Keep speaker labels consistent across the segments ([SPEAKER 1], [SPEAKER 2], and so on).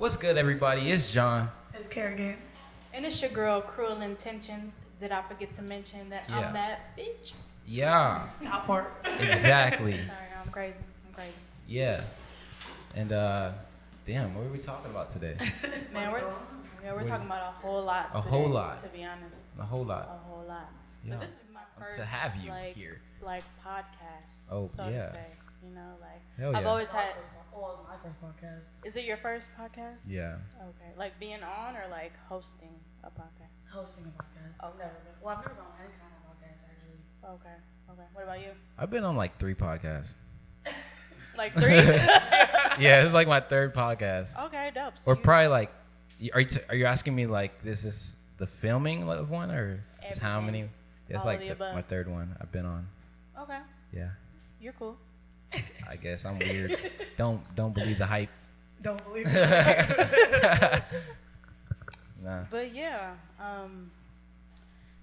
[SPEAKER 1] What's good, everybody? It's Jawn.
[SPEAKER 2] It's Kerigan.
[SPEAKER 3] And it's your girl, Kruel Intentions. Did I forget to mention that I'm that bitch?
[SPEAKER 1] Yeah.
[SPEAKER 2] That part.
[SPEAKER 1] Exactly.
[SPEAKER 3] Sorry, I'm crazy.
[SPEAKER 1] Yeah. And damn, what are we talking about today?
[SPEAKER 3] Man, we're talking about a whole lot.
[SPEAKER 1] A
[SPEAKER 3] today,
[SPEAKER 1] whole lot.
[SPEAKER 3] To be honest.
[SPEAKER 1] A whole lot.
[SPEAKER 3] A whole lot.
[SPEAKER 1] Yeah.
[SPEAKER 3] But this is my first
[SPEAKER 1] to have you here.
[SPEAKER 3] Like podcast.
[SPEAKER 1] Oh,
[SPEAKER 3] so
[SPEAKER 1] yeah.
[SPEAKER 3] to say. You know, like
[SPEAKER 1] Hell
[SPEAKER 3] I've
[SPEAKER 1] yeah.
[SPEAKER 3] always had.
[SPEAKER 2] Oh, it was my first podcast.
[SPEAKER 3] Is it your first podcast?
[SPEAKER 1] Yeah.
[SPEAKER 3] Okay. Like being on or like hosting a podcast?
[SPEAKER 2] Hosting a podcast.
[SPEAKER 3] Oh,
[SPEAKER 2] Never been. Well, I've never been on any kind of podcast actually.
[SPEAKER 3] Okay. What about you?
[SPEAKER 1] I've been on like 3 podcasts.
[SPEAKER 3] Like 3?
[SPEAKER 1] Yeah, it's like my 3rd podcast.
[SPEAKER 3] Okay, dope. So
[SPEAKER 1] Or probably like, are you asking me like, this is the filming of one or just how many? It's
[SPEAKER 3] All
[SPEAKER 1] like
[SPEAKER 3] of the above.
[SPEAKER 1] my 3rd one I've been on.
[SPEAKER 3] Okay.
[SPEAKER 1] Yeah.
[SPEAKER 3] You're cool.
[SPEAKER 1] I guess I'm weird. Don't believe the hype.
[SPEAKER 2] Don't believe it.
[SPEAKER 1] Nah.
[SPEAKER 3] But yeah,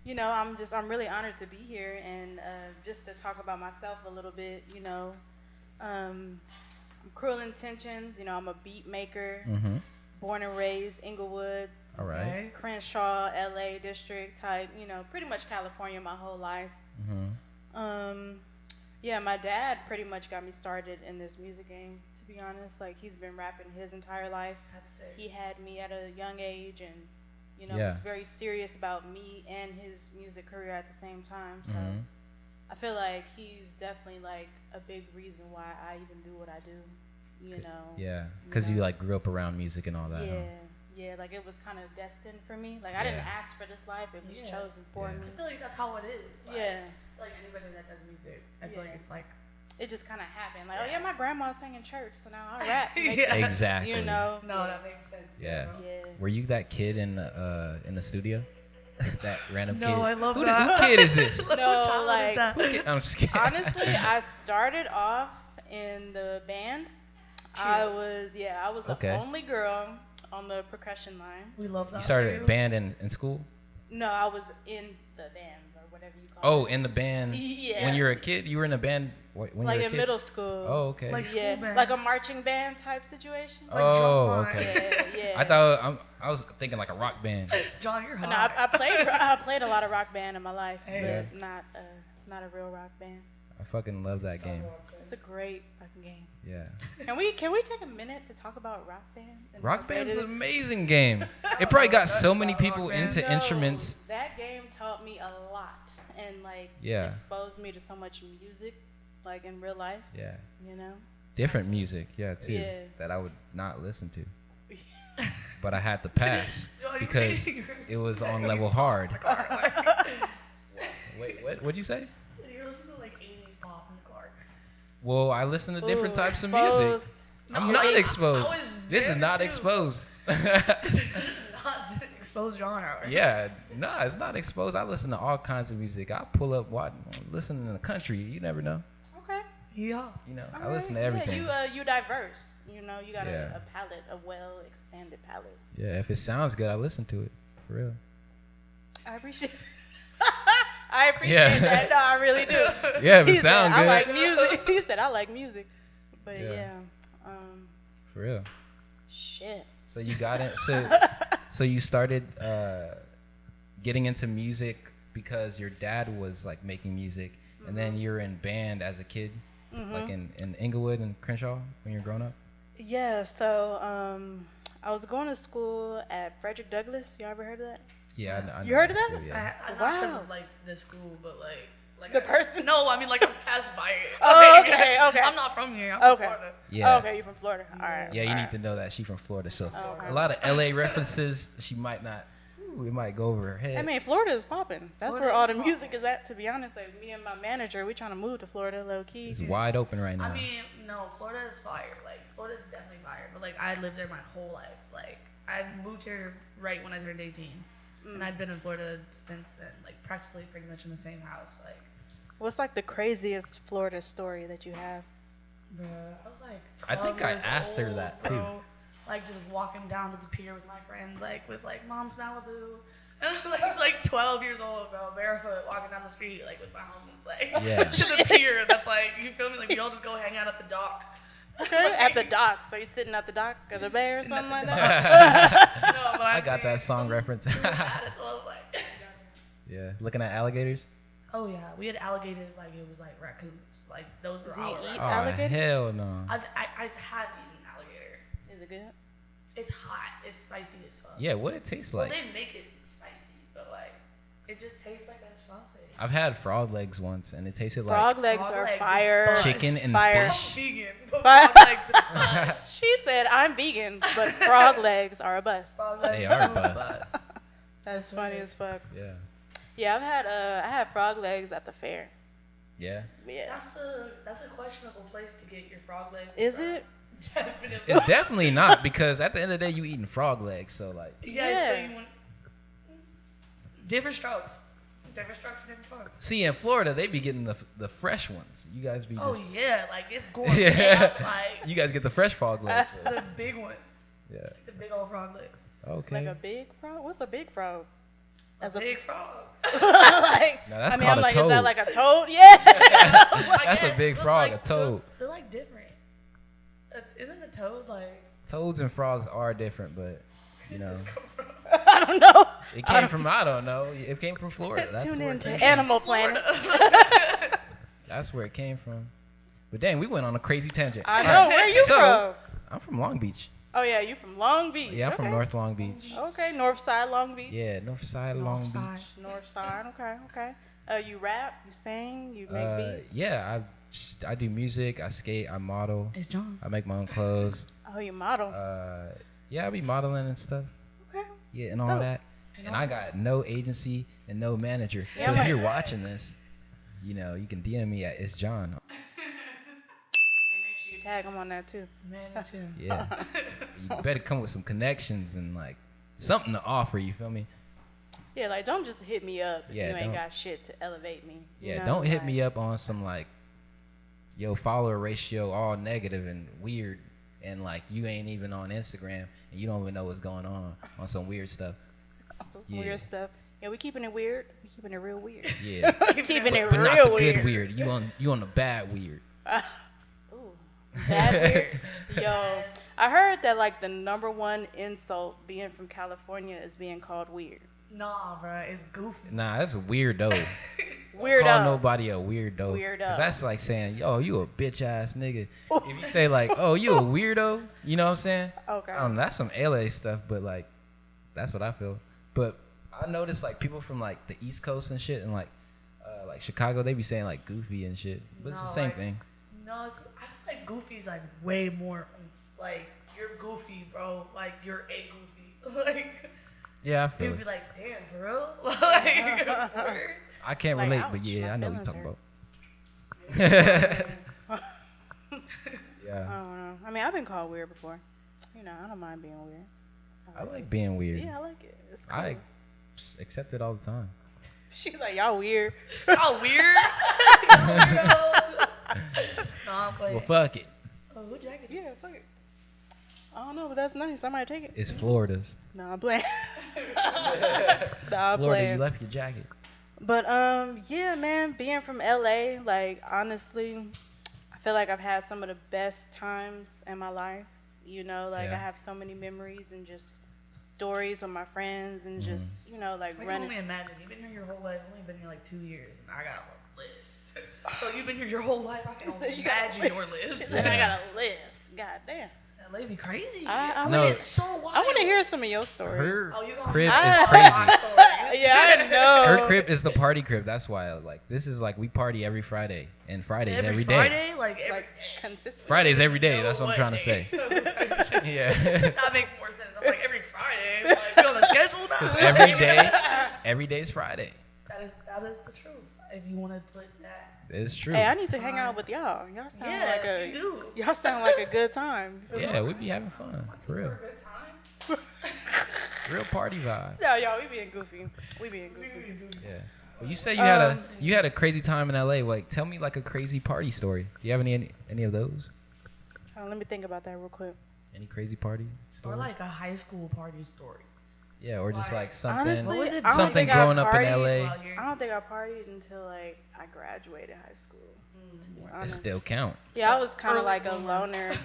[SPEAKER 3] you know, I'm really honored to be here and just to talk about myself a little bit. You know, I'm Cruel Intentions. You know, I'm a beat maker, born and raised Inglewood,
[SPEAKER 1] All right.
[SPEAKER 2] Okay.
[SPEAKER 3] Crenshaw, LA district type. You know, pretty much California my whole life. Yeah, my dad pretty much got me started in this music game, to be honest. Like, he's been rapping his entire life.
[SPEAKER 2] That's sick.
[SPEAKER 3] He had me at a young age and, you know,
[SPEAKER 1] Yeah.
[SPEAKER 3] was very serious about me and his music career at the same time. So
[SPEAKER 1] Mhm.
[SPEAKER 3] I feel like he's definitely, like, a big reason why I even do what I do, you know.
[SPEAKER 1] Yeah, because you like grew up around music and all that.
[SPEAKER 3] Yeah,
[SPEAKER 1] Huh?
[SPEAKER 3] yeah, like, it was kind of destined for me. Like, I didn't
[SPEAKER 1] Yeah.
[SPEAKER 3] ask for this life. It was
[SPEAKER 2] Yeah.
[SPEAKER 3] chosen for
[SPEAKER 1] Yeah.
[SPEAKER 3] me.
[SPEAKER 2] I feel like that's how it is. Like,
[SPEAKER 3] Yeah.
[SPEAKER 2] Like anybody that does music, I feel like
[SPEAKER 3] Yeah.
[SPEAKER 2] it's like.
[SPEAKER 3] It just kind of happened. Like, oh,
[SPEAKER 2] Yeah.
[SPEAKER 3] yeah, my grandma sang in church, so now I rap.
[SPEAKER 2] Yeah.
[SPEAKER 1] Exactly.
[SPEAKER 3] You know?
[SPEAKER 2] No, that makes sense.
[SPEAKER 1] Yeah.
[SPEAKER 2] bro.
[SPEAKER 3] Yeah.
[SPEAKER 1] Were you that kid in the studio? Like that random kid?
[SPEAKER 2] No, I love
[SPEAKER 1] Who
[SPEAKER 2] that.
[SPEAKER 1] Who kid is this?
[SPEAKER 2] What
[SPEAKER 3] No,
[SPEAKER 2] child
[SPEAKER 3] like-
[SPEAKER 2] is that?
[SPEAKER 1] I'm just kidding.
[SPEAKER 3] Honestly, I started off in the band. I was
[SPEAKER 1] Okay.
[SPEAKER 3] the only girl on the percussion line.
[SPEAKER 2] We love that.
[SPEAKER 1] You started
[SPEAKER 2] too.
[SPEAKER 1] a band in school?
[SPEAKER 3] No, I was in the band or whatever you call
[SPEAKER 1] Oh,
[SPEAKER 3] it.
[SPEAKER 1] in the band.
[SPEAKER 3] Yeah.
[SPEAKER 1] When you were a kid, you were in a band. When
[SPEAKER 3] Like
[SPEAKER 1] you were a
[SPEAKER 3] in
[SPEAKER 1] kid?
[SPEAKER 3] middle school.
[SPEAKER 1] Oh, okay.
[SPEAKER 2] Like school
[SPEAKER 3] yeah,
[SPEAKER 2] band.
[SPEAKER 3] like a marching band type situation.
[SPEAKER 2] like
[SPEAKER 1] oh,
[SPEAKER 2] drumline.
[SPEAKER 1] okay.
[SPEAKER 3] Yeah.
[SPEAKER 1] I thought I was thinking like a rock band.
[SPEAKER 2] John, you're hot.
[SPEAKER 3] No, I played a lot of rock band in my life,
[SPEAKER 2] Hey.
[SPEAKER 3] but not a real rock band.
[SPEAKER 1] I fucking love that game.
[SPEAKER 3] It's a great fucking game.
[SPEAKER 1] Yeah.
[SPEAKER 3] Can we take a minute to talk about Rock Band? and how
[SPEAKER 1] Rock
[SPEAKER 3] great
[SPEAKER 1] Band's
[SPEAKER 3] it
[SPEAKER 1] an
[SPEAKER 3] is?
[SPEAKER 1] amazing game. It probably got so many
[SPEAKER 2] about
[SPEAKER 1] people
[SPEAKER 2] Rock Band.
[SPEAKER 1] into
[SPEAKER 3] No,
[SPEAKER 1] instruments.
[SPEAKER 3] That game taught me a lot and like
[SPEAKER 1] Yeah.
[SPEAKER 3] exposed me to so much music, like in real life.
[SPEAKER 1] Yeah.
[SPEAKER 3] You know.
[SPEAKER 1] Different music, yeah, too,
[SPEAKER 3] Yeah.
[SPEAKER 1] that I would not listen to. But I had to pass
[SPEAKER 2] John, you're
[SPEAKER 1] because
[SPEAKER 2] crazy.
[SPEAKER 1] it was on level hard.
[SPEAKER 2] Like,
[SPEAKER 1] Wait, what'd you say?
[SPEAKER 2] you're listening to like 80s pop in the car.
[SPEAKER 1] Well, I listen to different
[SPEAKER 3] Ooh,
[SPEAKER 1] types of music.
[SPEAKER 3] exposed.
[SPEAKER 1] I'm
[SPEAKER 2] No,
[SPEAKER 1] not
[SPEAKER 2] I
[SPEAKER 1] exposed.
[SPEAKER 2] was
[SPEAKER 1] This is
[SPEAKER 2] jamming
[SPEAKER 1] not
[SPEAKER 2] too.
[SPEAKER 1] exposed.
[SPEAKER 2] This is not exposed genre.
[SPEAKER 1] Yeah, nah, it's not exposed. I listen to all kinds of music. I pull up listen in the country. You never know.
[SPEAKER 3] Okay.
[SPEAKER 2] Yeah.
[SPEAKER 1] You know, I
[SPEAKER 3] All
[SPEAKER 1] listen to
[SPEAKER 3] right.
[SPEAKER 1] everything.
[SPEAKER 3] Yeah, you diverse. You know, you got
[SPEAKER 1] Yeah.
[SPEAKER 3] a palette, a well expanded palette.
[SPEAKER 1] Yeah, if it sounds good, I listen to it. For real.
[SPEAKER 3] I appreciate. I appreciate that. No, I really do.
[SPEAKER 1] Yeah, if
[SPEAKER 3] He
[SPEAKER 1] it sounds
[SPEAKER 3] said,
[SPEAKER 1] good.
[SPEAKER 3] I like music. He said, I like music. But
[SPEAKER 1] Yeah.
[SPEAKER 3] yeah.
[SPEAKER 1] For real.
[SPEAKER 3] Shit.
[SPEAKER 1] So you got it. So you started getting into music because your dad was like making music, and then you're in band as a kid, like in Inglewood and Crenshaw when you're growing up.
[SPEAKER 3] Yeah, so I was going to school at Frederick Douglass. You ever heard of that?
[SPEAKER 1] Yeah, I know
[SPEAKER 3] You heard of
[SPEAKER 1] that
[SPEAKER 3] that?
[SPEAKER 1] school, yeah.
[SPEAKER 2] I not because
[SPEAKER 3] Wow.
[SPEAKER 2] of like this school, but like
[SPEAKER 3] The person?
[SPEAKER 2] No, I mean like I passed by it.
[SPEAKER 3] Oh, okay.
[SPEAKER 2] I'm not from here. I'm
[SPEAKER 3] Okay.
[SPEAKER 2] from Florida.
[SPEAKER 1] Yeah.
[SPEAKER 3] Oh, okay, you're from Florida. All right.
[SPEAKER 1] Yeah, you
[SPEAKER 3] all
[SPEAKER 1] need
[SPEAKER 3] right.
[SPEAKER 1] to know that she's from Florida, so
[SPEAKER 3] Okay.
[SPEAKER 1] a lot of LA references she might not. It might go over her head.
[SPEAKER 3] I mean, Florida is popping. That's
[SPEAKER 2] Florida
[SPEAKER 3] where all the
[SPEAKER 2] is
[SPEAKER 3] music is at, to be honest. Like, me and my manager, we trying to move to Florida low key.
[SPEAKER 1] It's wide open right now.
[SPEAKER 2] I mean, no, Florida is fire. Like Florida's definitely fire. But like I lived there my whole life. Like I moved here right when I turned 18, and I'd been in Florida since then. Like practically pretty much in the same house. Like,
[SPEAKER 3] What's like the craziest Florida story that you have?
[SPEAKER 2] bruh, I was like.
[SPEAKER 1] I
[SPEAKER 2] 12
[SPEAKER 1] think I
[SPEAKER 2] years
[SPEAKER 1] asked her
[SPEAKER 2] old,
[SPEAKER 1] that,
[SPEAKER 2] bro.
[SPEAKER 1] too.
[SPEAKER 2] Like just walking down to the pier with my friends, like with like Mom's Malibu. like 12 years old, bro, barefoot, walking down the street, like with my homies, like
[SPEAKER 1] Yeah.
[SPEAKER 2] to the pier. That's like, you feel me? Like we all just go hang out at the dock.
[SPEAKER 3] Okay, at the dock. So you sitting at the dock of the bay or something like that?
[SPEAKER 2] No, but
[SPEAKER 1] I got that song reference.
[SPEAKER 2] That's what like.
[SPEAKER 1] Yeah, looking at alligators.
[SPEAKER 2] Oh yeah, we had alligators like it was like raccoons. Like those were
[SPEAKER 3] Do you
[SPEAKER 2] our
[SPEAKER 3] eat
[SPEAKER 1] Oh
[SPEAKER 2] raccoons.
[SPEAKER 3] alligators?
[SPEAKER 1] hell no.
[SPEAKER 2] I've had eaten alligator.
[SPEAKER 3] Is it good?
[SPEAKER 2] It's hot. It's spicy as fuck.
[SPEAKER 1] Yeah, what it tastes
[SPEAKER 2] Well,
[SPEAKER 1] like?
[SPEAKER 2] they make it spicy, but like it just tastes like a sausage.
[SPEAKER 1] I've had frog legs once, and it tasted
[SPEAKER 3] Frog
[SPEAKER 1] like
[SPEAKER 3] legs
[SPEAKER 2] frog
[SPEAKER 3] are
[SPEAKER 2] legs
[SPEAKER 3] fire.
[SPEAKER 2] and
[SPEAKER 1] chicken and
[SPEAKER 3] fire.
[SPEAKER 1] fish.
[SPEAKER 2] Vegan. But
[SPEAKER 3] Fire.
[SPEAKER 2] frog legs are bust.
[SPEAKER 3] She said, "I'm vegan, but frog legs are a bust."
[SPEAKER 2] Frog legs
[SPEAKER 1] They are
[SPEAKER 2] are
[SPEAKER 1] bust.
[SPEAKER 3] That's funny as fuck.
[SPEAKER 1] Yeah.
[SPEAKER 3] Yeah, I had frog legs at the fair.
[SPEAKER 1] Yeah.
[SPEAKER 3] Yeah.
[SPEAKER 2] That's a questionable place to get your frog legs.
[SPEAKER 3] Is
[SPEAKER 2] from.
[SPEAKER 3] it?
[SPEAKER 2] Definitely.
[SPEAKER 1] It's definitely not, because at the end of the day, you eating frog legs, so like.
[SPEAKER 2] Yeah. So
[SPEAKER 3] Yeah.
[SPEAKER 2] you want different strokes. Different strokes for different folks.
[SPEAKER 1] See, in Florida, they be getting the fresh ones. You guys be just.
[SPEAKER 2] Oh yeah, like it's gourmet.
[SPEAKER 1] Yeah.
[SPEAKER 2] Like
[SPEAKER 1] You guys get the fresh frog legs.
[SPEAKER 2] the big ones.
[SPEAKER 1] Yeah.
[SPEAKER 2] The big old frog legs.
[SPEAKER 1] Okay.
[SPEAKER 3] Like a big frog? What's a big frog?
[SPEAKER 2] As a big frog.
[SPEAKER 3] Like,
[SPEAKER 1] No, that's
[SPEAKER 3] I mean,
[SPEAKER 1] called
[SPEAKER 3] I'm
[SPEAKER 1] a
[SPEAKER 3] like,
[SPEAKER 1] toad.
[SPEAKER 3] is that like a toad? Yeah.
[SPEAKER 1] That's a big frog, a toad.
[SPEAKER 2] They're like different. Isn't a toad like?
[SPEAKER 1] Toads and frogs are different, but you know,
[SPEAKER 3] I don't know.
[SPEAKER 1] it came from I don't know. It came from Florida. That's
[SPEAKER 3] Tune
[SPEAKER 1] where
[SPEAKER 3] into
[SPEAKER 1] it came
[SPEAKER 3] Animal Planet.
[SPEAKER 1] from. That's where it came from. But dang, we went on a crazy tangent.
[SPEAKER 3] I
[SPEAKER 1] All
[SPEAKER 3] know.
[SPEAKER 1] right,
[SPEAKER 3] Where are you
[SPEAKER 1] so,
[SPEAKER 3] from?
[SPEAKER 1] I'm from Long Beach.
[SPEAKER 3] Oh yeah, you from Long Beach.
[SPEAKER 1] Yeah, I'm
[SPEAKER 3] okay.
[SPEAKER 1] from North Long Beach.
[SPEAKER 3] Okay, North Side Long Beach.
[SPEAKER 1] Yeah, North Side Long
[SPEAKER 2] North side.
[SPEAKER 1] Beach.
[SPEAKER 3] North Side. Okay. You rap, you sing, you make beats.
[SPEAKER 1] Yeah, I do music. I skate. I model.
[SPEAKER 2] It's Jawn.
[SPEAKER 1] I make my own clothes.
[SPEAKER 3] Oh, you model.
[SPEAKER 1] Yeah, I be modeling and stuff.
[SPEAKER 3] Okay.
[SPEAKER 1] Yeah, and
[SPEAKER 3] That's
[SPEAKER 1] all
[SPEAKER 3] dope.
[SPEAKER 1] that. And I got no agency and no manager.
[SPEAKER 3] Yeah,
[SPEAKER 1] So
[SPEAKER 3] but-
[SPEAKER 1] if you're watching this, you know, you can DM me at It's Jawn.
[SPEAKER 3] And make sure you tag him on that too.
[SPEAKER 2] Man, too.
[SPEAKER 1] Yeah. You better come with some connections and like something to offer, you feel me?
[SPEAKER 3] Yeah, like don't just hit me up if
[SPEAKER 1] Yeah,
[SPEAKER 3] you ain't
[SPEAKER 1] don't-
[SPEAKER 3] got shit to elevate me. You
[SPEAKER 1] Yeah,
[SPEAKER 3] know,
[SPEAKER 1] don't hit
[SPEAKER 3] like-
[SPEAKER 1] me up on some like, yo, follower ratio all negative and weird, and like you ain't even on Instagram and you don't even know what's going on some weird stuff. Yeah.
[SPEAKER 3] Weird stuff. Yeah, we keeping it weird. We keeping it real weird.
[SPEAKER 1] Yeah.
[SPEAKER 3] keeping it
[SPEAKER 1] But not
[SPEAKER 3] real
[SPEAKER 1] the
[SPEAKER 3] weird.
[SPEAKER 1] good weird. You on the bad weird.
[SPEAKER 3] Ooh, that weird. Yo, I heard that like the #1 insult being from California is being called weird.
[SPEAKER 2] Nah, bro, it's goofy.
[SPEAKER 1] Nah, that's a weirdo.
[SPEAKER 3] Weirdo.
[SPEAKER 1] Call nobody a weirdo.
[SPEAKER 3] Weirdo.
[SPEAKER 1] 'Cause that's like saying, yo, you a bitch ass nigga. If you say like, oh, you a weirdo, you know what I'm saying?
[SPEAKER 3] Okay.
[SPEAKER 1] I don't know, that's some LA stuff, but like, that's what I feel. But I noticed like people from like the East Coast and shit, and like Chicago, they be saying like goofy and shit, but it's the
[SPEAKER 2] No,
[SPEAKER 1] same
[SPEAKER 2] like-
[SPEAKER 1] thing.
[SPEAKER 2] No, I feel like Goofy's like way more. Like you're goofy, bro. Like you're a goofy. Like
[SPEAKER 1] Yeah, I feel
[SPEAKER 2] people be
[SPEAKER 1] it.
[SPEAKER 2] like, damn, bro. Like, word.
[SPEAKER 1] I can't
[SPEAKER 3] Like,
[SPEAKER 1] relate,
[SPEAKER 3] ouch,
[SPEAKER 1] but yeah,
[SPEAKER 3] my
[SPEAKER 1] I know what you're
[SPEAKER 3] feelings
[SPEAKER 1] talking about.
[SPEAKER 3] I
[SPEAKER 1] Yeah,
[SPEAKER 3] don't know. I mean, I've been called weird before. You know, I don't mind being weird.
[SPEAKER 1] I like being weird.
[SPEAKER 3] Yeah, I like it. It's cool.
[SPEAKER 1] I accept it all the time.
[SPEAKER 3] She's like, y'all weird.
[SPEAKER 2] Oh, weird. No, I'm playing.
[SPEAKER 1] Well, fuck it.
[SPEAKER 2] Oh, who jacket?
[SPEAKER 3] Yeah, fuck it. I don't know, but that's nice. Somebody take it.
[SPEAKER 1] It's Florida's.
[SPEAKER 3] No, I'm playing. I'm
[SPEAKER 1] Florida,
[SPEAKER 3] playing.
[SPEAKER 1] you left your jacket.
[SPEAKER 3] But yeah, man, being from LA, like honestly, I feel like I've had some of the best times in my life. You know, like
[SPEAKER 1] Yeah.
[SPEAKER 3] I have so many memories and just stories with my friends and
[SPEAKER 1] Mm-hmm.
[SPEAKER 3] just, you know, like
[SPEAKER 2] I can
[SPEAKER 3] running.
[SPEAKER 2] only imagine. You've been here your whole life. I've only been here like 2 years, and I got a list. So you've been here your whole life. I can
[SPEAKER 3] So
[SPEAKER 2] only
[SPEAKER 3] you got a
[SPEAKER 2] imagine your list.
[SPEAKER 3] I got a list. God damn.
[SPEAKER 2] LA be crazy.
[SPEAKER 3] I
[SPEAKER 1] No.
[SPEAKER 2] It's so wild.
[SPEAKER 3] I want to hear some of your stories.
[SPEAKER 1] Her
[SPEAKER 2] Oh, you gonna
[SPEAKER 1] crib
[SPEAKER 2] hear
[SPEAKER 1] is
[SPEAKER 2] my
[SPEAKER 1] crazy.
[SPEAKER 2] stories.
[SPEAKER 3] Yeah, I know.
[SPEAKER 1] Her crib is the party crib. That's why, like, this is like we party every Friday, and Fridays every day.
[SPEAKER 2] Friday, like every
[SPEAKER 3] Like consistent.
[SPEAKER 1] Fridays every day.
[SPEAKER 2] No
[SPEAKER 1] that's what I'm trying to
[SPEAKER 2] way.
[SPEAKER 1] say. Yeah,
[SPEAKER 2] That makes more sense. I'm like every Friday. Like, you on the schedule now?
[SPEAKER 1] because every day is Friday.
[SPEAKER 2] That is the truth. If you want to put that.
[SPEAKER 1] It's true.
[SPEAKER 3] Hey, I need to hang out with y'all. Y'all sound
[SPEAKER 2] Yeah,
[SPEAKER 3] like a
[SPEAKER 2] you do.
[SPEAKER 3] y'all sound like a good time.
[SPEAKER 1] Yeah, we be having fun for real.
[SPEAKER 2] Good time.
[SPEAKER 1] Real party vibe.
[SPEAKER 3] No, y'all, we being goofy. We being goofy.
[SPEAKER 1] Yeah. Well, you say you had a crazy time in LA. Like, tell me like a crazy party story. Do you have any of those?
[SPEAKER 3] Let me think about that real quick.
[SPEAKER 1] Any crazy party
[SPEAKER 2] Or
[SPEAKER 1] stories?
[SPEAKER 2] like a high school party story.
[SPEAKER 1] Yeah, or just like something.
[SPEAKER 3] Honestly,
[SPEAKER 2] was it?
[SPEAKER 3] I don't
[SPEAKER 1] Something
[SPEAKER 3] think I
[SPEAKER 1] growing up in
[SPEAKER 3] partied-
[SPEAKER 1] LA.
[SPEAKER 3] I don't think I partied until like I graduated high school. To be
[SPEAKER 1] It
[SPEAKER 3] honest.
[SPEAKER 1] still count.
[SPEAKER 3] Yeah, I was kind of
[SPEAKER 2] early
[SPEAKER 3] like a
[SPEAKER 2] bloomer.
[SPEAKER 3] loner.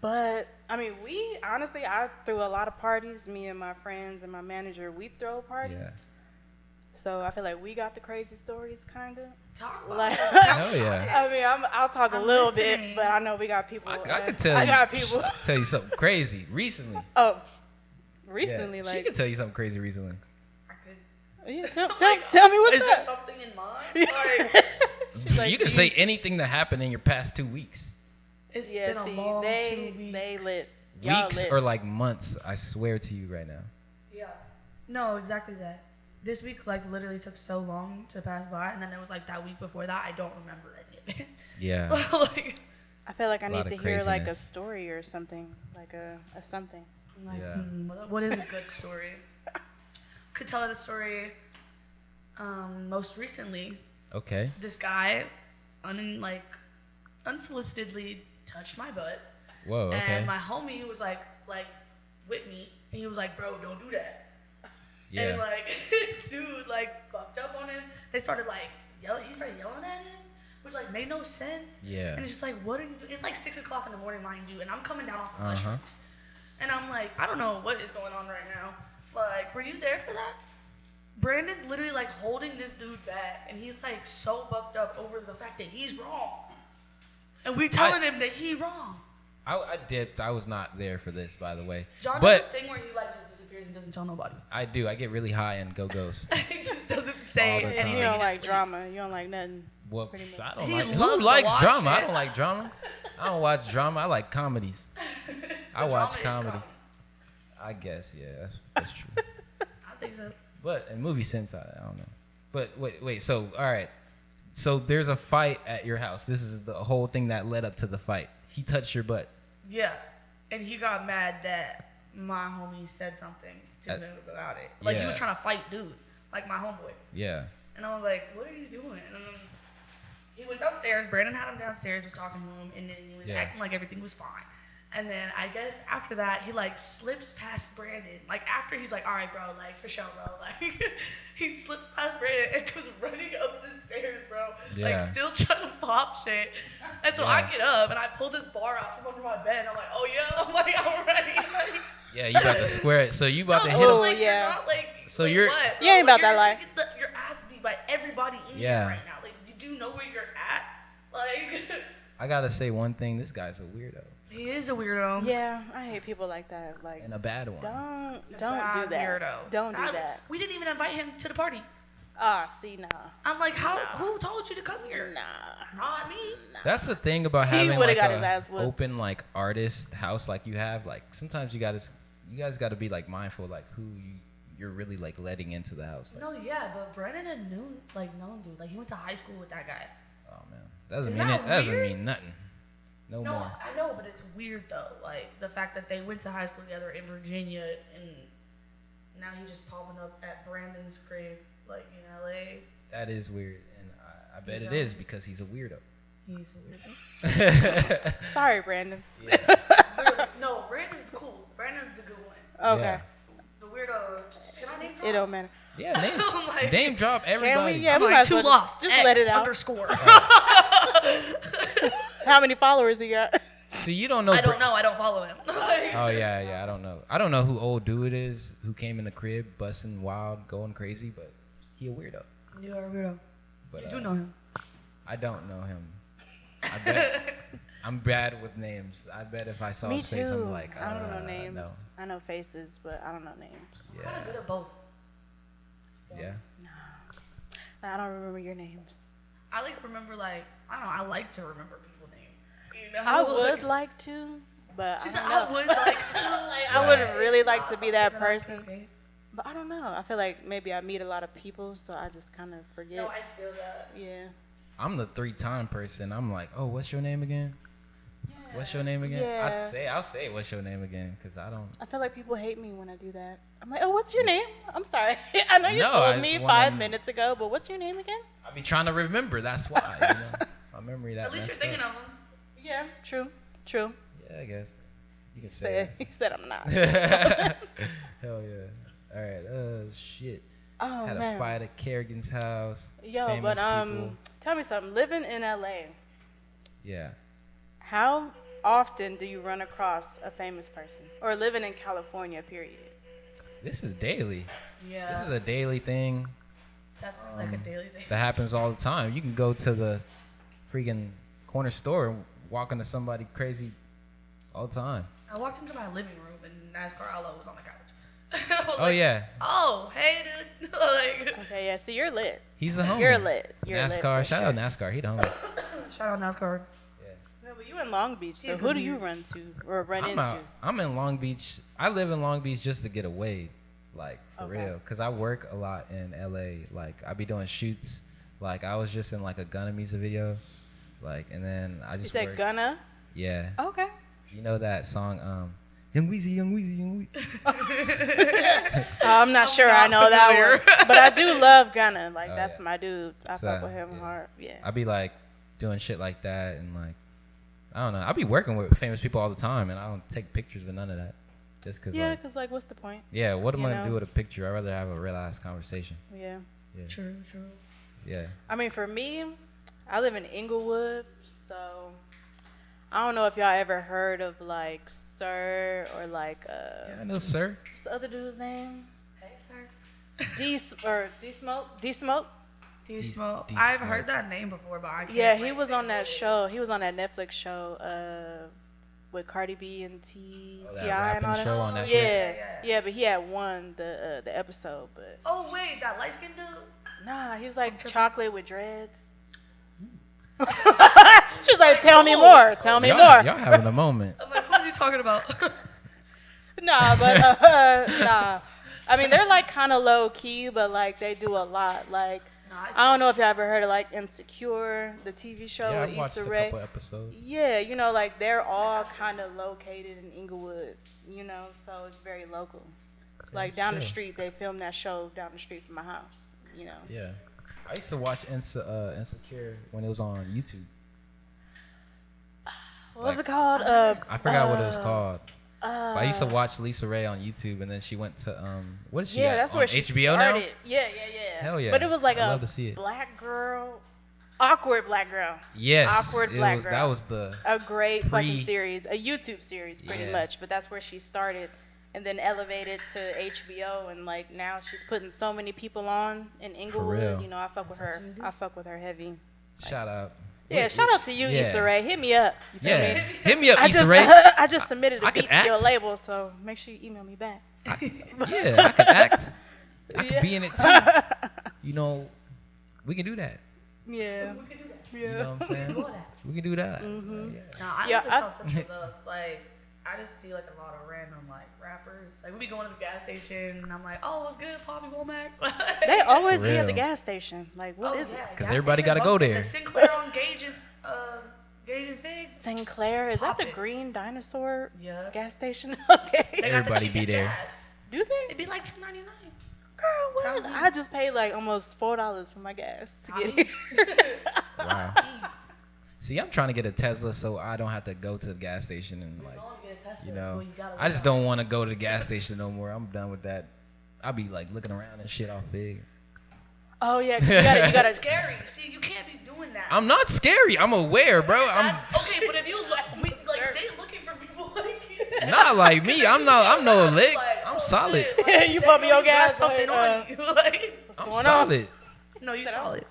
[SPEAKER 3] But I mean, I threw a lot of parties. Me and my friends and my manager, we throw parties.
[SPEAKER 1] Yeah.
[SPEAKER 3] So I feel like we got the crazy stories, kind of.
[SPEAKER 2] Talk about
[SPEAKER 3] Like,
[SPEAKER 1] Hell yeah.
[SPEAKER 3] I mean, I'll talk a
[SPEAKER 2] I'm
[SPEAKER 3] little
[SPEAKER 2] listening.
[SPEAKER 3] bit, but I know we got people.
[SPEAKER 1] I could tell
[SPEAKER 3] I
[SPEAKER 1] you.
[SPEAKER 3] got people.
[SPEAKER 1] Tell you something crazy recently.
[SPEAKER 3] Oh, recently,
[SPEAKER 1] Yeah, she
[SPEAKER 3] like,
[SPEAKER 1] could tell you something crazy recently.
[SPEAKER 2] I could.
[SPEAKER 3] yeah, tell me what's
[SPEAKER 2] Is there
[SPEAKER 3] up.
[SPEAKER 2] something in mind? Like,
[SPEAKER 3] She's like,
[SPEAKER 1] You can say anything that happened in your past 2 weeks.
[SPEAKER 2] it's
[SPEAKER 3] Yeah,
[SPEAKER 2] been a
[SPEAKER 3] see,
[SPEAKER 2] long 2
[SPEAKER 3] they
[SPEAKER 2] weeks.
[SPEAKER 3] lit. Y'all
[SPEAKER 1] Weeks
[SPEAKER 3] lit.
[SPEAKER 1] or like months. I swear to you right now.
[SPEAKER 2] Yeah. No, exactly that. This week, like, literally took so long to pass by, and then it was like that week before that. I don't remember any of it.
[SPEAKER 1] Yeah.
[SPEAKER 2] like,
[SPEAKER 3] I feel like I
[SPEAKER 1] A
[SPEAKER 3] need
[SPEAKER 1] lot
[SPEAKER 3] to
[SPEAKER 1] of
[SPEAKER 3] hear like a
[SPEAKER 1] craziness.
[SPEAKER 3] story or something, like a something.
[SPEAKER 2] like
[SPEAKER 1] Yeah.
[SPEAKER 2] what is a good story? Could tell the story. Most recently,
[SPEAKER 1] Okay.
[SPEAKER 2] this guy, unsolicitedly touched my butt,
[SPEAKER 1] Whoa. Okay.
[SPEAKER 2] and my homie was like with me, and he was like, "Bro, don't do that."
[SPEAKER 1] Yeah.
[SPEAKER 2] And like, dude, like, fucked up on him. They started like yelling. He started yelling at him, which like made no sense.
[SPEAKER 1] Yeah.
[SPEAKER 2] And it's just like, what are you doing? It's like 6 o'clock in the morning, mind you, and I'm coming down off of
[SPEAKER 1] Uh-huh.
[SPEAKER 2] mushrooms, and I'm like, I don't know what is going on right now. Like, were you there for that? Brandon's literally like holding this dude back, and he's like so fucked up over the fact that he's wrong, and we telling him that he wrong.
[SPEAKER 1] I dipped. I was not there for this, by the way.
[SPEAKER 2] John
[SPEAKER 1] But
[SPEAKER 2] does this thing where he like just disappears and doesn't tell nobody.
[SPEAKER 1] I do. I get really high and go ghost.
[SPEAKER 2] He just doesn't say
[SPEAKER 1] All the
[SPEAKER 2] anything.
[SPEAKER 1] time.
[SPEAKER 3] You don't
[SPEAKER 2] He
[SPEAKER 3] like
[SPEAKER 2] just leaves.
[SPEAKER 3] drama. You don't like nothing.
[SPEAKER 1] Well,
[SPEAKER 3] Pretty much.
[SPEAKER 1] I don't
[SPEAKER 2] He
[SPEAKER 1] like.
[SPEAKER 2] loves
[SPEAKER 1] Who
[SPEAKER 2] to
[SPEAKER 1] likes
[SPEAKER 2] watch
[SPEAKER 1] drama? I
[SPEAKER 2] it.
[SPEAKER 1] don't like drama. I don't watch drama. I like comedies. I watch
[SPEAKER 2] Drama is
[SPEAKER 1] comedies. I guess, yeah, that's true.
[SPEAKER 2] I think so.
[SPEAKER 1] But in movie sense, I don't know. But wait. So all right. So there's a fight at your house. This is the whole thing that led up to the fight. He touched your butt.
[SPEAKER 2] Yeah, and he got mad that my homie said something to him about it. Like he was
[SPEAKER 1] yeah.
[SPEAKER 2] trying to fight dude, like my homeboy.
[SPEAKER 1] Yeah.
[SPEAKER 2] And I was like, "What are you doing?" And then he went downstairs. Brandon had him downstairs, was talking to him, and then he was
[SPEAKER 1] Yeah.
[SPEAKER 2] acting like everything was fine. And then I guess after that, he like slips past Brandon. Like after he's like, "All right, bro, like for sure, bro." Like he slips past Brandon and goes running up the stairs, bro.
[SPEAKER 1] Yeah.
[SPEAKER 2] Like still trying to pop shit. And so I get up and I pull this bar out from under my bed. And I'm like, "Oh yeah," I'm like, "I'm ready." Like,
[SPEAKER 1] Yeah, you about to square it. So you about to
[SPEAKER 2] no,
[SPEAKER 1] hit
[SPEAKER 3] Oh,
[SPEAKER 1] him.
[SPEAKER 2] like,
[SPEAKER 3] yeah.
[SPEAKER 2] You're not like.
[SPEAKER 1] So
[SPEAKER 2] like,
[SPEAKER 1] you're-
[SPEAKER 2] what,
[SPEAKER 3] You ain't
[SPEAKER 2] bro?
[SPEAKER 3] about that
[SPEAKER 2] You're
[SPEAKER 3] life.
[SPEAKER 2] gonna get your ass beat by everybody in
[SPEAKER 1] Yeah.
[SPEAKER 2] here right now. Like, you do know where you're at. Like,
[SPEAKER 1] I gotta say one thing. This guy's a weirdo
[SPEAKER 2] he is a weirdo.
[SPEAKER 3] Yeah, I hate people like that. Like,
[SPEAKER 1] and a bad one.
[SPEAKER 3] don't do
[SPEAKER 2] Bad
[SPEAKER 3] that.
[SPEAKER 2] Weirdo.
[SPEAKER 3] Don't do that.
[SPEAKER 2] We didn't even invite him to the party.
[SPEAKER 3] See, nah,
[SPEAKER 2] I'm like, who told you to come here?
[SPEAKER 3] nah.
[SPEAKER 2] Not me.
[SPEAKER 1] That's the thing about
[SPEAKER 3] He
[SPEAKER 1] having
[SPEAKER 3] would've
[SPEAKER 1] like
[SPEAKER 3] got his ass
[SPEAKER 1] a
[SPEAKER 3] whooped.
[SPEAKER 1] open like artist house like you have. Like sometimes you guys got to be like mindful like who you're really like letting into the house. Like,
[SPEAKER 2] No, yeah, but Brennan and known dude. Like, he went to high school with that guy.
[SPEAKER 1] oh man, doesn't
[SPEAKER 2] Is
[SPEAKER 1] mean
[SPEAKER 2] that
[SPEAKER 1] it. Doesn't
[SPEAKER 2] weird?
[SPEAKER 1] mean nothing. No
[SPEAKER 2] No,
[SPEAKER 1] more.
[SPEAKER 2] I know, but it's weird though. Like the fact that they went to high school together in Virginia, and now he's just popping up at Brandon's crib, like in LA.
[SPEAKER 1] That is weird, and I bet
[SPEAKER 2] You
[SPEAKER 1] it
[SPEAKER 2] know?
[SPEAKER 1] is because he's a weirdo.
[SPEAKER 2] He's a weirdo.
[SPEAKER 3] Sorry, Brandon.
[SPEAKER 2] No, Brandon's cool. Brandon's a good one.
[SPEAKER 3] Okay,
[SPEAKER 1] Yeah.
[SPEAKER 2] The weirdo. Can I name drop?
[SPEAKER 3] it don't matter.
[SPEAKER 1] Yeah, name,
[SPEAKER 2] I'm like,
[SPEAKER 1] name drop
[SPEAKER 3] Can
[SPEAKER 1] everybody.
[SPEAKER 3] we? Yeah,
[SPEAKER 2] I'm
[SPEAKER 3] we
[SPEAKER 2] like,
[SPEAKER 3] might as
[SPEAKER 2] too
[SPEAKER 3] well
[SPEAKER 2] lost.
[SPEAKER 3] just
[SPEAKER 2] X
[SPEAKER 3] let it out.
[SPEAKER 2] _.
[SPEAKER 3] How many followers he got?
[SPEAKER 1] So you don't know.
[SPEAKER 2] I don't know. I don't follow him. Like,
[SPEAKER 1] Oh yeah. I don't know. I don't know who old dude is who came in the crib busting wild, going crazy, but he a weirdo.
[SPEAKER 2] You are a weirdo.
[SPEAKER 1] But
[SPEAKER 2] You do know him.
[SPEAKER 1] I don't know him. I bet I'm bad with names. I bet if I saw
[SPEAKER 3] Me
[SPEAKER 1] his face,
[SPEAKER 3] too.
[SPEAKER 1] I'm like,
[SPEAKER 3] I don't know
[SPEAKER 1] no.
[SPEAKER 3] names. I know faces, but I don't know names.
[SPEAKER 2] I'm kind of good
[SPEAKER 1] Yeah.
[SPEAKER 2] at both.
[SPEAKER 1] Yeah.
[SPEAKER 3] I don't remember your names.
[SPEAKER 2] I like remember like I don't know. I like to remember people's names. You know,
[SPEAKER 3] I would like to, but
[SPEAKER 2] She
[SPEAKER 3] I
[SPEAKER 2] said
[SPEAKER 3] don't
[SPEAKER 2] I
[SPEAKER 3] know.
[SPEAKER 2] would like to.
[SPEAKER 3] I would really like to be that
[SPEAKER 2] Something I
[SPEAKER 3] person,
[SPEAKER 2] think,
[SPEAKER 3] but I don't know. I feel like maybe I meet a lot of people, so I just kind of forget.
[SPEAKER 2] No, I feel that.
[SPEAKER 3] Yeah.
[SPEAKER 1] I'm the 3-time person. I'm like, oh, what's your name again? What's your name again?
[SPEAKER 3] Yeah.
[SPEAKER 1] I'll say what's your name again because I don't.
[SPEAKER 3] I feel like people hate me when I do that. I'm like, oh, what's your name? I'm sorry. I know you
[SPEAKER 1] No, I
[SPEAKER 3] told
[SPEAKER 1] just
[SPEAKER 3] me
[SPEAKER 1] wanna-
[SPEAKER 3] 5 minutes ago, but what's your name again?
[SPEAKER 1] I be trying to remember. That's why. You know? My memory that.
[SPEAKER 2] At least you're
[SPEAKER 1] messed
[SPEAKER 2] thinking
[SPEAKER 1] up.
[SPEAKER 2] of them.
[SPEAKER 3] Yeah, true.
[SPEAKER 1] Yeah, I guess. You can say
[SPEAKER 3] Said, he said I'm not.
[SPEAKER 1] it. Hell yeah. All right. Shit.
[SPEAKER 3] Oh
[SPEAKER 1] Had
[SPEAKER 3] man.
[SPEAKER 1] a fight at Kerigan's house.
[SPEAKER 3] Yo,
[SPEAKER 1] famous
[SPEAKER 3] but
[SPEAKER 1] people.
[SPEAKER 3] tell me something. Living in LA,
[SPEAKER 1] Yeah.
[SPEAKER 3] how often do you run across a famous person? Or living in California, period.
[SPEAKER 1] This is daily.
[SPEAKER 2] Yeah.
[SPEAKER 1] This is a daily thing
[SPEAKER 2] Definitely like a daily thing.
[SPEAKER 1] that happens all the time. You can go to the freaking corner store and walk into somebody crazy all the time.
[SPEAKER 2] I walked into my living room and NASCAR Allo was on the couch. I was
[SPEAKER 1] Oh
[SPEAKER 2] like,
[SPEAKER 1] yeah,
[SPEAKER 2] oh, hey, dude. Like,
[SPEAKER 3] Okay, yeah, so you're lit.
[SPEAKER 1] he's the homie.
[SPEAKER 3] You're lit. You're lit
[SPEAKER 1] NASCAR.
[SPEAKER 3] for
[SPEAKER 1] Shout
[SPEAKER 3] sure.
[SPEAKER 1] out NASCAR. He the homie.
[SPEAKER 2] shout out NASCAR.
[SPEAKER 3] No, but you in Long Beach, so
[SPEAKER 2] Yeah,
[SPEAKER 3] who do
[SPEAKER 2] good
[SPEAKER 3] you
[SPEAKER 2] news.
[SPEAKER 3] run to or run
[SPEAKER 1] I'm
[SPEAKER 3] into?
[SPEAKER 1] out. I'm in Long Beach. I live in Long Beach just to get away, like for
[SPEAKER 3] Okay.
[SPEAKER 1] real. Cause I work a lot in LA. Like I be doing shoots. Like I was just in like a Gunna music video. Like and then I
[SPEAKER 3] You
[SPEAKER 1] just
[SPEAKER 3] said
[SPEAKER 1] work.
[SPEAKER 3] Gunna?
[SPEAKER 1] Yeah.
[SPEAKER 3] Okay.
[SPEAKER 1] You know that song, Young Weezy, Young Weezy, Young Weezy.
[SPEAKER 3] I'm not sure I know that one. But I do love Gunna. Like,
[SPEAKER 1] Oh,
[SPEAKER 3] that's
[SPEAKER 1] yeah.
[SPEAKER 3] my dude. I
[SPEAKER 1] So,
[SPEAKER 3] fuck with him
[SPEAKER 1] yeah.
[SPEAKER 3] hard. Yeah.
[SPEAKER 1] I be like doing shit like that and like I don't know. I be working with famous people all the time and I don't take pictures of none of that. Just cause
[SPEAKER 3] Yeah,
[SPEAKER 1] like,
[SPEAKER 3] because, like, what's the point?
[SPEAKER 1] yeah, what am
[SPEAKER 3] you
[SPEAKER 1] I gonna
[SPEAKER 3] know?
[SPEAKER 1] do with a picture? I'd rather have a real ass conversation.
[SPEAKER 3] Yeah.
[SPEAKER 1] Yeah.
[SPEAKER 2] True.
[SPEAKER 1] Yeah.
[SPEAKER 3] I mean, for me, I live in Inglewood, so I don't know if y'all ever heard of, like, Sir or, like,
[SPEAKER 1] Yeah, I know, sir.
[SPEAKER 3] what's the other dude's name?
[SPEAKER 2] Hey, sir.
[SPEAKER 3] D-Smoke? D-Smoke?
[SPEAKER 2] D-Smoke.
[SPEAKER 1] D-
[SPEAKER 2] I've
[SPEAKER 1] Smoke.
[SPEAKER 2] heard that name before, but I can't.
[SPEAKER 3] Yeah, he
[SPEAKER 2] like,
[SPEAKER 3] was on that
[SPEAKER 2] think
[SPEAKER 3] show. He was on that Netflix show with Cardi B and T.I.
[SPEAKER 1] that
[SPEAKER 3] and
[SPEAKER 1] rapping
[SPEAKER 3] all that.
[SPEAKER 1] show on Netflix?
[SPEAKER 3] Yeah, but he had won the episode, but
[SPEAKER 2] Oh wait, that light skinned dude.
[SPEAKER 3] nah, he's like
[SPEAKER 2] tripping.
[SPEAKER 3] chocolate with dreads. She's like, tell me more, tell me more.
[SPEAKER 1] Y'all having a moment.
[SPEAKER 2] I'm like, who's he talking about?
[SPEAKER 3] Nah, but nah. I mean, they're like kind of low key, but like they do a lot. Like I don't know if y'all ever heard of like Insecure, the TV show
[SPEAKER 1] Yeah,
[SPEAKER 3] with
[SPEAKER 1] I've watched
[SPEAKER 3] Issa
[SPEAKER 1] a
[SPEAKER 3] Rae.
[SPEAKER 1] couple episodes.
[SPEAKER 3] Yeah, you know, like they're all kind of located in Inglewood, you know, so it's very local. Like
[SPEAKER 1] Yes,
[SPEAKER 3] down the
[SPEAKER 1] sir.
[SPEAKER 3] street, they filmed that show down the street from my house, you know.
[SPEAKER 1] Yeah. I used to watch Insecure when it was on YouTube.
[SPEAKER 3] What was
[SPEAKER 1] Like-
[SPEAKER 3] it called?
[SPEAKER 1] I forgot what it was called. But I used to watch Lisa Ray on YouTube, and then she went to what is she?
[SPEAKER 3] Yeah,
[SPEAKER 1] at?
[SPEAKER 3] that's
[SPEAKER 1] On
[SPEAKER 3] where she
[SPEAKER 1] HBO
[SPEAKER 3] started.
[SPEAKER 1] now.
[SPEAKER 3] Yeah.
[SPEAKER 1] Hell yeah.
[SPEAKER 3] But it was like
[SPEAKER 1] I'd
[SPEAKER 3] a
[SPEAKER 1] love to see it.
[SPEAKER 3] black girl, awkward black girl.
[SPEAKER 1] Yes,
[SPEAKER 3] Awkward
[SPEAKER 1] it
[SPEAKER 3] black
[SPEAKER 1] was,
[SPEAKER 3] girl.
[SPEAKER 1] That was the
[SPEAKER 3] A great fucking
[SPEAKER 1] Pre-
[SPEAKER 3] series, a YouTube series, pretty
[SPEAKER 1] Yeah.
[SPEAKER 3] much. But that's where she started, and then elevated to HBO, and like now she's putting so many people on in Inglewood.
[SPEAKER 1] real.
[SPEAKER 3] You know, I fuck with her.
[SPEAKER 2] what you do.
[SPEAKER 3] I fuck with her heavy.
[SPEAKER 1] shout out.
[SPEAKER 3] Yeah, shout out to you,
[SPEAKER 1] yeah.
[SPEAKER 3] Issa Rae. Hit me up. You feel
[SPEAKER 1] Yeah,
[SPEAKER 3] me?
[SPEAKER 1] hit me up,
[SPEAKER 3] I
[SPEAKER 1] Issa
[SPEAKER 3] just,
[SPEAKER 1] Rae.
[SPEAKER 3] I just submitted a
[SPEAKER 1] I could
[SPEAKER 3] beat to your
[SPEAKER 1] act.
[SPEAKER 3] label, so make sure you email me back.
[SPEAKER 1] I could act. I could be in it too. You know, we can do that.
[SPEAKER 3] Yeah.
[SPEAKER 2] We can do that.
[SPEAKER 1] You know what I'm saying?
[SPEAKER 2] Do all that.
[SPEAKER 1] We can do that.
[SPEAKER 3] Mm-hmm.
[SPEAKER 1] Yeah.
[SPEAKER 2] Nah, I
[SPEAKER 3] Yeah,
[SPEAKER 2] live in
[SPEAKER 3] I-
[SPEAKER 2] South Central though. Like, I just see like a lot of random like rappers. Like we be going to the gas station, and I'm like, oh, what's good, Poppy Womack?
[SPEAKER 3] They always
[SPEAKER 1] For
[SPEAKER 3] be at the
[SPEAKER 1] real.
[SPEAKER 3] gas station. Like, what is it?
[SPEAKER 1] 'Cause everybody gotta go there.
[SPEAKER 2] The Sinclair on Gage and Figs.
[SPEAKER 3] Sinclair? Is that
[SPEAKER 2] Pop
[SPEAKER 3] the
[SPEAKER 2] it.
[SPEAKER 3] green dinosaur
[SPEAKER 2] Yeah.
[SPEAKER 3] gas station? Okay.
[SPEAKER 2] They got the
[SPEAKER 1] Everybody be
[SPEAKER 2] cheapest
[SPEAKER 1] there.
[SPEAKER 2] gas.
[SPEAKER 3] Do they?
[SPEAKER 2] It'd be like $2.99.
[SPEAKER 3] Girl, what?
[SPEAKER 2] Tell me.
[SPEAKER 3] I just paid like almost $4 for my gas to get
[SPEAKER 2] I
[SPEAKER 3] here.
[SPEAKER 1] Wow. See, I'm trying to get a Tesla so I don't have to go to the gas station and like,
[SPEAKER 2] Go and get a Tesla.
[SPEAKER 1] you know,
[SPEAKER 2] Well, you gotta
[SPEAKER 1] I just
[SPEAKER 2] wait
[SPEAKER 1] don't want to go to the gas station no more. I'm done with that. I'll be like looking around and shit off Fig.
[SPEAKER 3] Oh yeah, 'cause you gotta,
[SPEAKER 2] It's
[SPEAKER 3] gotta.
[SPEAKER 2] scary. See, you can't be doing that.
[SPEAKER 1] I'm not scary. I'm aware, bro. I'm
[SPEAKER 2] That's, okay, but if you look, they looking for people like you.
[SPEAKER 1] not like me. I'm no lick.
[SPEAKER 2] Like,
[SPEAKER 1] I'm
[SPEAKER 2] oh,
[SPEAKER 1] solid.
[SPEAKER 2] shit, like,
[SPEAKER 3] You
[SPEAKER 2] they
[SPEAKER 3] pump
[SPEAKER 2] know
[SPEAKER 3] your
[SPEAKER 2] you got
[SPEAKER 3] gas,
[SPEAKER 2] something
[SPEAKER 3] like,
[SPEAKER 2] on you. Like,
[SPEAKER 3] What's
[SPEAKER 1] I'm
[SPEAKER 3] going on?
[SPEAKER 1] solid.
[SPEAKER 2] no, you
[SPEAKER 3] Sit
[SPEAKER 2] solid.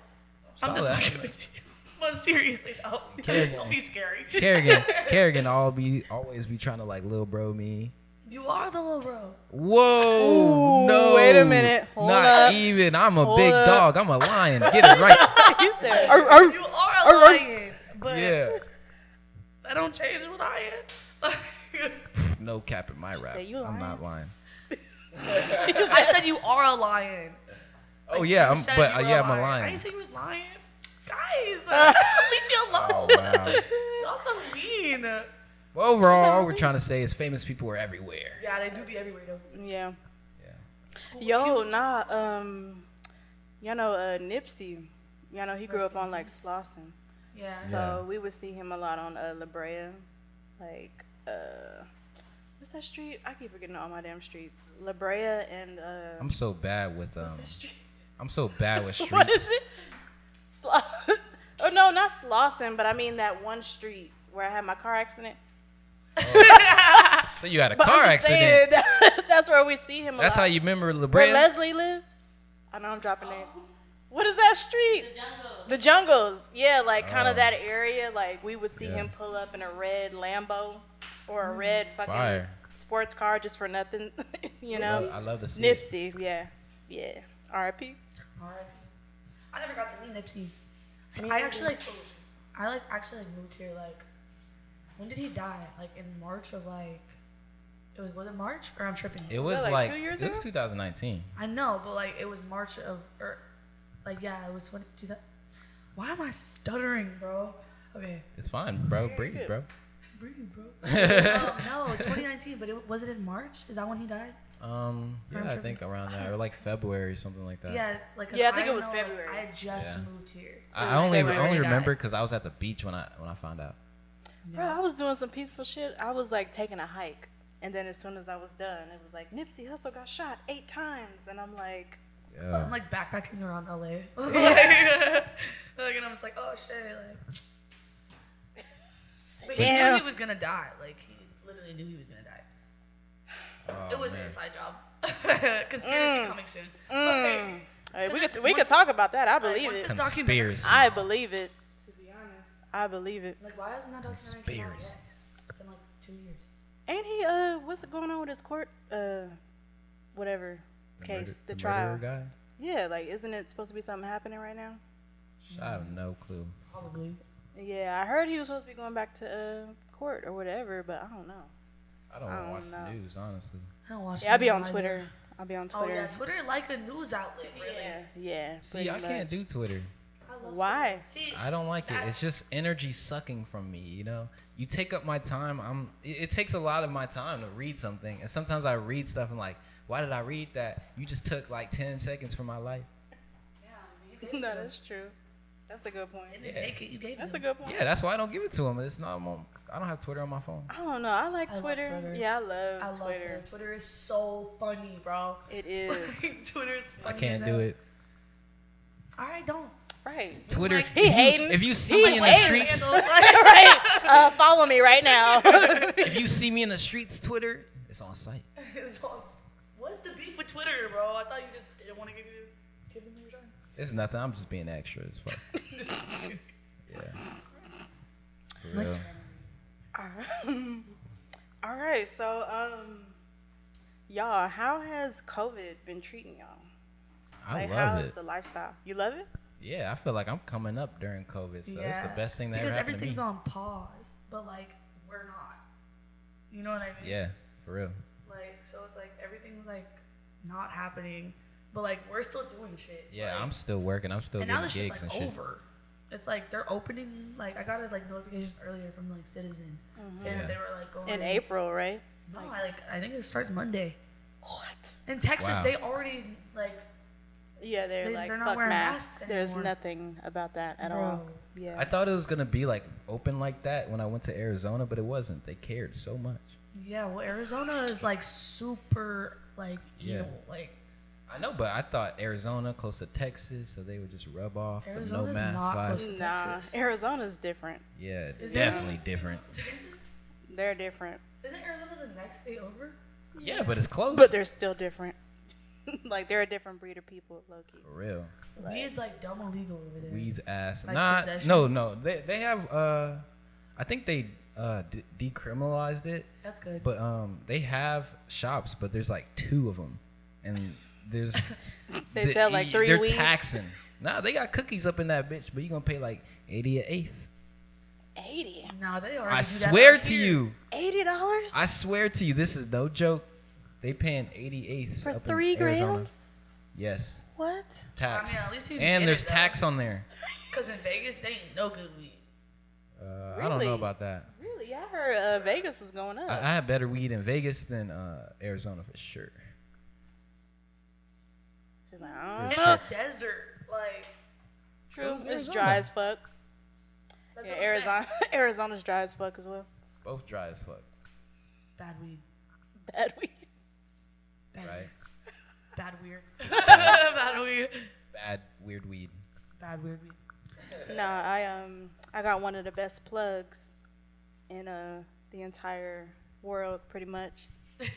[SPEAKER 1] I'm
[SPEAKER 2] I'm just
[SPEAKER 1] solid.
[SPEAKER 2] fucking with you. But seriously, though,
[SPEAKER 1] Kerigan.
[SPEAKER 2] don't be scary.
[SPEAKER 1] Kerrigan always be trying to like little bro me.
[SPEAKER 2] You are the little bro.
[SPEAKER 1] Whoa,
[SPEAKER 3] Ooh,
[SPEAKER 1] no.
[SPEAKER 3] wait a minute. Hold
[SPEAKER 1] Not
[SPEAKER 3] up.
[SPEAKER 1] even. I'm a
[SPEAKER 3] Hold
[SPEAKER 1] big
[SPEAKER 3] up.
[SPEAKER 1] dog. I'm a lion. Get it right.
[SPEAKER 3] You said,
[SPEAKER 2] You are a lion, but
[SPEAKER 1] Yeah.
[SPEAKER 2] that don't change what I am.
[SPEAKER 1] No cap in my rap.
[SPEAKER 3] say you
[SPEAKER 1] I'm
[SPEAKER 3] lying?
[SPEAKER 1] not lying.
[SPEAKER 2] I said you are a lion.
[SPEAKER 1] Oh yeah,
[SPEAKER 2] You said you were
[SPEAKER 1] I'm a
[SPEAKER 2] I
[SPEAKER 1] lion.
[SPEAKER 2] didn't say you was lying. Guys, leave me alone.
[SPEAKER 1] Oh wow.
[SPEAKER 2] Y'all so mean.
[SPEAKER 1] Well, overall, all we're trying to say is famous people are everywhere.
[SPEAKER 2] Yeah, they do be everywhere though.
[SPEAKER 3] yeah.
[SPEAKER 1] Yeah.
[SPEAKER 3] Yo, nah. You know, Nipsey. You know, he grew up on like Slauson.
[SPEAKER 2] Yeah.
[SPEAKER 3] So
[SPEAKER 1] Yeah.
[SPEAKER 3] we would see him a lot on La Brea, like What's that street? I keep forgetting all my damn streets. La Brea and
[SPEAKER 1] I'm so bad with
[SPEAKER 3] what's that street?
[SPEAKER 1] I'm so bad with streets.
[SPEAKER 3] What is it? Oh no, not Slauson, but I mean that one street where I had my car accident.
[SPEAKER 1] So you had a
[SPEAKER 3] But
[SPEAKER 1] car
[SPEAKER 3] I'm just
[SPEAKER 1] accident.
[SPEAKER 3] saying, that's where we see him.
[SPEAKER 1] That's
[SPEAKER 3] a lot.
[SPEAKER 1] how you remember La
[SPEAKER 3] Where
[SPEAKER 1] Brea?
[SPEAKER 3] Leslie lives. I know I'm dropping name. What is that street? The Jungles. Yeah, like kind of that area. Like we would see him pull up in a red Lambo or a red fucking
[SPEAKER 1] Fire.
[SPEAKER 3] sports car just for nothing. You know.
[SPEAKER 1] I love to see
[SPEAKER 3] Nipsey. Yeah. R.I.P.
[SPEAKER 2] I never got to meet Nipsey.
[SPEAKER 3] Me
[SPEAKER 2] I
[SPEAKER 3] neither.
[SPEAKER 2] actually moved here like. When did he die? Like in March of like. Was it March or I'm tripping?
[SPEAKER 1] It was
[SPEAKER 3] that,
[SPEAKER 1] like
[SPEAKER 3] 2 years
[SPEAKER 1] it was
[SPEAKER 3] ago?
[SPEAKER 1] 2019.
[SPEAKER 2] I know, but like it was March of or like yeah, it was 2000. Why am I stuttering, bro? Okay.
[SPEAKER 1] It's fine, bro. Breathe,
[SPEAKER 3] good.
[SPEAKER 1] bro.
[SPEAKER 2] Breathe, bro. No, 2019, but was it in March? Is that when he died?
[SPEAKER 1] Yeah, I think around that or like February, something like that.
[SPEAKER 2] Yeah, like
[SPEAKER 3] Yeah, I think it was
[SPEAKER 2] know,
[SPEAKER 3] February.
[SPEAKER 2] I had just
[SPEAKER 1] Yeah.
[SPEAKER 2] moved here.
[SPEAKER 1] I
[SPEAKER 3] was
[SPEAKER 1] only
[SPEAKER 3] February he
[SPEAKER 1] remember
[SPEAKER 3] died.
[SPEAKER 1] because I was at the beach when I found out.
[SPEAKER 3] Bro, I was doing some peaceful shit. I was like taking a hike, and then as soon as I was done, it was like Nipsey Hussle got shot 8 times, and I'm like,
[SPEAKER 1] Yeah.
[SPEAKER 2] I'm like backpacking around LA. like, and I'm just like, oh shit, like. But he knew
[SPEAKER 3] damn.
[SPEAKER 2] he was gonna die. Like he literally knew he was gonna die.
[SPEAKER 1] Oh,
[SPEAKER 2] It was
[SPEAKER 1] man.
[SPEAKER 2] an inside job. Conspiracy coming soon. Okay.
[SPEAKER 3] Hey, we
[SPEAKER 2] Because
[SPEAKER 3] could talk about that. I believe
[SPEAKER 2] what's
[SPEAKER 3] it.
[SPEAKER 2] his documentary?
[SPEAKER 1] Conspiracies.
[SPEAKER 3] I believe it. To be honest, I believe it.
[SPEAKER 2] Like why hasn't that documentary come out
[SPEAKER 1] Conspiracies.
[SPEAKER 2] yet? It's been like 2 years.
[SPEAKER 3] Ain't he? What's going on with his court? Whatever case, the
[SPEAKER 1] murderer
[SPEAKER 3] trial.
[SPEAKER 1] guy?
[SPEAKER 3] Yeah, like isn't it supposed to be something happening right now?
[SPEAKER 1] I have no clue.
[SPEAKER 2] Probably.
[SPEAKER 3] Yeah, I heard he was supposed to be going back to court or whatever, but I don't know.
[SPEAKER 1] I don't
[SPEAKER 3] I don't
[SPEAKER 1] watch
[SPEAKER 3] know.
[SPEAKER 1] the news, honestly.
[SPEAKER 2] I don't watch.
[SPEAKER 3] Yeah, I'll be on
[SPEAKER 2] news
[SPEAKER 3] Twitter.
[SPEAKER 2] either.
[SPEAKER 3] I'll be on
[SPEAKER 2] Oh
[SPEAKER 3] Twitter.
[SPEAKER 2] yeah, Twitter like a news outlet, really.
[SPEAKER 3] Yeah.
[SPEAKER 1] See, I can't do Twitter.
[SPEAKER 2] I love
[SPEAKER 3] Why?
[SPEAKER 2] Twitter. See,
[SPEAKER 1] I don't like it.
[SPEAKER 2] That's-
[SPEAKER 1] It's just energy sucking from me, you know? You take up my time. It takes a lot of my time to read something. And sometimes I read stuff and like, why did I read that? You just took like 10 seconds from my life.
[SPEAKER 2] yeah, you gave it
[SPEAKER 3] No,
[SPEAKER 2] to
[SPEAKER 3] that's true. That's a good point.
[SPEAKER 2] him. You didn't take it. You gave
[SPEAKER 3] That's
[SPEAKER 2] it.
[SPEAKER 3] a good point.
[SPEAKER 1] Yeah, that's why I don't give it to him. It's not I don't have Twitter on my phone.
[SPEAKER 3] I don't know. I like
[SPEAKER 2] I love
[SPEAKER 3] Twitter.
[SPEAKER 2] Twitter.
[SPEAKER 3] Yeah, I love
[SPEAKER 2] I love
[SPEAKER 3] Twitter.
[SPEAKER 2] Twitter. Twitter is so funny, bro.
[SPEAKER 3] It is.
[SPEAKER 2] Twitter's funny.
[SPEAKER 1] I can't
[SPEAKER 2] as
[SPEAKER 1] do
[SPEAKER 2] hell.
[SPEAKER 1] it.
[SPEAKER 2] All right, don't.
[SPEAKER 3] Right.
[SPEAKER 1] Twitter.
[SPEAKER 3] He hating.
[SPEAKER 1] If you see
[SPEAKER 3] He
[SPEAKER 1] me in the
[SPEAKER 3] hating.
[SPEAKER 1] streets,
[SPEAKER 3] Right. Follow me right now.
[SPEAKER 1] if you see me in the streets, Twitter, it's on site.
[SPEAKER 2] What's the beef with Twitter, bro? I thought you just didn't want to give them your time.
[SPEAKER 1] It's nothing. I'm just being extra as fuck. Yeah. For real.
[SPEAKER 3] All right. So, y'all, how has COVID been treating y'all?
[SPEAKER 1] I love
[SPEAKER 3] how's
[SPEAKER 1] it.
[SPEAKER 3] the lifestyle? You love it?
[SPEAKER 1] Yeah, I feel like I'm coming up during COVID, so it's the best thing that ever
[SPEAKER 2] because
[SPEAKER 1] happened to me.
[SPEAKER 2] everything's on pause, but like we're not. You know what I mean?
[SPEAKER 1] Yeah, for real.
[SPEAKER 2] Like so, it's like everything's like not happening, but like we're still doing shit.
[SPEAKER 1] Yeah,
[SPEAKER 2] like,
[SPEAKER 1] I'm still working. I'm still
[SPEAKER 2] and now
[SPEAKER 1] getting
[SPEAKER 2] this shit's
[SPEAKER 1] gigs
[SPEAKER 2] like
[SPEAKER 1] and shit.
[SPEAKER 2] over. It's like they're opening. Like I got a like notification earlier from like Citizen saying
[SPEAKER 1] Yeah.
[SPEAKER 2] that they were like going
[SPEAKER 3] In April, right?
[SPEAKER 2] No, I think it starts Monday.
[SPEAKER 3] What?
[SPEAKER 2] In Texas,
[SPEAKER 1] Wow.
[SPEAKER 2] they already like.
[SPEAKER 3] Yeah, they're like
[SPEAKER 2] they're not
[SPEAKER 3] fuck
[SPEAKER 2] wearing
[SPEAKER 3] masks.
[SPEAKER 2] masks
[SPEAKER 3] There's
[SPEAKER 2] anymore.
[SPEAKER 3] nothing about that at all.
[SPEAKER 2] Bro.
[SPEAKER 3] Yeah.
[SPEAKER 1] I thought it was gonna be like open like that when I went to Arizona, but it wasn't. They cared so much.
[SPEAKER 2] Yeah, well, Arizona is like super like
[SPEAKER 1] Yeah.
[SPEAKER 2] evil. Like
[SPEAKER 1] I know, but I thought Arizona close to Texas, so they would just rub off the no
[SPEAKER 2] Arizona's
[SPEAKER 1] mask
[SPEAKER 2] not
[SPEAKER 1] vibe.
[SPEAKER 2] close to
[SPEAKER 3] Nah,
[SPEAKER 2] Texas.
[SPEAKER 3] Arizona's different.
[SPEAKER 1] Yeah,
[SPEAKER 2] Is
[SPEAKER 1] definitely
[SPEAKER 2] Arizona
[SPEAKER 1] different.
[SPEAKER 2] Texas?
[SPEAKER 3] They're different,
[SPEAKER 2] Isn't Arizona the next state over?
[SPEAKER 1] Yeah, but it's close.
[SPEAKER 3] but they're still different. Like they're a different breed of people, low key.
[SPEAKER 1] for real.
[SPEAKER 2] Weed's like dumb illegal over there.
[SPEAKER 1] Weed's ass.
[SPEAKER 2] Like
[SPEAKER 1] Nah,
[SPEAKER 2] possession?
[SPEAKER 1] no. They have. I think they decriminalized it.
[SPEAKER 2] That's good.
[SPEAKER 1] But they have shops, but there's like 2 of them, and there's
[SPEAKER 3] They sell like 3
[SPEAKER 1] They're
[SPEAKER 3] weeds.
[SPEAKER 1] taxing. Nah, they got cookies up in that bitch, but you gonna pay like 80 an eighth.
[SPEAKER 3] 80.
[SPEAKER 2] No, they already.
[SPEAKER 1] I
[SPEAKER 2] do that
[SPEAKER 1] swear
[SPEAKER 2] out
[SPEAKER 1] to
[SPEAKER 2] here.
[SPEAKER 1] you.
[SPEAKER 3] $80
[SPEAKER 1] I swear to you, this is no joke. They paying 88
[SPEAKER 3] for
[SPEAKER 1] up
[SPEAKER 3] 3
[SPEAKER 1] in Arizona.
[SPEAKER 3] grams?
[SPEAKER 1] Yes,
[SPEAKER 3] What?
[SPEAKER 1] tax.
[SPEAKER 2] I mean, at least you
[SPEAKER 1] And
[SPEAKER 2] get
[SPEAKER 1] there's
[SPEAKER 2] it, though.
[SPEAKER 1] tax on there.
[SPEAKER 2] Cause in Vegas, they ain't no good weed.
[SPEAKER 1] I don't
[SPEAKER 3] Really?
[SPEAKER 1] know about that.
[SPEAKER 3] Really? I heard Vegas was going up.
[SPEAKER 1] I have better weed in Vegas than Arizona for sure.
[SPEAKER 3] She's like,
[SPEAKER 2] It's
[SPEAKER 3] oh,
[SPEAKER 2] a desert, like.
[SPEAKER 3] true.
[SPEAKER 1] So's
[SPEAKER 3] It's
[SPEAKER 1] Arizona.
[SPEAKER 3] dry as fuck.
[SPEAKER 2] That's
[SPEAKER 3] Yeah,
[SPEAKER 2] what I'm saying.
[SPEAKER 3] Arizona, Arizona's dry as fuck as well.
[SPEAKER 1] Both dry as fuck.
[SPEAKER 2] Bad weed.
[SPEAKER 3] Bad weed.
[SPEAKER 1] Right?
[SPEAKER 2] Bad weird.
[SPEAKER 1] Bad,
[SPEAKER 2] Bad weird.
[SPEAKER 1] bad weird weed.
[SPEAKER 2] Bad weird weed.
[SPEAKER 3] No, I got one of the best plugs in the entire world, pretty much.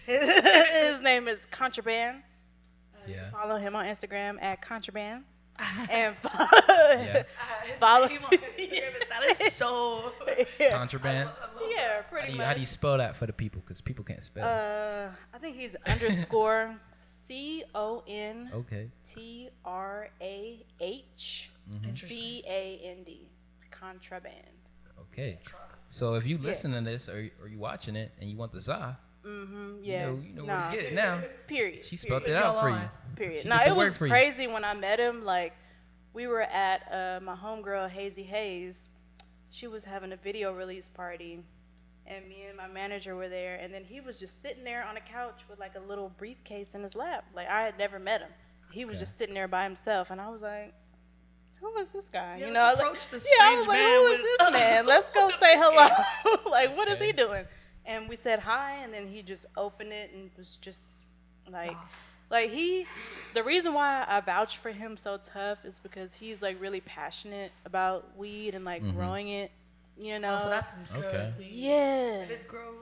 [SPEAKER 3] His name is Contraband.
[SPEAKER 1] Yeah.
[SPEAKER 3] Follow him on Instagram at Contraband. And
[SPEAKER 1] Yeah.
[SPEAKER 3] follow.
[SPEAKER 2] That is so.
[SPEAKER 1] Contraband.
[SPEAKER 3] Yeah, pretty much.
[SPEAKER 1] How do you spell that for the people? Because people can't spell.
[SPEAKER 3] I think he's underscore
[SPEAKER 1] Okay.
[SPEAKER 3] CONTRAHBAND. Contraband.
[SPEAKER 1] Okay. So if you listen to this or you watching it and you want the za,
[SPEAKER 3] Yeah.
[SPEAKER 1] you know where to get it now.
[SPEAKER 3] Period.
[SPEAKER 1] She spelled it out for you.
[SPEAKER 3] Period.
[SPEAKER 1] She
[SPEAKER 3] No,
[SPEAKER 1] did the
[SPEAKER 3] it
[SPEAKER 1] work
[SPEAKER 3] was
[SPEAKER 1] for you.
[SPEAKER 3] crazy when I met him. Like, we were at my homegirl Hazy Hayes. She was having a video release party, and me and my manager were there. And then he was just sitting there on a couch with like a little briefcase in his lap. Like, I had never met him. He was just sitting there by himself, and I was like, "Who is this guy?"
[SPEAKER 2] Yeah,
[SPEAKER 3] you know?
[SPEAKER 2] approach this
[SPEAKER 3] I was
[SPEAKER 2] strange
[SPEAKER 3] like,
[SPEAKER 2] man
[SPEAKER 3] "Who is
[SPEAKER 2] with-
[SPEAKER 3] this man? Let's go say hello." Like, what is he doing? And we said hi, and then he just opened it and was just like the reason why I vouch for him so tough is because he's like really passionate about weed and like growing it, you know.
[SPEAKER 2] Oh, so that's some good weed.
[SPEAKER 3] Yeah.
[SPEAKER 2] If it's grow.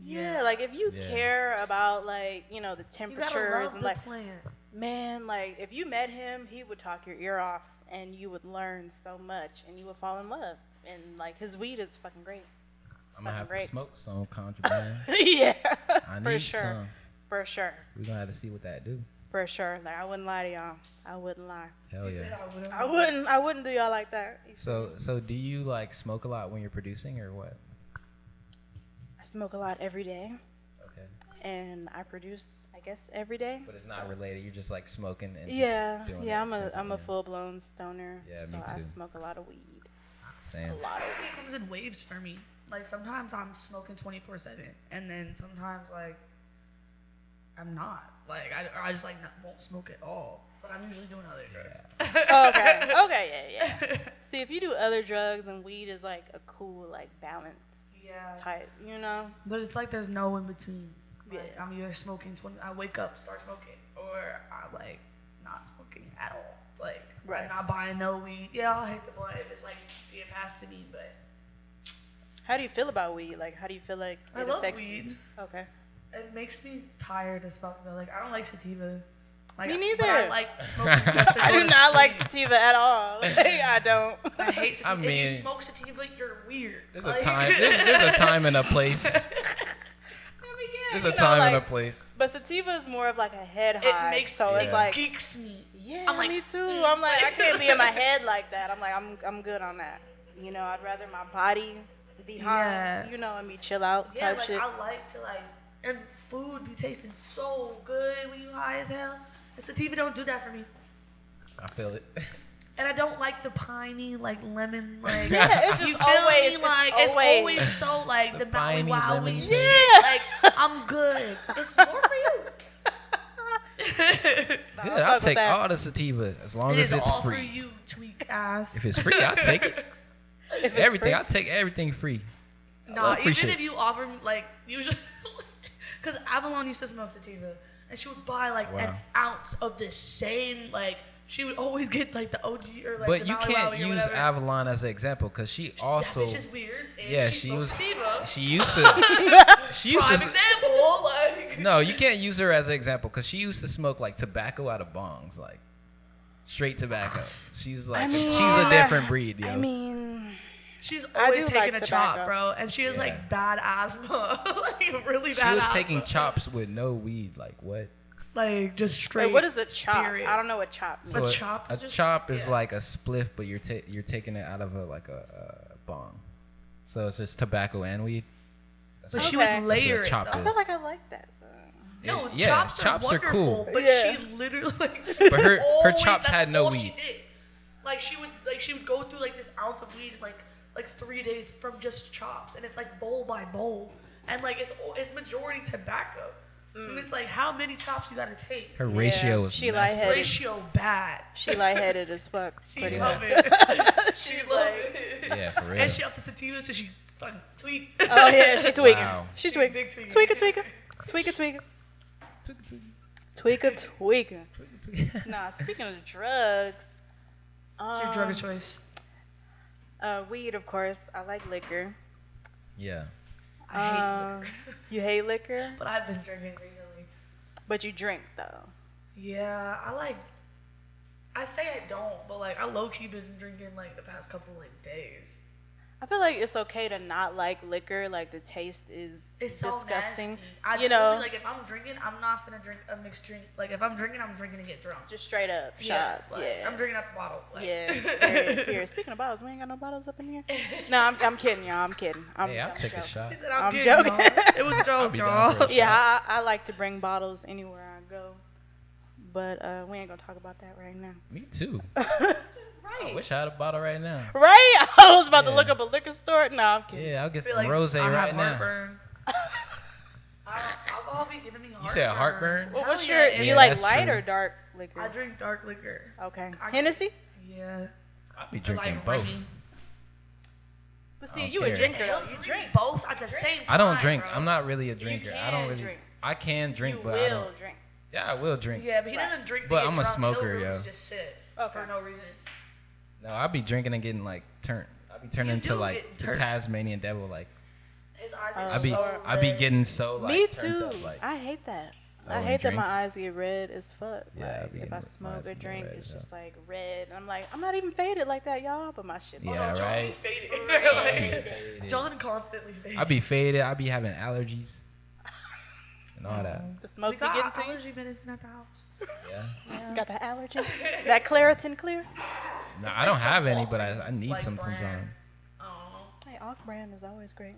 [SPEAKER 3] Yeah, like if you
[SPEAKER 1] Yeah.
[SPEAKER 3] care about like, you know, the
[SPEAKER 2] You gotta
[SPEAKER 3] temperatures
[SPEAKER 2] love
[SPEAKER 3] and
[SPEAKER 2] the
[SPEAKER 3] like
[SPEAKER 2] plant.
[SPEAKER 3] man, like if you met him, he would talk your ear off and you would learn so much and you would fall in love. And like his weed is fucking great. It's
[SPEAKER 1] I'm gonna have
[SPEAKER 3] fucking
[SPEAKER 1] to smoke some Contraband.
[SPEAKER 3] yeah.
[SPEAKER 1] I
[SPEAKER 3] For
[SPEAKER 1] need
[SPEAKER 3] sure.
[SPEAKER 1] some.
[SPEAKER 3] For sure.
[SPEAKER 1] We're gonna have to see what that do.
[SPEAKER 3] For sure. Like I wouldn't lie to y'all. I wouldn't lie.
[SPEAKER 1] Hell yeah.
[SPEAKER 3] I wouldn't do y'all like that.
[SPEAKER 1] So do you like smoke a lot when you're producing or what?
[SPEAKER 3] I smoke a lot every day
[SPEAKER 1] Okay.
[SPEAKER 3] and I produce I guess every day.
[SPEAKER 1] But it's not related. You're just like smoking and
[SPEAKER 3] Yeah.
[SPEAKER 1] just doing
[SPEAKER 3] Yeah,
[SPEAKER 1] it.
[SPEAKER 3] I'm a full blown stoner.
[SPEAKER 1] Yeah,
[SPEAKER 3] so
[SPEAKER 1] me
[SPEAKER 3] I
[SPEAKER 1] too.
[SPEAKER 3] smoke a lot of weed.
[SPEAKER 1] Same.
[SPEAKER 3] A lot of weed.
[SPEAKER 2] It comes in waves for me. Like sometimes I'm smoking 24/7, and then sometimes like I'm not. Like I just like won't smoke at all. But I'm usually doing other drugs.
[SPEAKER 3] Okay, yeah. See, if you do other drugs and weed is like a cool like balance type, you know?
[SPEAKER 2] But it's like there's no in between.
[SPEAKER 3] Yeah.
[SPEAKER 2] Like, I'm either smoking 20. I wake up, start smoking, or I like not smoking at all. Like I'm not buying no weed. Yeah, I'll hate the blunt if it's like being passed to me, but
[SPEAKER 3] How do you feel about weed? Like, how do you feel like
[SPEAKER 2] I
[SPEAKER 3] it
[SPEAKER 2] love
[SPEAKER 3] affects
[SPEAKER 2] weed.
[SPEAKER 3] you? Okay.
[SPEAKER 2] It makes me tired as fuck though. Like I don't like sativa. Like,
[SPEAKER 3] Me neither.
[SPEAKER 2] But I like smoking just to
[SPEAKER 3] I
[SPEAKER 2] go
[SPEAKER 3] do
[SPEAKER 2] to
[SPEAKER 3] not like
[SPEAKER 2] sleep.
[SPEAKER 3] sativa at all. Like, I don't.
[SPEAKER 2] I hate sativa.
[SPEAKER 1] I mean,
[SPEAKER 2] if you smoke sativa, you're weird.
[SPEAKER 1] There's
[SPEAKER 2] Like-
[SPEAKER 1] a time. There's a time and a place.
[SPEAKER 3] I mean, yeah,
[SPEAKER 1] There's
[SPEAKER 3] you
[SPEAKER 1] a
[SPEAKER 3] know,
[SPEAKER 1] time and a
[SPEAKER 3] like,
[SPEAKER 1] place.
[SPEAKER 3] But sativa is more of like a head
[SPEAKER 2] It
[SPEAKER 3] high.
[SPEAKER 2] makes
[SPEAKER 3] so it's
[SPEAKER 2] it
[SPEAKER 3] like,
[SPEAKER 2] geeks me.
[SPEAKER 3] yeah,
[SPEAKER 2] I'm like,
[SPEAKER 3] me too. I'm like, I can't be in my head like that. I'm like, I'm good on that. You know, I'd rather my body be high,
[SPEAKER 2] Yeah.
[SPEAKER 3] you know, and be chill out
[SPEAKER 2] Yeah,
[SPEAKER 3] type
[SPEAKER 2] like
[SPEAKER 3] shit.
[SPEAKER 2] I like to like, and food be tasting so good when you high as hell. And sativa don't do that for me.
[SPEAKER 1] I feel it.
[SPEAKER 2] And I don't like the piney, like lemon, like.
[SPEAKER 3] Yeah, it's
[SPEAKER 2] you
[SPEAKER 3] just
[SPEAKER 2] feel
[SPEAKER 3] always,
[SPEAKER 2] me? Like
[SPEAKER 3] it's always.
[SPEAKER 2] so like
[SPEAKER 1] The
[SPEAKER 2] the Maui
[SPEAKER 1] piney
[SPEAKER 2] Wowie.
[SPEAKER 1] lemon taste.
[SPEAKER 3] Yeah.
[SPEAKER 2] Like I'm good. It's more for you.
[SPEAKER 1] Good.
[SPEAKER 3] fuck
[SPEAKER 1] I'll
[SPEAKER 3] with
[SPEAKER 1] take
[SPEAKER 3] that.
[SPEAKER 1] all the sativa as long
[SPEAKER 2] It
[SPEAKER 1] as
[SPEAKER 2] is
[SPEAKER 1] it's
[SPEAKER 2] all for
[SPEAKER 1] free.
[SPEAKER 2] you, tweak ass.
[SPEAKER 1] If it's free, I'll take it.
[SPEAKER 3] If it's
[SPEAKER 1] Everything.
[SPEAKER 3] free.
[SPEAKER 1] I'll take everything free. I
[SPEAKER 2] Nah,
[SPEAKER 1] love free
[SPEAKER 2] even
[SPEAKER 1] shit.
[SPEAKER 2] if you offer me, like, usually, because Avalon used to smoke sativa, and she would buy, like, an
[SPEAKER 1] Wow.
[SPEAKER 2] ounce of the same, like, she would always get, like, the OG or, like,
[SPEAKER 1] But
[SPEAKER 2] the
[SPEAKER 1] you
[SPEAKER 2] Maui
[SPEAKER 1] can't
[SPEAKER 2] Wowie or
[SPEAKER 1] use
[SPEAKER 2] whatever.
[SPEAKER 1] Avalon as an example because she also.
[SPEAKER 2] That bitch is weird, and
[SPEAKER 1] Yeah,
[SPEAKER 2] she
[SPEAKER 1] she
[SPEAKER 2] smokes
[SPEAKER 1] was.
[SPEAKER 2] sativa.
[SPEAKER 1] She used to. She used
[SPEAKER 2] Prime
[SPEAKER 1] to.
[SPEAKER 2] example, like.
[SPEAKER 1] No, you can't use her as an example because she used to smoke like tobacco out of bongs, like straight tobacco. She's like, she's a different breed, yo.
[SPEAKER 3] I mean,
[SPEAKER 2] She's
[SPEAKER 3] I
[SPEAKER 2] always
[SPEAKER 3] do
[SPEAKER 2] taking
[SPEAKER 3] like
[SPEAKER 2] a chop,
[SPEAKER 3] tobacco.
[SPEAKER 2] bro, and she has,
[SPEAKER 1] Yeah.
[SPEAKER 2] like, bad asthma. Like, really bad
[SPEAKER 1] she was
[SPEAKER 2] asthma.
[SPEAKER 1] taking chops with no weed. Like what?
[SPEAKER 2] Like, just straight.
[SPEAKER 3] wait, what is a chop?
[SPEAKER 2] spirit.
[SPEAKER 3] I don't know what chop means.
[SPEAKER 2] A
[SPEAKER 1] it's-
[SPEAKER 2] chop
[SPEAKER 1] A
[SPEAKER 2] is just-
[SPEAKER 1] chop is
[SPEAKER 2] yeah.
[SPEAKER 1] like a spliff, but you're taking it out of a bong. So it's just tobacco and weed.
[SPEAKER 2] But she
[SPEAKER 3] Okay.
[SPEAKER 2] would layer
[SPEAKER 1] That's
[SPEAKER 2] it,
[SPEAKER 1] what a chop
[SPEAKER 2] though.
[SPEAKER 3] I feel like I like that though.
[SPEAKER 2] No,
[SPEAKER 1] Yeah,
[SPEAKER 2] chops are
[SPEAKER 1] chops are cool.
[SPEAKER 2] wonderful, but
[SPEAKER 3] Yeah.
[SPEAKER 2] she literally like.
[SPEAKER 1] But her
[SPEAKER 2] always-
[SPEAKER 1] chops
[SPEAKER 2] that's
[SPEAKER 1] had no
[SPEAKER 2] all
[SPEAKER 1] weed.
[SPEAKER 2] She did. Like she would go through like this ounce of weed in like 3 days from just chops, and it's like bowl by bowl, and like it's majority tobacco. And it's like how many chops you gotta take?
[SPEAKER 1] Her ratio is
[SPEAKER 3] she
[SPEAKER 1] messed
[SPEAKER 3] lightheaded.
[SPEAKER 1] up.
[SPEAKER 2] Ratio bad.
[SPEAKER 3] She lightheaded as fuck.
[SPEAKER 2] She
[SPEAKER 3] Pretty
[SPEAKER 2] love
[SPEAKER 3] much.
[SPEAKER 2] it.
[SPEAKER 3] She's
[SPEAKER 2] She love
[SPEAKER 3] like,
[SPEAKER 2] it.
[SPEAKER 1] Yeah, for real.
[SPEAKER 2] And she off the sativa, so she fucking tweak.
[SPEAKER 3] oh yeah, she tweaking.
[SPEAKER 1] Wow.
[SPEAKER 3] She tweaking.
[SPEAKER 2] Big tweaking.
[SPEAKER 3] Tweaker, tweaker. Tweaker. Nah, speaking of drugs.
[SPEAKER 2] What's your drug of choice?
[SPEAKER 3] Weed, of course. I like liquor.
[SPEAKER 1] Yeah.
[SPEAKER 2] I hate liquor.
[SPEAKER 3] You hate liquor?
[SPEAKER 2] But I've been drinking recently.
[SPEAKER 3] But you drink, though.
[SPEAKER 2] Yeah, I say I don't, but like I low-key been drinking like the past couple like days.
[SPEAKER 3] I feel like it's okay to not like liquor. Like the taste is
[SPEAKER 2] It's so
[SPEAKER 3] disgusting.
[SPEAKER 2] nasty. I
[SPEAKER 3] you know,
[SPEAKER 2] like if I'm drinking, I'm not gonna drink a mixed drink. Like if I'm drinking to get drunk.
[SPEAKER 3] just straight up
[SPEAKER 2] Yeah,
[SPEAKER 3] shots.
[SPEAKER 2] like,
[SPEAKER 3] Yeah,
[SPEAKER 2] I'm drinking out the bottle. Like.
[SPEAKER 3] yeah. Here, speaking of bottles, we ain't got no bottles up in here. No, I'm kidding, y'all. I'm kidding.
[SPEAKER 1] Hey, I'll
[SPEAKER 3] I'm
[SPEAKER 1] take a
[SPEAKER 3] joking.
[SPEAKER 1] shot.
[SPEAKER 2] She said,
[SPEAKER 3] I'm
[SPEAKER 2] kidding,
[SPEAKER 3] joking.
[SPEAKER 2] y'all. It was a joke,
[SPEAKER 1] be down for
[SPEAKER 2] y'all.
[SPEAKER 1] a
[SPEAKER 3] Yeah, I like to bring bottles anywhere I go, but we ain't gonna talk about that right now.
[SPEAKER 1] Me too.
[SPEAKER 3] Right.
[SPEAKER 1] I wish I had a bottle right now.
[SPEAKER 3] Right? I was about to
[SPEAKER 1] Yeah.
[SPEAKER 3] look up a liquor store. No, I'm kidding.
[SPEAKER 1] Yeah, I'll
[SPEAKER 2] I
[SPEAKER 1] get
[SPEAKER 2] feel
[SPEAKER 1] some
[SPEAKER 2] like
[SPEAKER 1] rose
[SPEAKER 2] I
[SPEAKER 1] right
[SPEAKER 2] have
[SPEAKER 1] now.
[SPEAKER 2] heartburn. Alcohol be giving me heartburn.
[SPEAKER 1] You said heartburn?
[SPEAKER 3] Well, what's
[SPEAKER 2] Hell
[SPEAKER 3] your?
[SPEAKER 2] yeah,
[SPEAKER 3] Do
[SPEAKER 2] it
[SPEAKER 3] you
[SPEAKER 1] is.
[SPEAKER 3] like
[SPEAKER 1] That's
[SPEAKER 3] light
[SPEAKER 1] true.
[SPEAKER 3] or dark liquor?
[SPEAKER 2] I drink dark liquor.
[SPEAKER 3] Okay.
[SPEAKER 2] I-
[SPEAKER 3] Hennessy?
[SPEAKER 2] Yeah.
[SPEAKER 1] I'll be
[SPEAKER 2] I
[SPEAKER 1] drinking
[SPEAKER 2] like
[SPEAKER 1] both.
[SPEAKER 2] Remy.
[SPEAKER 3] But
[SPEAKER 1] I
[SPEAKER 3] see,
[SPEAKER 1] don't
[SPEAKER 3] you a
[SPEAKER 1] care.
[SPEAKER 3] drinker
[SPEAKER 2] Hell,
[SPEAKER 3] though. You
[SPEAKER 2] you
[SPEAKER 3] drink.
[SPEAKER 2] drink both at the same time.
[SPEAKER 1] I don't drink.
[SPEAKER 2] Bro.
[SPEAKER 1] I'm not really a drinker. I don't
[SPEAKER 3] can
[SPEAKER 1] really.
[SPEAKER 3] drink.
[SPEAKER 1] I can drink,
[SPEAKER 3] You
[SPEAKER 1] but I
[SPEAKER 3] will
[SPEAKER 1] don't.
[SPEAKER 3] drink.
[SPEAKER 1] Yeah, I will drink.
[SPEAKER 2] Yeah, but he
[SPEAKER 3] Right.
[SPEAKER 2] doesn't drink. to
[SPEAKER 1] But
[SPEAKER 2] get
[SPEAKER 1] I'm a
[SPEAKER 2] drunk.
[SPEAKER 1] smoker,
[SPEAKER 2] He'll really
[SPEAKER 1] yo.
[SPEAKER 2] just sit
[SPEAKER 3] Okay.
[SPEAKER 2] for no reason.
[SPEAKER 1] No, I'll be drinking and getting like turned. I'll be turning
[SPEAKER 2] You
[SPEAKER 1] into
[SPEAKER 2] do
[SPEAKER 1] like
[SPEAKER 2] get
[SPEAKER 1] the
[SPEAKER 2] turned.
[SPEAKER 1] Tasmanian devil. Like
[SPEAKER 2] His eyes
[SPEAKER 3] Oh,
[SPEAKER 2] are
[SPEAKER 1] I be,
[SPEAKER 2] so
[SPEAKER 1] I be
[SPEAKER 2] red.
[SPEAKER 1] getting so like
[SPEAKER 3] Me
[SPEAKER 1] turned
[SPEAKER 3] too.
[SPEAKER 1] up, like
[SPEAKER 3] I hate that.
[SPEAKER 1] Oh,
[SPEAKER 3] I
[SPEAKER 1] when
[SPEAKER 3] hate
[SPEAKER 1] you
[SPEAKER 3] that my
[SPEAKER 1] drink?
[SPEAKER 3] eyes get red as fuck.
[SPEAKER 1] Yeah, I
[SPEAKER 3] like,
[SPEAKER 1] be
[SPEAKER 3] if I
[SPEAKER 1] getting-
[SPEAKER 3] smoke
[SPEAKER 1] my
[SPEAKER 3] or
[SPEAKER 1] eyes get
[SPEAKER 3] drink,
[SPEAKER 1] red
[SPEAKER 3] it's
[SPEAKER 1] as
[SPEAKER 3] just like red. And I'm like, I'm not even faded like that, y'all. But my shit's
[SPEAKER 1] Yeah,
[SPEAKER 2] John
[SPEAKER 1] right.
[SPEAKER 2] be faded.
[SPEAKER 1] faded.
[SPEAKER 2] Like, John constantly faded.
[SPEAKER 1] I be faded. I be having allergies and all that.
[SPEAKER 3] the smoke
[SPEAKER 2] we
[SPEAKER 3] be
[SPEAKER 2] got
[SPEAKER 3] getting to you.
[SPEAKER 2] allergy medicine at the house.
[SPEAKER 1] Yeah.
[SPEAKER 3] You got the allergy? That Claritin Clear?
[SPEAKER 1] No,
[SPEAKER 2] It's
[SPEAKER 1] I don't
[SPEAKER 2] like
[SPEAKER 1] have
[SPEAKER 2] some
[SPEAKER 1] any, but I
[SPEAKER 2] Walgreens,
[SPEAKER 1] need
[SPEAKER 2] like,
[SPEAKER 1] some
[SPEAKER 2] brand.
[SPEAKER 1] sometimes.
[SPEAKER 2] I don't know.
[SPEAKER 3] Hey, off brand is always great.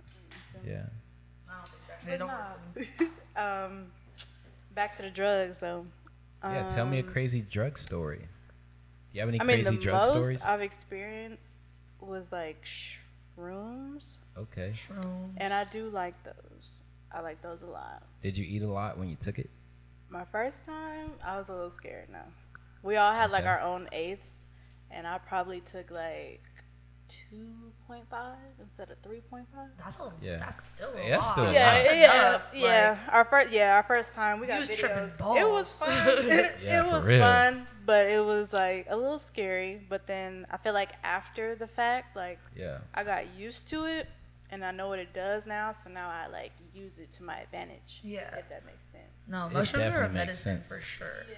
[SPEAKER 1] Yeah.
[SPEAKER 2] I don't think that.
[SPEAKER 3] But
[SPEAKER 2] They don't work for me.
[SPEAKER 3] Back to the drugs, though.
[SPEAKER 1] Yeah. Tell me a crazy drug story. Do you have any
[SPEAKER 3] I mean,
[SPEAKER 1] crazy
[SPEAKER 3] the
[SPEAKER 1] drug
[SPEAKER 3] most
[SPEAKER 1] stories?
[SPEAKER 3] I've experienced was like shrooms,
[SPEAKER 1] Okay.
[SPEAKER 2] Shrooms.
[SPEAKER 3] and I do like those. I like those a lot.
[SPEAKER 1] Did you eat a lot when you took it?
[SPEAKER 3] My first time, I was a little scared. No, we all had like
[SPEAKER 1] Okay.
[SPEAKER 3] our own eighths, and I probably took like 2.5 instead of 3.5.
[SPEAKER 1] Yeah.
[SPEAKER 2] That's still a
[SPEAKER 1] Yeah, that's
[SPEAKER 2] lot.
[SPEAKER 1] still a
[SPEAKER 3] Yeah,
[SPEAKER 1] lot.
[SPEAKER 2] That's
[SPEAKER 3] yeah,
[SPEAKER 2] enough.
[SPEAKER 3] yeah. Our first time we got
[SPEAKER 2] You was
[SPEAKER 3] videos.
[SPEAKER 2] tripping
[SPEAKER 3] It was
[SPEAKER 2] balls.
[SPEAKER 3] fun.
[SPEAKER 1] Yeah,
[SPEAKER 3] it
[SPEAKER 1] for
[SPEAKER 3] was
[SPEAKER 1] real.
[SPEAKER 3] fun, but it was like a little scary. But then I feel like after the fact, like
[SPEAKER 1] Yeah.
[SPEAKER 3] I got used to it, and I know what it does now. So now I like use it to my advantage.
[SPEAKER 2] Yeah.
[SPEAKER 3] if that makes sense.
[SPEAKER 2] No,
[SPEAKER 1] It
[SPEAKER 2] mushrooms are a
[SPEAKER 1] definitely makes
[SPEAKER 2] medicine
[SPEAKER 1] sense.
[SPEAKER 2] for sure.
[SPEAKER 3] Yeah.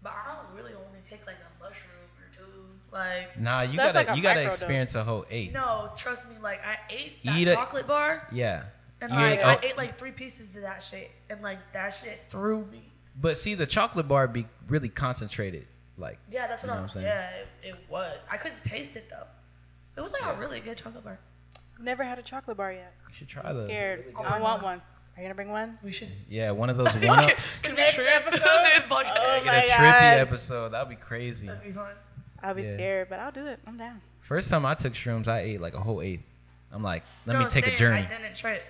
[SPEAKER 2] But I don't really only take like a mushroom or two. Like,
[SPEAKER 1] Nah, you
[SPEAKER 3] So that's
[SPEAKER 1] gotta
[SPEAKER 3] like a
[SPEAKER 1] you gotta
[SPEAKER 3] microdose.
[SPEAKER 1] experience a whole eighth.
[SPEAKER 2] no, trust me. Like, I ate that
[SPEAKER 1] Eat it.
[SPEAKER 2] chocolate bar,
[SPEAKER 1] Yeah.
[SPEAKER 2] and
[SPEAKER 1] You
[SPEAKER 2] like
[SPEAKER 1] ate-
[SPEAKER 2] I
[SPEAKER 1] oh.
[SPEAKER 2] ate like 3 pieces of that shit, and like that shit threw me.
[SPEAKER 1] But see, the chocolate bar be really concentrated. Like,
[SPEAKER 2] Yeah, that's what
[SPEAKER 1] You know
[SPEAKER 2] I'm
[SPEAKER 1] what I'm saying?
[SPEAKER 2] Yeah, it was. I couldn't taste it though. It was like a really good chocolate bar.
[SPEAKER 3] Never had a chocolate bar yet.
[SPEAKER 1] you should try
[SPEAKER 3] I'm
[SPEAKER 1] those.
[SPEAKER 3] scared.
[SPEAKER 2] I'll
[SPEAKER 3] I
[SPEAKER 2] bring
[SPEAKER 3] want
[SPEAKER 2] one.
[SPEAKER 3] one. Are you gonna bring one?
[SPEAKER 2] We should.
[SPEAKER 1] Yeah, one of those one-ups.
[SPEAKER 3] Next episode.
[SPEAKER 2] Fuck
[SPEAKER 3] Oh
[SPEAKER 2] it.
[SPEAKER 3] my
[SPEAKER 1] Get a
[SPEAKER 3] God.
[SPEAKER 1] Trippie episode. That'd be crazy.
[SPEAKER 2] That'd be fun.
[SPEAKER 3] I'll be
[SPEAKER 1] Yeah.
[SPEAKER 3] scared, but I'll do it. I'm down.
[SPEAKER 1] First time I took shrooms, I ate like a whole eighth. I'm like, let me
[SPEAKER 2] No,
[SPEAKER 1] take a
[SPEAKER 2] same.
[SPEAKER 1] journey.
[SPEAKER 2] I didn't trip.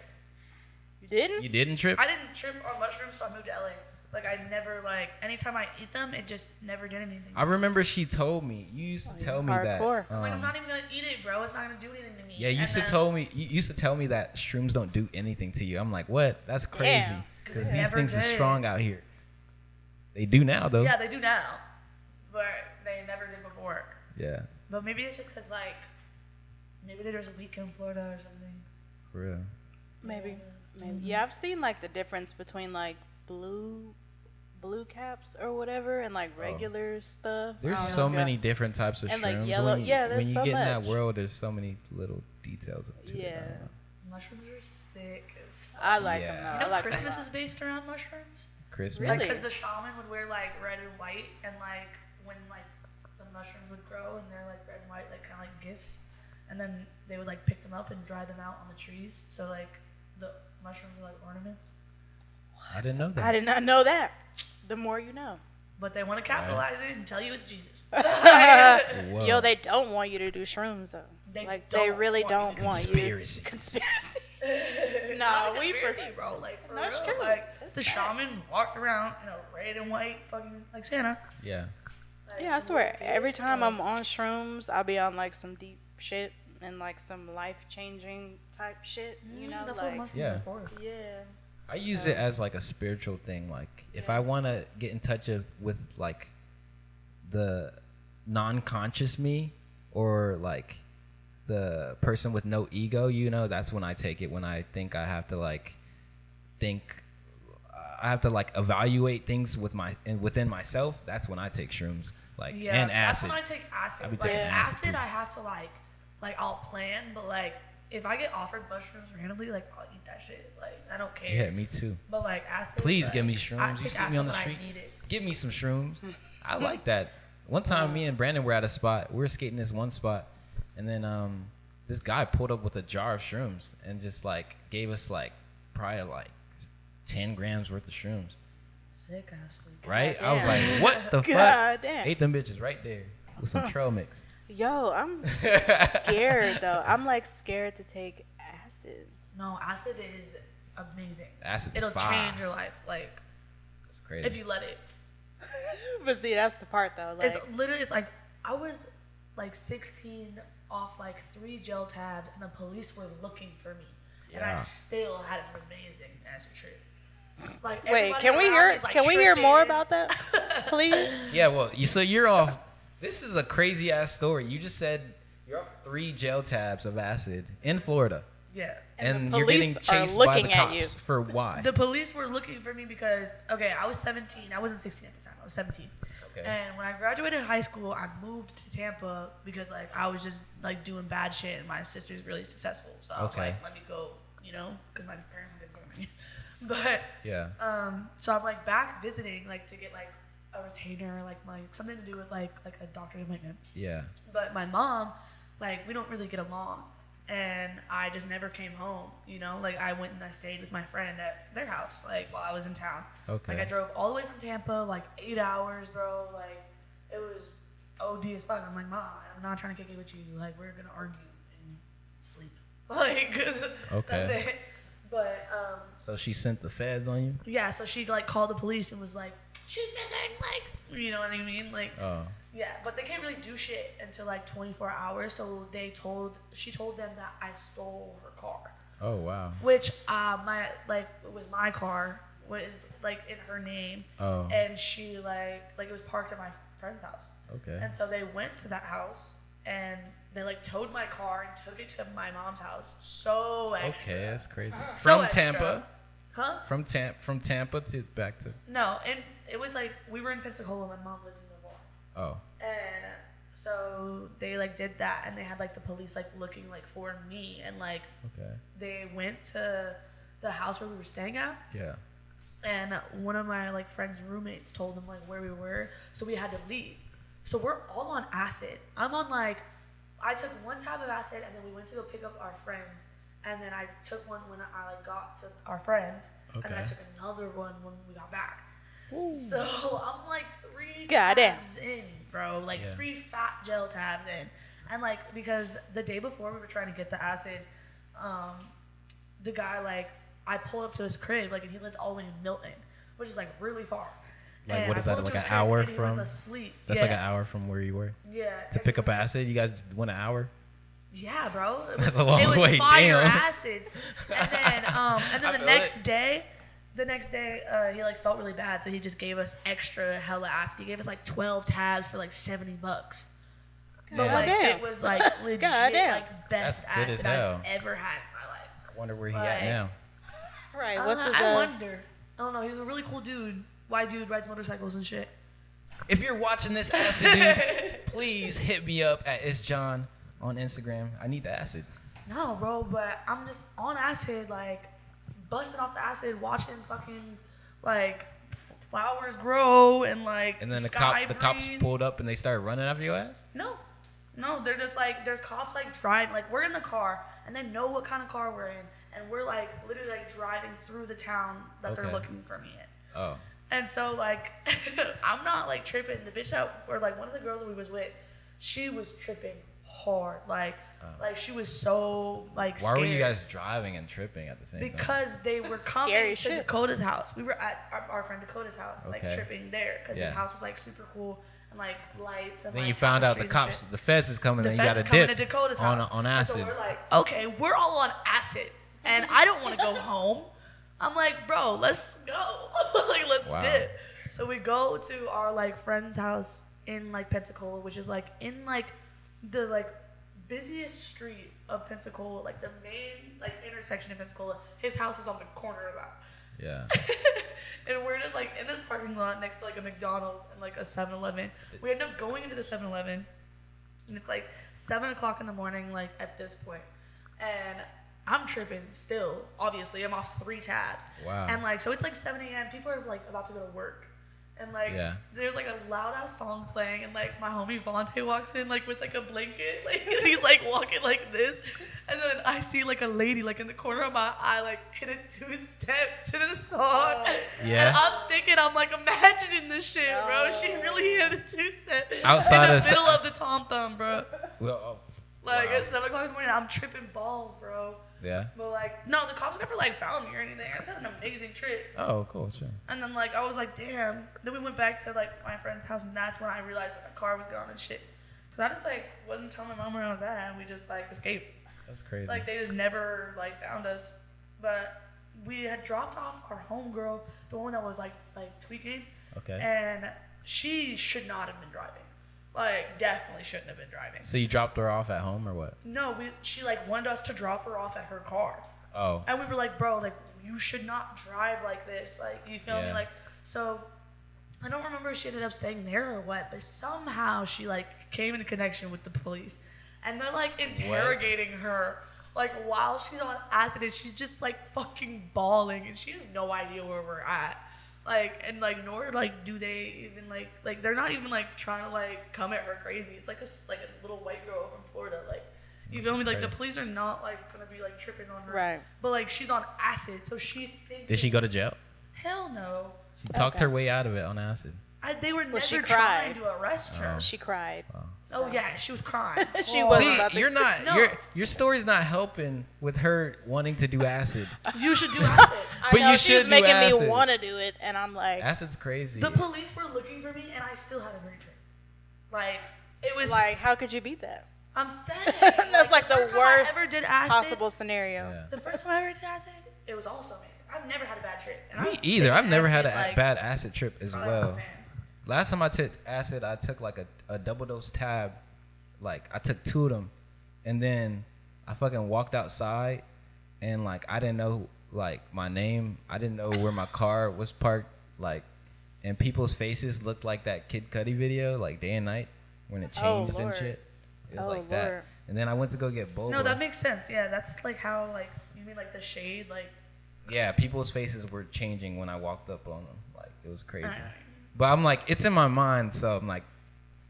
[SPEAKER 3] You didn't?
[SPEAKER 1] You didn't trip?
[SPEAKER 2] I didn't trip on mushrooms, so I moved to LA. Like I never anytime I eat them, it just never did anything.
[SPEAKER 1] I remember she told me. You used to tell me that.
[SPEAKER 3] hardcore.
[SPEAKER 2] I'm like, I'm not even gonna eat it, bro. It's not gonna do anything to me.
[SPEAKER 1] Yeah, you used to tell me that shrooms don't do anything to you. I'm like, what? That's crazy.
[SPEAKER 3] Damn.
[SPEAKER 1] Because
[SPEAKER 2] They
[SPEAKER 1] these
[SPEAKER 2] never
[SPEAKER 1] things are
[SPEAKER 2] did.
[SPEAKER 1] strong out here. They do now though.
[SPEAKER 2] Yeah, they do now, but they never did before.
[SPEAKER 1] Yeah,
[SPEAKER 2] But maybe it's just because like maybe they're just weak in Florida or something.
[SPEAKER 1] for real.
[SPEAKER 3] Maybe. Yeah, I've seen like the difference between like blue caps or whatever and like regular stuff.
[SPEAKER 1] There's
[SPEAKER 3] I don't know
[SPEAKER 1] so
[SPEAKER 3] if y'all-
[SPEAKER 1] many different types of
[SPEAKER 3] And,
[SPEAKER 1] shrooms.
[SPEAKER 3] like, yellow-
[SPEAKER 1] When you,
[SPEAKER 3] yeah, there's
[SPEAKER 1] when you
[SPEAKER 3] so
[SPEAKER 1] get in that
[SPEAKER 3] much.
[SPEAKER 1] world, there's so many little details to it. I
[SPEAKER 3] Yeah.
[SPEAKER 1] don't know.
[SPEAKER 2] Mushrooms are sick as fuck.
[SPEAKER 3] I like
[SPEAKER 1] Yeah.
[SPEAKER 3] them.
[SPEAKER 1] You
[SPEAKER 3] Though.
[SPEAKER 2] You know,
[SPEAKER 3] I like
[SPEAKER 2] Christmas
[SPEAKER 3] them.
[SPEAKER 2] is based around mushrooms.
[SPEAKER 1] Christmas.
[SPEAKER 3] Really?
[SPEAKER 2] Because the shaman would wear like red and white, and like when like the mushrooms would grow and they're like red and white, like kind of like gifts, and then they would like pick them up and dry them out on the trees. So like the mushrooms are like ornaments,
[SPEAKER 1] I didn't know that.
[SPEAKER 3] I did not know that. The more you know.
[SPEAKER 2] but they want to capitalize it and tell you it's Jesus.
[SPEAKER 1] Whoa.
[SPEAKER 3] Yo, they don't want you to do shrooms though.
[SPEAKER 2] They
[SPEAKER 3] Like
[SPEAKER 2] don't
[SPEAKER 3] they really
[SPEAKER 2] want
[SPEAKER 3] don't
[SPEAKER 2] you to-
[SPEAKER 3] want
[SPEAKER 1] Conspiracy.
[SPEAKER 3] you. Conspiracy.
[SPEAKER 2] It's
[SPEAKER 3] No,
[SPEAKER 2] not a
[SPEAKER 3] we
[SPEAKER 2] conspiracy, bro. Like for
[SPEAKER 3] No, it's
[SPEAKER 2] real.
[SPEAKER 3] true.
[SPEAKER 2] Like
[SPEAKER 3] It's
[SPEAKER 2] the
[SPEAKER 3] fact.
[SPEAKER 2] shaman walked around in a red and white fucking like Santa.
[SPEAKER 1] Yeah.
[SPEAKER 2] Like,
[SPEAKER 3] Yeah, I
[SPEAKER 2] the
[SPEAKER 3] swear.
[SPEAKER 2] little
[SPEAKER 3] Every
[SPEAKER 2] kid,
[SPEAKER 3] time
[SPEAKER 2] like-
[SPEAKER 3] I'm on shrooms, I'll be on like some deep shit and like some life changing type shit. You know,
[SPEAKER 2] that's
[SPEAKER 3] like
[SPEAKER 2] what mushrooms
[SPEAKER 1] Yeah.
[SPEAKER 2] are for.
[SPEAKER 3] yeah.
[SPEAKER 1] I use it as like a spiritual thing. Like if I want to get in touch with like the non-conscious me, or like the person with no ego, you know, that's when I take it. When I think I have to like evaluate things within myself. That's when I take shrooms, like and acid.
[SPEAKER 2] That's when I take acid.
[SPEAKER 1] I be
[SPEAKER 2] Like
[SPEAKER 1] taking
[SPEAKER 2] acid,
[SPEAKER 1] too.
[SPEAKER 2] I have to like I'll plan, but like if I get offered mushrooms randomly, like I'll eat that shit. Like I don't care.
[SPEAKER 1] Yeah, me too.
[SPEAKER 2] But like acid.
[SPEAKER 1] Please
[SPEAKER 2] like,
[SPEAKER 1] give me
[SPEAKER 2] I
[SPEAKER 1] shrooms. You
[SPEAKER 2] take
[SPEAKER 1] see me
[SPEAKER 2] acid
[SPEAKER 1] on the
[SPEAKER 2] when I
[SPEAKER 1] street,
[SPEAKER 2] need it.
[SPEAKER 1] give me some shrooms. I like that. One time, me and Brandon were at a spot. We were skating this one spot, and then this guy pulled up with a jar of shrooms and just like gave us like probably like 10 grams worth of shrooms.
[SPEAKER 2] Sick ass food.
[SPEAKER 1] Right?
[SPEAKER 3] God
[SPEAKER 1] I was like,
[SPEAKER 3] damn.
[SPEAKER 1] what the
[SPEAKER 3] God
[SPEAKER 1] fuck?
[SPEAKER 3] damn.
[SPEAKER 1] Ate them bitches right there with some trail mix.
[SPEAKER 3] Yo, I'm scared though. I'm like scared to take acid.
[SPEAKER 2] No, acid is amazing.
[SPEAKER 1] Acid's
[SPEAKER 2] It'll
[SPEAKER 1] fire.
[SPEAKER 2] change your life. Like
[SPEAKER 1] It's crazy.
[SPEAKER 2] if you let it.
[SPEAKER 3] But see, that's the part though. Like,
[SPEAKER 2] It's literally, it's like, I was like 16 off like 3 gel tabs, and the police were looking for me. And I
[SPEAKER 1] Yeah.
[SPEAKER 2] still had an amazing acid trip. Like,
[SPEAKER 3] wait,
[SPEAKER 2] everybody
[SPEAKER 3] can we
[SPEAKER 2] around
[SPEAKER 3] hear?
[SPEAKER 2] me is, like,
[SPEAKER 3] Can we hear more
[SPEAKER 2] tripping.
[SPEAKER 3] about that, please?
[SPEAKER 1] Yeah, well, so you're off. This is a crazy ass story. You just said you're off 3 gel tabs of acid in Florida,
[SPEAKER 2] Yeah.
[SPEAKER 3] And
[SPEAKER 1] and
[SPEAKER 3] the
[SPEAKER 1] you're getting
[SPEAKER 3] police are
[SPEAKER 1] chased by the
[SPEAKER 3] looking at you.
[SPEAKER 1] cops for why?
[SPEAKER 2] The police were looking for me because, okay, I was 17. I wasn't 16 at the time. I was 17.
[SPEAKER 1] Okay.
[SPEAKER 2] And when I graduated high school, I moved to Tampa because, like, I was just, like, doing bad shit, and my sister's really successful. So I was
[SPEAKER 1] Okay.
[SPEAKER 2] like, let me go, you know, because my parents didn't go to me. But,
[SPEAKER 1] Yeah.
[SPEAKER 2] so I'm, like, back visiting, like, to get, like, a retainer, like, something to do with, like a doctor's appointment.
[SPEAKER 1] Yeah.
[SPEAKER 2] But my mom, like, we don't really get along. And I just never came home, you know? Like, I went and I stayed with my friend at their house, like, while I was in town.
[SPEAKER 1] Okay.
[SPEAKER 2] Like, I drove all the way from Tampa, like, 8 hours, bro. Like, it was OD as fuck. I'm like, Mom, I'm not trying to kick it with you. Like, we're going to argue and sleep. Like, 'cause
[SPEAKER 1] Okay.
[SPEAKER 2] that's it. But,
[SPEAKER 1] So she sent the feds on you?
[SPEAKER 2] yeah, so she, like, called the police and was like, she's missing, like, you know what I mean? Like,
[SPEAKER 1] Oh.
[SPEAKER 2] yeah, but they can't really do shit until like 24 hours. So she told them that I stole her car,
[SPEAKER 1] Oh, wow.
[SPEAKER 2] which it was my car, was like in her name,
[SPEAKER 1] Oh.
[SPEAKER 2] and she like it was parked at my friend's house.
[SPEAKER 1] Okay.
[SPEAKER 2] And so they went to that house and they like towed my car and took it to my mom's house. So extra.
[SPEAKER 1] Okay, that's crazy.
[SPEAKER 2] So
[SPEAKER 1] From
[SPEAKER 2] extra.
[SPEAKER 1] Tampa?
[SPEAKER 2] Huh?
[SPEAKER 1] From Tampa to back to...
[SPEAKER 2] No, and it was like we were in Pensacola. My mom lived in Livermore.
[SPEAKER 1] Oh.
[SPEAKER 2] And so they like did that, and they had like the police like looking like for me, and like
[SPEAKER 1] Okay.
[SPEAKER 2] they went to the house where we were staying at,
[SPEAKER 1] Yeah.
[SPEAKER 2] and one of my like friends' roommates told them like where we were, so we had to leave. So we're all on acid. I'm on like, I took 1 tab of acid, and then we went to go pick up our friend, and then I took one when I like got to our friend, and then I
[SPEAKER 1] Okay.
[SPEAKER 2] took another one when we got back. So I'm like 3
[SPEAKER 3] Goddamn.
[SPEAKER 2] tabs in, bro. Like
[SPEAKER 1] Yeah.
[SPEAKER 2] 3 fat gel tabs in. And like, because the day before we were trying to get the acid, the guy, like, I pulled up to his crib, like, and he lived all the way in Milton, which is like really far.
[SPEAKER 1] Like,
[SPEAKER 2] And
[SPEAKER 1] what
[SPEAKER 2] I
[SPEAKER 1] is that,
[SPEAKER 2] pulled up
[SPEAKER 1] like
[SPEAKER 2] to
[SPEAKER 1] an
[SPEAKER 2] his crib,
[SPEAKER 1] hour
[SPEAKER 2] and he
[SPEAKER 1] from?
[SPEAKER 2] was asleep.
[SPEAKER 1] That's
[SPEAKER 2] Yeah.
[SPEAKER 1] like an hour from where you were?
[SPEAKER 2] Yeah.
[SPEAKER 1] To pick up acid? You guys went an hour?
[SPEAKER 2] Yeah, bro. It
[SPEAKER 1] That's
[SPEAKER 2] was,
[SPEAKER 1] a long
[SPEAKER 2] it was
[SPEAKER 1] way,
[SPEAKER 2] fire
[SPEAKER 1] damn.
[SPEAKER 2] acid. And then,
[SPEAKER 1] I
[SPEAKER 2] the
[SPEAKER 1] feel
[SPEAKER 2] next
[SPEAKER 1] it.
[SPEAKER 2] day, he like felt really bad, so he just gave us extra hella acid. He gave us like 12 tabs for like $70. But like
[SPEAKER 3] Goddamn.
[SPEAKER 2] it was like legit,
[SPEAKER 3] Goddamn.
[SPEAKER 2] like best
[SPEAKER 1] That's good as
[SPEAKER 2] acid
[SPEAKER 1] hell.
[SPEAKER 2] I've ever had in my life.
[SPEAKER 1] I wonder where he
[SPEAKER 2] Like-
[SPEAKER 1] at now.
[SPEAKER 3] Right.
[SPEAKER 2] I,
[SPEAKER 3] What's
[SPEAKER 2] don't
[SPEAKER 3] his?
[SPEAKER 2] know, I wonder. I don't know. He's a really cool dude. White dude, rides motorcycles and shit.
[SPEAKER 1] If you're watching this acid, dude, please hit me up at It's Jawn on Instagram. I need the acid.
[SPEAKER 2] No, bro, but I'm just on acid, like busting off the acid, watching fucking like flowers grow and like
[SPEAKER 1] And then the
[SPEAKER 2] sky
[SPEAKER 1] cops
[SPEAKER 2] breathe.
[SPEAKER 1] pulled up and they started running after your ass?
[SPEAKER 2] No, they're just like, there's cops like driving, like we're in the car and they know what kind of car we're in, and we're like literally like driving through the town that they're
[SPEAKER 1] Okay.
[SPEAKER 2] looking for me in.
[SPEAKER 1] Oh.
[SPEAKER 2] And so like, I'm not like tripping. The bitch that, or like one of the girls that we was with, she was tripping hard. Like she was so like
[SPEAKER 1] Why
[SPEAKER 2] scared.
[SPEAKER 1] were you guys driving and tripping at the same time?
[SPEAKER 2] Because they were coming
[SPEAKER 3] Scary
[SPEAKER 2] to
[SPEAKER 3] shit.
[SPEAKER 2] Dakota's house. We were at our friend Dakota's house, like
[SPEAKER 1] Okay.
[SPEAKER 2] tripping there, because his
[SPEAKER 1] Yeah.
[SPEAKER 2] house was like super cool and like lights and
[SPEAKER 1] Then
[SPEAKER 2] like
[SPEAKER 1] you found out the
[SPEAKER 2] tapestries and
[SPEAKER 1] cops,
[SPEAKER 2] shit.
[SPEAKER 1] the feds is coming,
[SPEAKER 2] The
[SPEAKER 1] and you got
[SPEAKER 2] feds
[SPEAKER 1] to
[SPEAKER 2] coming
[SPEAKER 1] dip
[SPEAKER 2] to Dakota's
[SPEAKER 1] on
[SPEAKER 2] house.
[SPEAKER 1] on
[SPEAKER 2] And
[SPEAKER 1] acid.
[SPEAKER 2] so we're like, okay, we're all on acid, and I don't want to go home. I'm like, bro, let's go. Like, let's dip. So we go to our like friend's house in like Pensacola, which is like in like the like busiest street of Pensacola, like the main like intersection of Pensacola. His house is on the corner of that.
[SPEAKER 1] Yeah.
[SPEAKER 2] And we're just like in this parking lot next to like a McDonald's and like a 7-Eleven. We end up going into the 7-Eleven, and it's like 7 o'clock in the morning, like at this point. And I'm tripping still. Obviously, I'm off 3 tabs.
[SPEAKER 1] Wow.
[SPEAKER 2] And like, so it's like 7 a.m. People are like about to go to work. And like, there's like a loud ass song playing, and like my homie Vontae walks in like with like a blanket, like and he's like walking like this, and then I see like a lady like in the corner of my eye like hit a 2-step to the song.
[SPEAKER 1] Yeah.
[SPEAKER 2] And I'm thinking, I'm like imagining this shit, bro. She really hit a 2-step
[SPEAKER 1] outside
[SPEAKER 2] in the middle of the Tom Thumb, bro.
[SPEAKER 1] Well,
[SPEAKER 2] like at 7 o'clock in the morning, I'm tripping balls, bro.
[SPEAKER 1] Yeah.
[SPEAKER 2] But like, no, the cops never like found me or anything. I just had an amazing trip.
[SPEAKER 1] Oh, cool, sure.
[SPEAKER 2] And then like I was like, damn. Then we went back to like my friend's house, and that's when I realized that my car was gone and shit. Cause I just like wasn't telling my mom where I was at, and we just like escaped.
[SPEAKER 1] That's crazy.
[SPEAKER 2] Like they just never like found us. But we had dropped off our homegirl, the one that was like tweaking.
[SPEAKER 1] Okay.
[SPEAKER 2] And she should not have been driving. Like, definitely shouldn't have been driving.
[SPEAKER 1] So you dropped her off at home or what?
[SPEAKER 2] No, she like wanted us to drop her off at her car.
[SPEAKER 1] Oh.
[SPEAKER 2] And we were like, bro, like you should not drive like this. Like, you feel me? Like, so I don't remember if she ended up staying there or what, but somehow she like came in connection with the police, and they're like interrogating her like while she's on acid, and she's just like fucking bawling, and she has no idea where we're at. Like, and like, nor like do they even like they're not even like trying to like come at her crazy. It's like a little white girl from Florida. Like, you feel me? Like the police are not like gonna be like tripping on her.
[SPEAKER 3] Right.
[SPEAKER 2] But like she's on acid, so she's thinking.
[SPEAKER 1] Did she go to jail?
[SPEAKER 2] Hell no.
[SPEAKER 1] She talked her way out of it on acid.
[SPEAKER 2] They were never
[SPEAKER 3] she
[SPEAKER 2] trying
[SPEAKER 3] cried.
[SPEAKER 2] to arrest her.
[SPEAKER 3] She cried.
[SPEAKER 1] Wow.
[SPEAKER 2] Oh yeah, she was crying.
[SPEAKER 3] She was.
[SPEAKER 1] See,
[SPEAKER 3] about to-
[SPEAKER 1] you're not.
[SPEAKER 2] No.
[SPEAKER 1] Your story's not helping with her wanting to do acid.
[SPEAKER 2] You should do acid.
[SPEAKER 3] I
[SPEAKER 1] But
[SPEAKER 3] know,
[SPEAKER 1] you
[SPEAKER 3] she was
[SPEAKER 1] should do
[SPEAKER 3] making
[SPEAKER 1] acid.
[SPEAKER 3] me want to do it, and I'm like,
[SPEAKER 1] Acid's crazy.
[SPEAKER 2] The police were looking for me, and I still had a great trip. Like, it was
[SPEAKER 3] how could you beat that?
[SPEAKER 2] I'm saying.
[SPEAKER 3] That's like the
[SPEAKER 2] first time
[SPEAKER 3] worst
[SPEAKER 2] I ever did acid,
[SPEAKER 3] possible scenario.
[SPEAKER 1] Yeah.
[SPEAKER 2] The first time I ever did acid, it was also amazing. I've never had a bad trip. And
[SPEAKER 1] Me
[SPEAKER 2] I've
[SPEAKER 1] either.
[SPEAKER 2] taken
[SPEAKER 1] I've never had a
[SPEAKER 2] acid, like,
[SPEAKER 1] bad acid trip as
[SPEAKER 2] probably
[SPEAKER 1] well.
[SPEAKER 2] my fans.
[SPEAKER 1] Last time I took acid, I took like a double dose tab. Like I took 2 of them, and then I fucking walked outside, and like I didn't know like my name. I didn't know where my car was parked. Like, and people's faces looked like that Kid Cudi video, like Day and Night, when it changed and
[SPEAKER 3] Lord.
[SPEAKER 1] shit. It was
[SPEAKER 3] Oh,
[SPEAKER 1] like that.
[SPEAKER 3] Lord.
[SPEAKER 1] And then I went to go get boba.
[SPEAKER 2] No, that makes sense. Yeah, that's like how, like, you mean like the shade, like.
[SPEAKER 1] Yeah, people's faces were changing when I walked up on them. Like, it was crazy.
[SPEAKER 2] Alright.
[SPEAKER 1] But I'm like, it's in my mind, so I'm like,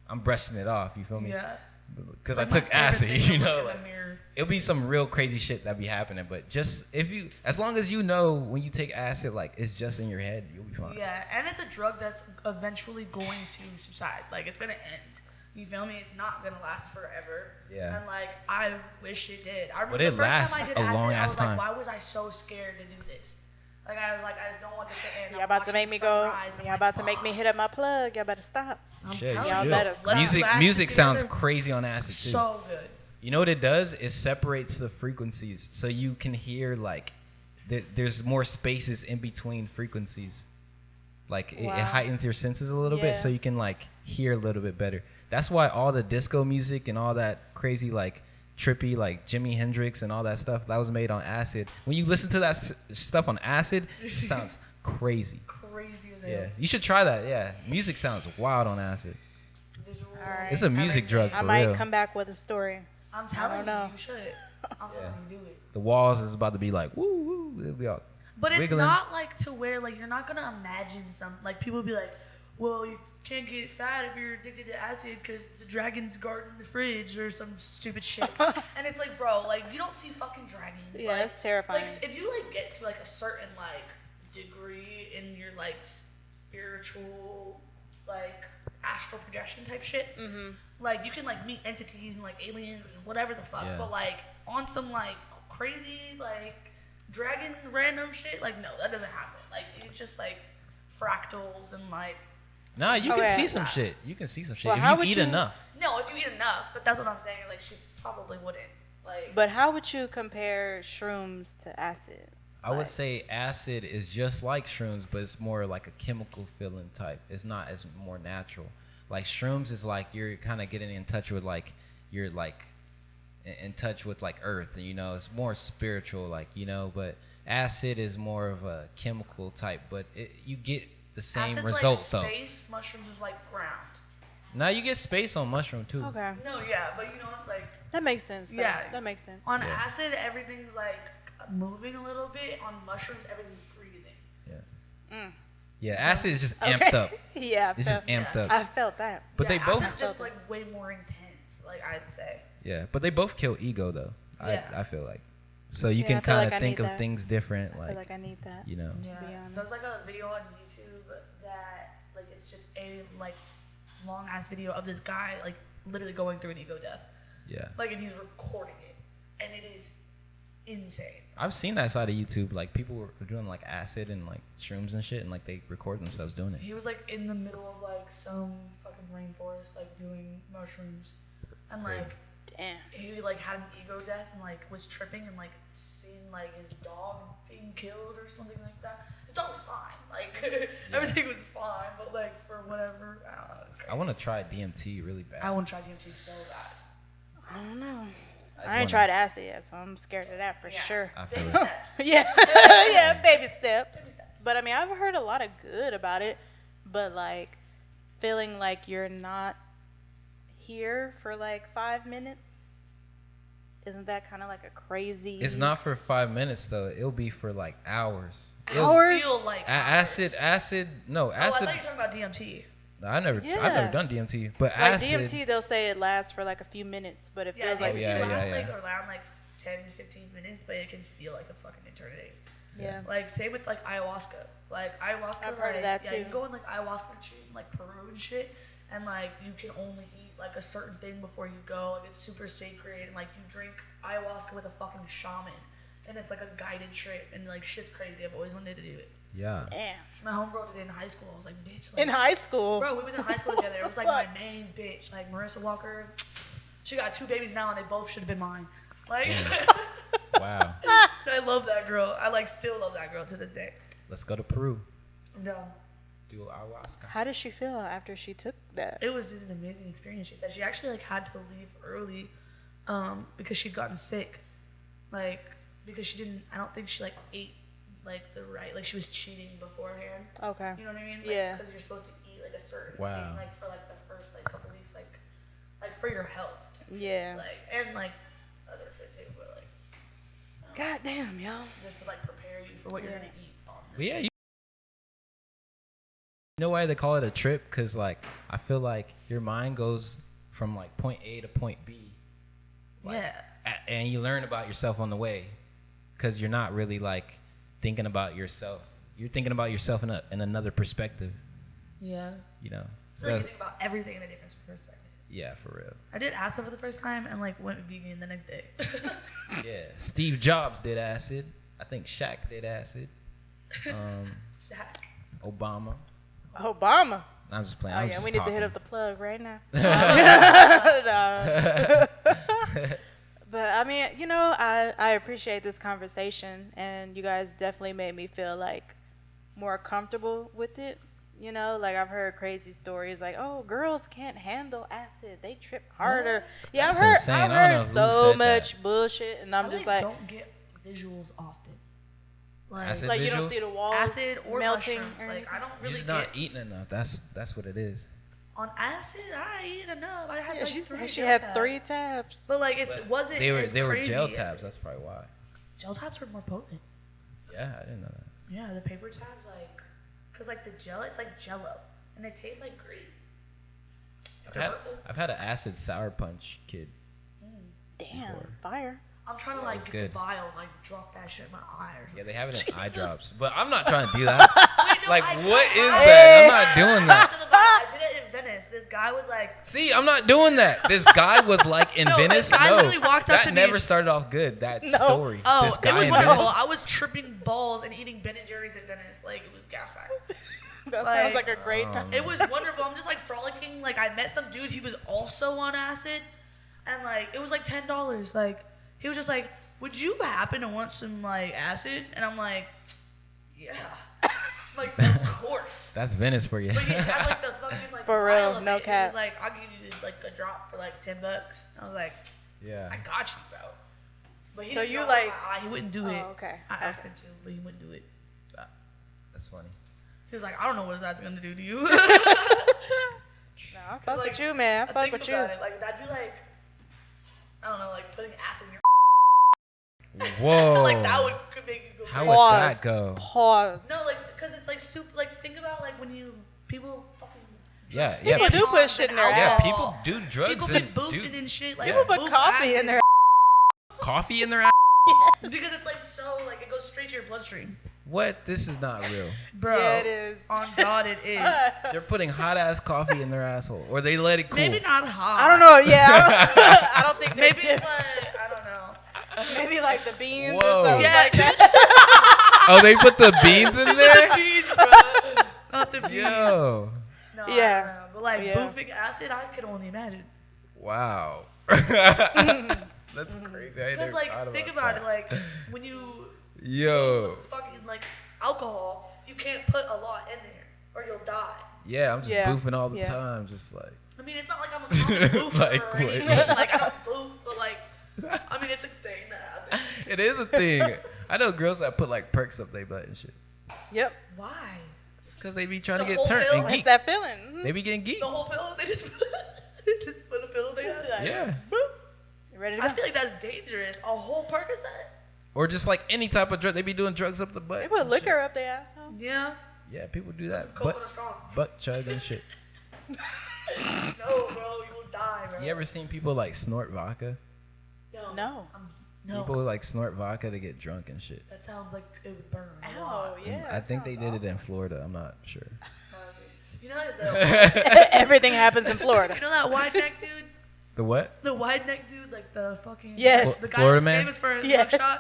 [SPEAKER 1] I'm brushing it off. You feel me?
[SPEAKER 2] Yeah.
[SPEAKER 1] Because
[SPEAKER 2] It's
[SPEAKER 1] I
[SPEAKER 2] like
[SPEAKER 1] took
[SPEAKER 2] my favorite
[SPEAKER 1] acid,
[SPEAKER 2] thing to
[SPEAKER 1] you know.
[SPEAKER 2] look in
[SPEAKER 1] Like,
[SPEAKER 2] the mirror.
[SPEAKER 1] it'll be some real crazy shit that be happening. But just as long as you know when you take acid, like it's just in your head, you'll be fine.
[SPEAKER 2] Yeah, and it's a drug that's eventually going to subside. Like, it's gonna end. You feel me? It's not gonna last forever.
[SPEAKER 1] Yeah.
[SPEAKER 2] And like, I wish it did. I remember
[SPEAKER 1] But it
[SPEAKER 2] the first
[SPEAKER 1] lasts
[SPEAKER 2] time I did
[SPEAKER 1] a
[SPEAKER 2] acid,
[SPEAKER 1] long
[SPEAKER 2] I
[SPEAKER 1] ass
[SPEAKER 2] was
[SPEAKER 1] time.
[SPEAKER 2] like, why was I so scared to do this? Like, I was like, I just don't want this to end.
[SPEAKER 3] Y'all
[SPEAKER 2] I'm
[SPEAKER 3] about to
[SPEAKER 2] watching
[SPEAKER 3] make
[SPEAKER 2] the
[SPEAKER 3] me go.
[SPEAKER 2] sunrise, and I'm
[SPEAKER 3] Y'all
[SPEAKER 2] like,
[SPEAKER 3] about to make me
[SPEAKER 2] fuck.
[SPEAKER 3] hit up my plug. Y'all better stop.
[SPEAKER 2] I'm
[SPEAKER 1] Shit,
[SPEAKER 2] telling
[SPEAKER 3] y'all
[SPEAKER 2] you.
[SPEAKER 3] better
[SPEAKER 2] Let's
[SPEAKER 3] stop.
[SPEAKER 2] do
[SPEAKER 1] Music
[SPEAKER 2] acid
[SPEAKER 1] sounds
[SPEAKER 2] together.
[SPEAKER 1] crazy on acid too.
[SPEAKER 2] So good.
[SPEAKER 1] You know what it does? It separates the frequencies, so you can hear like there's more spaces in between frequencies. Like it
[SPEAKER 3] Wow.
[SPEAKER 1] heightens your senses a little bit,
[SPEAKER 3] Yeah.
[SPEAKER 1] so you can like hear a little bit better. That's why all the disco music and all that crazy like trippy like Jimi Hendrix and all that stuff that was made on acid. When you listen to that stuff on acid, it sounds crazy.
[SPEAKER 2] Crazy as hell.
[SPEAKER 1] Yeah, you should try that. Yeah, music sounds wild on acid.
[SPEAKER 2] Visuals.
[SPEAKER 3] All right.
[SPEAKER 1] It's a music drug for
[SPEAKER 3] I might
[SPEAKER 1] real.
[SPEAKER 3] come back with a story.
[SPEAKER 2] I'm telling you,
[SPEAKER 3] know.
[SPEAKER 2] you should. I'm telling you, do it.
[SPEAKER 1] The walls is about to be like woo woo. It'll be all
[SPEAKER 2] But it's
[SPEAKER 1] wiggling.
[SPEAKER 2] not like to where like you're not gonna imagine some like people be like, well, you can't get fat if you're addicted to acid because the dragons guarding the fridge or some stupid shit. And it's like, bro, like you don't see fucking dragons.
[SPEAKER 3] Yeah,
[SPEAKER 2] like,
[SPEAKER 3] that's terrifying.
[SPEAKER 2] Like if you like get to like a certain like degree in your like spiritual like astral projection type shit, like you can like meet entities and like aliens and whatever the fuck.
[SPEAKER 1] Yeah.
[SPEAKER 2] But like on some like crazy like dragon random shit, like no, that doesn't happen. Like it's just like fractals and like
[SPEAKER 1] Nah, you can
[SPEAKER 3] Okay.
[SPEAKER 1] see some shit. You can see some shit
[SPEAKER 3] Well, how
[SPEAKER 1] if
[SPEAKER 3] would
[SPEAKER 1] you eat
[SPEAKER 3] you-
[SPEAKER 1] enough.
[SPEAKER 2] no, if you eat enough. But that's what I'm saying. Like she probably wouldn't. Like
[SPEAKER 3] But how would you compare shrooms to acid?
[SPEAKER 1] I would say acid is just like shrooms, but it's more like a chemical feeling type. It's not as more natural. Like shrooms is like you're kind of getting in touch with like you're like in touch with like earth, and you know it's more spiritual, like you know. But acid is more of a chemical type, but you get the same
[SPEAKER 2] Acid's
[SPEAKER 1] results
[SPEAKER 2] like
[SPEAKER 1] though.
[SPEAKER 2] Space, mushrooms is like ground.
[SPEAKER 1] Now you get space on mushroom too.
[SPEAKER 3] Okay.
[SPEAKER 2] No, yeah, but you know like
[SPEAKER 3] That makes sense. Though.
[SPEAKER 2] Yeah.
[SPEAKER 3] That makes sense.
[SPEAKER 2] on
[SPEAKER 1] Yeah.
[SPEAKER 2] acid everything's like moving a little bit. On mushrooms everything's breathing.
[SPEAKER 1] Yeah. Yeah, acid is just amped up.
[SPEAKER 3] Yeah,
[SPEAKER 1] It's just amped up.
[SPEAKER 3] I felt that.
[SPEAKER 1] But they both.
[SPEAKER 2] Acid's just like way more intense. Like I'd say.
[SPEAKER 1] Yeah, but they both kill ego though.
[SPEAKER 2] Yeah.
[SPEAKER 1] I feel like. So you
[SPEAKER 3] Yeah,
[SPEAKER 1] can
[SPEAKER 3] I feel
[SPEAKER 1] kind
[SPEAKER 3] like I
[SPEAKER 1] of think
[SPEAKER 3] need
[SPEAKER 1] of
[SPEAKER 3] that.
[SPEAKER 1] things different,
[SPEAKER 3] I feel like I need that.
[SPEAKER 1] you know.
[SPEAKER 3] To be honest.
[SPEAKER 2] There's like a video on YouTube that like it's just a like long ass video of this guy like literally going through an ego death.
[SPEAKER 1] Yeah.
[SPEAKER 2] Like and he's recording it, and it is insane.
[SPEAKER 1] I've seen that side of YouTube. Like people were doing like acid and like shrooms and shit, and like they record themselves doing it.
[SPEAKER 2] He was like in the middle of like some fucking rainforest, like doing mushrooms, and
[SPEAKER 1] crazy.
[SPEAKER 2] like
[SPEAKER 3] Damn.
[SPEAKER 2] he like had an ego death and like was tripping and like seen like his dog being killed or something like that. His dog was fine, like everything was fine, but like for whatever, I don't know, it's crazy.
[SPEAKER 1] I want to try DMT really bad.
[SPEAKER 2] I want to try DMT so bad.
[SPEAKER 3] I don't know.
[SPEAKER 1] just
[SPEAKER 3] I ain't
[SPEAKER 1] wanna-
[SPEAKER 3] tried acid yet, so I'm scared of that for sure.
[SPEAKER 1] I feel
[SPEAKER 2] Baby
[SPEAKER 1] it.
[SPEAKER 2] steps.
[SPEAKER 3] Yeah, yeah, baby steps.
[SPEAKER 2] Baby steps.
[SPEAKER 3] But I mean, I've heard a lot of good about it, but like feeling like you're not here for like 5 minutes, isn't that kind of like a crazy?
[SPEAKER 1] It's not for 5 minutes though. It'll be for like hours.
[SPEAKER 3] Hours?
[SPEAKER 2] Feel like
[SPEAKER 1] Acid. No,
[SPEAKER 2] Oh, I
[SPEAKER 1] acid.
[SPEAKER 2] thought you were talking about DMT.
[SPEAKER 1] I've never
[SPEAKER 3] Yeah.
[SPEAKER 1] done DMT, but
[SPEAKER 3] Like
[SPEAKER 1] acid.
[SPEAKER 3] DMT, they'll say it lasts for like a few minutes, but it
[SPEAKER 2] Yeah,
[SPEAKER 3] feels like
[SPEAKER 2] DMT
[SPEAKER 1] yeah,
[SPEAKER 2] lasts
[SPEAKER 1] yeah.
[SPEAKER 2] like around like 10 to 15 minutes, but it can feel like a fucking eternity.
[SPEAKER 3] yeah.
[SPEAKER 2] Like same with like ayahuasca. Like ayahuasca,
[SPEAKER 3] I've heard of
[SPEAKER 2] like,
[SPEAKER 3] that,
[SPEAKER 2] yeah,
[SPEAKER 3] too.
[SPEAKER 2] you go in like ayahuasca retreats in like Peru and shit, and like you can only eat like a certain thing before you go. Like it's super sacred, and like you drink ayahuasca with a fucking shaman, and it's like a guided trip, and like shit's crazy. I've always wanted to do it.
[SPEAKER 1] Yeah.
[SPEAKER 3] Damn.
[SPEAKER 2] My homegirl did it in high school. I was like, bitch. Like,
[SPEAKER 3] In high school.
[SPEAKER 2] bro, we was in high school together. It was like my main bitch, like Marissa Walker. She got 2 babies now, and they both should have been mine. Like,
[SPEAKER 1] Wow.
[SPEAKER 2] I love that girl. I like still love that girl to this day.
[SPEAKER 1] Let's go to Peru.
[SPEAKER 2] No,
[SPEAKER 1] Do ayahuasca.
[SPEAKER 3] How did she feel after she took that?
[SPEAKER 2] it was an amazing experience. She said she actually like had to leave early, because she'd gotten sick, like because she didn't. I don't think she like ate like the right. Like she was cheating beforehand.
[SPEAKER 3] Okay.
[SPEAKER 2] You know what I mean? Like,
[SPEAKER 3] Yeah.
[SPEAKER 2] Because you're supposed to eat like a certain
[SPEAKER 1] Wow.
[SPEAKER 2] thing like for like the first like couple weeks, like for your health.
[SPEAKER 3] Yeah.
[SPEAKER 2] Like and like other shit too, but like
[SPEAKER 3] God damn, y'all.
[SPEAKER 2] just to like prepare you for what you're
[SPEAKER 3] Yeah.
[SPEAKER 2] gonna eat on this.
[SPEAKER 1] But yeah, you know why they call it a trip? Because like I feel like your mind goes from like point A to point B. Like,
[SPEAKER 2] Yeah.
[SPEAKER 1] And you learn about yourself on the way, because you're not really like thinking about yourself. You're thinking about yourself in another perspective.
[SPEAKER 2] Yeah.
[SPEAKER 1] You know.
[SPEAKER 2] So like, you think about everything in a different perspective.
[SPEAKER 1] Yeah, for real.
[SPEAKER 2] I did acid for the first time and like went vegan the next day.
[SPEAKER 1] Yeah. Steve Jobs did acid. I think Shaq did acid.
[SPEAKER 2] Shaq.
[SPEAKER 1] Obama.
[SPEAKER 3] Obama.
[SPEAKER 1] I'm just playing.
[SPEAKER 3] Oh
[SPEAKER 1] I'm
[SPEAKER 3] yeah,
[SPEAKER 1] just
[SPEAKER 3] we need to hit
[SPEAKER 1] talking.
[SPEAKER 3] up the plug right now. No. But I mean, you know, I appreciate this conversation, and you guys definitely made me feel like more comfortable with it. You know, like I've heard crazy stories like, oh, girls can't handle acid; they trip harder. Yeah,
[SPEAKER 1] That's
[SPEAKER 3] I've
[SPEAKER 1] insane. I
[SPEAKER 3] heard
[SPEAKER 1] don't know who
[SPEAKER 3] so
[SPEAKER 1] said
[SPEAKER 3] much bullshit, and I'm
[SPEAKER 2] I
[SPEAKER 3] just
[SPEAKER 2] like,
[SPEAKER 3] like,
[SPEAKER 2] don't get visuals often. Like
[SPEAKER 1] Acid
[SPEAKER 3] like you don't
[SPEAKER 1] visuals?
[SPEAKER 3] see the walls
[SPEAKER 2] acid or
[SPEAKER 3] melting.
[SPEAKER 2] mushrooms.
[SPEAKER 3] Or
[SPEAKER 2] Like I don't
[SPEAKER 1] You're
[SPEAKER 2] really
[SPEAKER 1] just
[SPEAKER 2] get
[SPEAKER 1] not eating enough. That's what it is.
[SPEAKER 2] on acid. I eat enough. I had
[SPEAKER 3] yeah,
[SPEAKER 2] like
[SPEAKER 3] she
[SPEAKER 2] 3
[SPEAKER 3] said she
[SPEAKER 2] gel
[SPEAKER 3] had
[SPEAKER 2] tabs.
[SPEAKER 3] 3 tabs.
[SPEAKER 2] But like it wasn't.
[SPEAKER 1] They were
[SPEAKER 2] as
[SPEAKER 1] they were
[SPEAKER 2] crazy
[SPEAKER 1] gel
[SPEAKER 2] as-
[SPEAKER 1] tabs. That's probably why.
[SPEAKER 2] Gel tabs were more potent.
[SPEAKER 1] Yeah, I didn't know that.
[SPEAKER 2] Yeah, the paper tabs like, cause like the gel, it's like Jello, and it tastes like grape.
[SPEAKER 1] I've had an acid sour punch kid.
[SPEAKER 3] Damn,
[SPEAKER 1] Before.
[SPEAKER 3] fire.
[SPEAKER 2] I'm trying to
[SPEAKER 1] Yeah, it
[SPEAKER 2] like
[SPEAKER 1] was
[SPEAKER 2] get
[SPEAKER 1] good.
[SPEAKER 2] the vial, like drop that shit in my eye or
[SPEAKER 1] Yeah,
[SPEAKER 2] something.
[SPEAKER 1] they have it in eye
[SPEAKER 3] Jesus.
[SPEAKER 1] drops, but I'm not trying to do that.
[SPEAKER 2] Wait, no,
[SPEAKER 1] Like,
[SPEAKER 2] I
[SPEAKER 1] what
[SPEAKER 2] got
[SPEAKER 1] is
[SPEAKER 2] high
[SPEAKER 1] that? I'm not doing that.
[SPEAKER 2] after the vial. I did it in Venice. This guy was like,
[SPEAKER 1] See, I'm not doing that. This guy was like in
[SPEAKER 2] No,
[SPEAKER 1] Venice.
[SPEAKER 2] this guy
[SPEAKER 1] No,
[SPEAKER 2] literally walked up
[SPEAKER 1] that
[SPEAKER 2] to me
[SPEAKER 1] never
[SPEAKER 2] and-
[SPEAKER 1] started off good. That
[SPEAKER 3] No.
[SPEAKER 1] story.
[SPEAKER 2] oh,
[SPEAKER 1] This
[SPEAKER 2] it
[SPEAKER 1] guy
[SPEAKER 2] was
[SPEAKER 1] in
[SPEAKER 2] wonderful.
[SPEAKER 1] Venice.
[SPEAKER 2] I was tripping balls and eating Ben and Jerry's in Venice. Like it was gas packed.
[SPEAKER 3] That
[SPEAKER 2] Like,
[SPEAKER 3] sounds like a great time.
[SPEAKER 2] It was wonderful. I'm just like frolicking. Like I met some dude. He was also on acid, and like it was like $10. Like he was just like, would you happen to want some like acid? And I'm like, yeah. Like, of course.
[SPEAKER 1] That's Venice for you.
[SPEAKER 2] But he had like the fucking like
[SPEAKER 3] For
[SPEAKER 2] vial
[SPEAKER 3] real,
[SPEAKER 2] of
[SPEAKER 3] no
[SPEAKER 2] it.
[SPEAKER 3] cap.
[SPEAKER 2] He was like, I'll give you like a drop for like $10. I was like,
[SPEAKER 1] Yeah.
[SPEAKER 2] I got you, bro. But he
[SPEAKER 3] So
[SPEAKER 2] didn't
[SPEAKER 3] you
[SPEAKER 2] know
[SPEAKER 3] like-
[SPEAKER 2] my eye. He wouldn't do it.
[SPEAKER 3] Oh, okay.
[SPEAKER 2] I asked him to, but he wouldn't do it.
[SPEAKER 1] That's funny.
[SPEAKER 2] He was like, I don't know what that's gonna do to you.
[SPEAKER 3] No, I fuck
[SPEAKER 2] like,
[SPEAKER 3] with you, man. I fuck
[SPEAKER 2] think
[SPEAKER 3] with you.
[SPEAKER 2] about it, like that'd be like, I don't know, like putting acid in your.
[SPEAKER 1] Whoa.
[SPEAKER 2] Like that would could make you go.
[SPEAKER 1] How
[SPEAKER 2] crazy.
[SPEAKER 1] would
[SPEAKER 3] Pause.
[SPEAKER 1] that go?
[SPEAKER 3] Pause.
[SPEAKER 2] No, like because it's like soup. Like think about like when you people fucking.
[SPEAKER 1] Yeah,
[SPEAKER 3] People
[SPEAKER 1] yeah.
[SPEAKER 3] do put shit in their
[SPEAKER 1] Yeah,
[SPEAKER 3] ass.
[SPEAKER 1] people do drugs
[SPEAKER 2] People been
[SPEAKER 1] and
[SPEAKER 2] boofing
[SPEAKER 1] do
[SPEAKER 2] and shit. Like
[SPEAKER 1] Yeah.
[SPEAKER 3] People put
[SPEAKER 2] boof
[SPEAKER 3] coffee
[SPEAKER 2] acid.
[SPEAKER 3] in their
[SPEAKER 1] coffee in their ass.
[SPEAKER 2] Because it's like so like it goes straight to your bloodstream,
[SPEAKER 1] What? This is not real.
[SPEAKER 2] bro.
[SPEAKER 3] Yeah, it is.
[SPEAKER 2] On God, it is.
[SPEAKER 1] They're putting hot ass coffee in their asshole, or they let it cool.
[SPEAKER 2] Maybe not hot.
[SPEAKER 3] I don't know. Yeah, I don't think
[SPEAKER 2] Maybe
[SPEAKER 3] they're
[SPEAKER 2] it's like I don't know.
[SPEAKER 3] maybe like the beans
[SPEAKER 1] Whoa.
[SPEAKER 3] or something
[SPEAKER 2] Yeah.
[SPEAKER 3] like that.
[SPEAKER 1] Oh, they put the beans in there.
[SPEAKER 2] Beans, bro. Not the beans.
[SPEAKER 1] Yo,
[SPEAKER 2] No,
[SPEAKER 3] Yeah.
[SPEAKER 2] I don't know. But like
[SPEAKER 3] Yeah.
[SPEAKER 2] boofing acid, I could only imagine.
[SPEAKER 1] wow. That's crazy. I
[SPEAKER 2] Because
[SPEAKER 1] never
[SPEAKER 2] like
[SPEAKER 1] thought
[SPEAKER 2] think
[SPEAKER 1] about
[SPEAKER 2] about
[SPEAKER 1] that.
[SPEAKER 2] it, like when you
[SPEAKER 1] Yo.
[SPEAKER 2] fucking like alcohol, you can't put a lot in there or you'll die.
[SPEAKER 1] Yeah, I'm just
[SPEAKER 3] Yeah.
[SPEAKER 1] boofing all the
[SPEAKER 3] Yeah.
[SPEAKER 1] time, just like.
[SPEAKER 2] I mean, it's not like I'm a common boofer
[SPEAKER 1] Like,
[SPEAKER 2] or
[SPEAKER 1] wait.
[SPEAKER 2] anything. Like I don't boof, but like I mean, it's a thing that happens.
[SPEAKER 1] It is a thing. I know girls that put like perks up their butt and shit.
[SPEAKER 3] Yep.
[SPEAKER 2] Why?
[SPEAKER 1] Just because they be trying to
[SPEAKER 2] The
[SPEAKER 1] get
[SPEAKER 2] whole
[SPEAKER 1] turned
[SPEAKER 2] pill?
[SPEAKER 1] and
[SPEAKER 3] It's
[SPEAKER 1] geek.
[SPEAKER 3] that feeling. Mhm.
[SPEAKER 1] They be getting geeked.
[SPEAKER 2] The whole pill? They just put a pill there.
[SPEAKER 1] Yeah.
[SPEAKER 3] You ready to
[SPEAKER 2] I
[SPEAKER 3] go?
[SPEAKER 2] feel like that's dangerous. A whole Percocet?
[SPEAKER 1] Or just like any type of drug. They be doing drugs up the butt.
[SPEAKER 3] They put
[SPEAKER 1] and
[SPEAKER 3] liquor up their asshole.
[SPEAKER 2] Yeah.
[SPEAKER 1] shit. Yeah, people do that.
[SPEAKER 2] Coconut strong.
[SPEAKER 1] Butt chug and shit.
[SPEAKER 2] No, bro, you will die, bro.
[SPEAKER 1] You ever seen people like snort vodka?
[SPEAKER 3] No.
[SPEAKER 2] No.
[SPEAKER 1] People like snort vodka to get drunk and shit.
[SPEAKER 2] That sounds like it would burn a
[SPEAKER 3] Ow,
[SPEAKER 2] lot.
[SPEAKER 3] yeah.
[SPEAKER 1] I think they did it in Florida. I'm not sure.
[SPEAKER 2] You know that
[SPEAKER 3] Everything happens in Florida.
[SPEAKER 2] you know that wide neck dude?
[SPEAKER 1] The what?
[SPEAKER 2] The wide neck dude, like the fucking
[SPEAKER 3] Yes.
[SPEAKER 2] the guy
[SPEAKER 1] Florida
[SPEAKER 2] that's
[SPEAKER 1] man?
[SPEAKER 2] famous for his
[SPEAKER 3] Yes.
[SPEAKER 2] mugshot.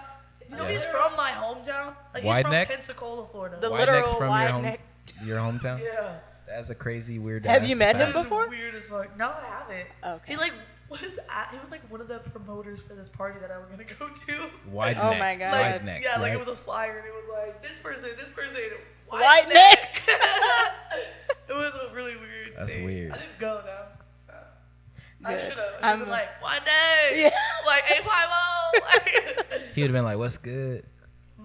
[SPEAKER 2] You know
[SPEAKER 1] Yeah.
[SPEAKER 2] he's from my hometown. Like
[SPEAKER 1] Wide
[SPEAKER 2] he's from
[SPEAKER 1] neck?
[SPEAKER 2] Pensacola, Florida.
[SPEAKER 3] The
[SPEAKER 1] Wide neck's
[SPEAKER 3] literal
[SPEAKER 1] from
[SPEAKER 3] wide
[SPEAKER 1] your home,
[SPEAKER 3] neck.
[SPEAKER 1] your hometown.
[SPEAKER 2] yeah.
[SPEAKER 1] That's a crazy weird.
[SPEAKER 3] Have
[SPEAKER 1] ass
[SPEAKER 3] you met him
[SPEAKER 1] fact.
[SPEAKER 2] That is
[SPEAKER 3] before?
[SPEAKER 2] weird as fuck. No, I haven't.
[SPEAKER 3] Okay.
[SPEAKER 2] He like he was like one of the promoters for this party that I was gonna go to.
[SPEAKER 1] Wide
[SPEAKER 3] Oh
[SPEAKER 1] neck.
[SPEAKER 3] my God.
[SPEAKER 2] Like,
[SPEAKER 1] Wide neck.
[SPEAKER 2] yeah, like
[SPEAKER 1] right?
[SPEAKER 2] it was a flyer and it was like this person,
[SPEAKER 3] White neck.
[SPEAKER 2] It was a really weird.
[SPEAKER 1] That's
[SPEAKER 2] thing.
[SPEAKER 1] weird.
[SPEAKER 2] I didn't go though. So. I
[SPEAKER 3] Good.
[SPEAKER 2] should have.
[SPEAKER 3] I'm-
[SPEAKER 2] been like one day.
[SPEAKER 3] Yeah.
[SPEAKER 2] Like 850.
[SPEAKER 1] He would have been like, "What's good?"
[SPEAKER 2] Oh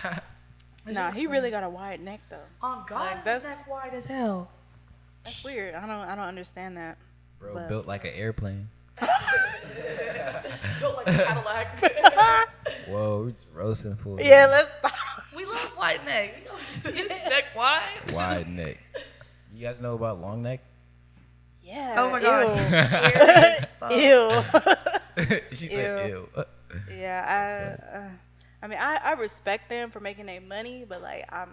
[SPEAKER 2] god.
[SPEAKER 3] Nah, he really got a wide neck though.
[SPEAKER 2] Oh god,
[SPEAKER 3] Like,
[SPEAKER 2] that's
[SPEAKER 3] that's-
[SPEAKER 2] neck wide as hell.
[SPEAKER 3] That's weird. I don't understand that.
[SPEAKER 1] Bro,
[SPEAKER 3] But-
[SPEAKER 1] built like an airplane.
[SPEAKER 2] Built like a Cadillac.
[SPEAKER 1] Whoa, we're just roasting food.
[SPEAKER 3] Yeah, let's stop.
[SPEAKER 2] We love wide neck. You know, his neck wide.
[SPEAKER 1] Wide neck. You guys know about long neck?
[SPEAKER 3] Yeah.
[SPEAKER 2] Oh my god, he's
[SPEAKER 3] Ew.
[SPEAKER 2] scary as fuck.
[SPEAKER 3] Ew.
[SPEAKER 1] She said, "Ew."
[SPEAKER 3] Yeah, I mean, I respect them for making their money, but like, I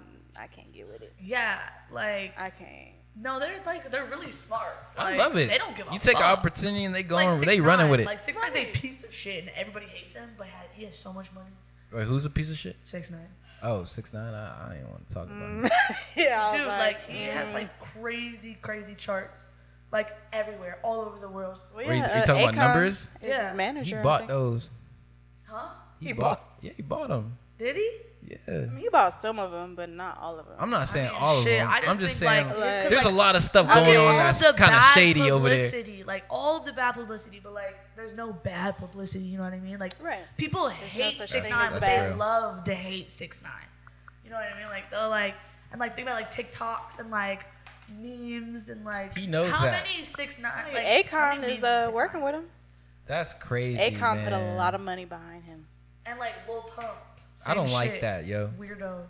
[SPEAKER 3] can't get with it.
[SPEAKER 2] Yeah, like
[SPEAKER 3] I can't.
[SPEAKER 2] no, they're really smart.
[SPEAKER 1] I
[SPEAKER 2] Like,
[SPEAKER 1] love it.
[SPEAKER 2] They don't give a
[SPEAKER 1] You take
[SPEAKER 2] fuck.
[SPEAKER 1] opportunity and they go
[SPEAKER 2] Like
[SPEAKER 1] on. They running
[SPEAKER 2] 6ix9ine.
[SPEAKER 1] with it.
[SPEAKER 2] Like 6ix9ine's a piece of shit and everybody hates him, but he has so much money.
[SPEAKER 1] Wait, who's a piece of shit?
[SPEAKER 2] 6ix9ine.
[SPEAKER 1] Oh, 6ix9ine. I didn't want to talk about
[SPEAKER 3] Mm.
[SPEAKER 1] it.
[SPEAKER 3] Yeah, I was
[SPEAKER 2] Dude, like he has
[SPEAKER 3] mm.
[SPEAKER 2] like crazy charts, like everywhere, all over the world.
[SPEAKER 3] Well,
[SPEAKER 1] Were you
[SPEAKER 3] yeah,
[SPEAKER 1] talking about
[SPEAKER 3] Akon
[SPEAKER 1] numbers?
[SPEAKER 3] Is
[SPEAKER 2] Yeah.
[SPEAKER 3] his manager.
[SPEAKER 1] He
[SPEAKER 3] I
[SPEAKER 1] bought
[SPEAKER 3] think.
[SPEAKER 1] those.
[SPEAKER 2] Huh?
[SPEAKER 1] He
[SPEAKER 3] He
[SPEAKER 1] bought. Yeah, he bought them.
[SPEAKER 2] Did he?
[SPEAKER 1] Yeah.
[SPEAKER 3] I mean, he bought some of them, but not all of them.
[SPEAKER 1] I'm not saying
[SPEAKER 2] mean,
[SPEAKER 1] all
[SPEAKER 2] shit,
[SPEAKER 1] of them.
[SPEAKER 2] I just
[SPEAKER 1] I'm just
[SPEAKER 2] think,
[SPEAKER 1] saying
[SPEAKER 2] like,
[SPEAKER 3] Like-
[SPEAKER 1] there's a lot of stuff
[SPEAKER 2] I
[SPEAKER 1] going
[SPEAKER 2] get
[SPEAKER 1] on
[SPEAKER 2] all
[SPEAKER 1] that's
[SPEAKER 2] the
[SPEAKER 1] kind of
[SPEAKER 2] bad
[SPEAKER 1] shady over there.
[SPEAKER 2] publicity, like all of the bad publicity, but like there's no bad publicity. You know what I mean? Like
[SPEAKER 3] Right.
[SPEAKER 2] people
[SPEAKER 3] no
[SPEAKER 2] hate
[SPEAKER 3] such
[SPEAKER 2] 6ix9ine,
[SPEAKER 3] thing
[SPEAKER 1] as
[SPEAKER 2] but
[SPEAKER 1] bad.
[SPEAKER 2] they love to hate 6ix9ine. You know what I mean? Like they'll like and like think about like TikToks and like memes and like
[SPEAKER 1] He knows
[SPEAKER 2] how
[SPEAKER 1] that.
[SPEAKER 2] many 6ix9ine.
[SPEAKER 3] I mean,
[SPEAKER 2] Like, how
[SPEAKER 3] Akon
[SPEAKER 2] many
[SPEAKER 3] is
[SPEAKER 2] memes 6ix9ine?
[SPEAKER 3] working with him.
[SPEAKER 1] That's crazy.
[SPEAKER 3] Akon put a
[SPEAKER 1] man.
[SPEAKER 3] lot of money behind him.
[SPEAKER 2] And like Lil Pump.
[SPEAKER 1] I don't
[SPEAKER 2] same
[SPEAKER 1] like
[SPEAKER 2] shit.
[SPEAKER 1] that, yo.
[SPEAKER 2] Weirdo.
[SPEAKER 3] don't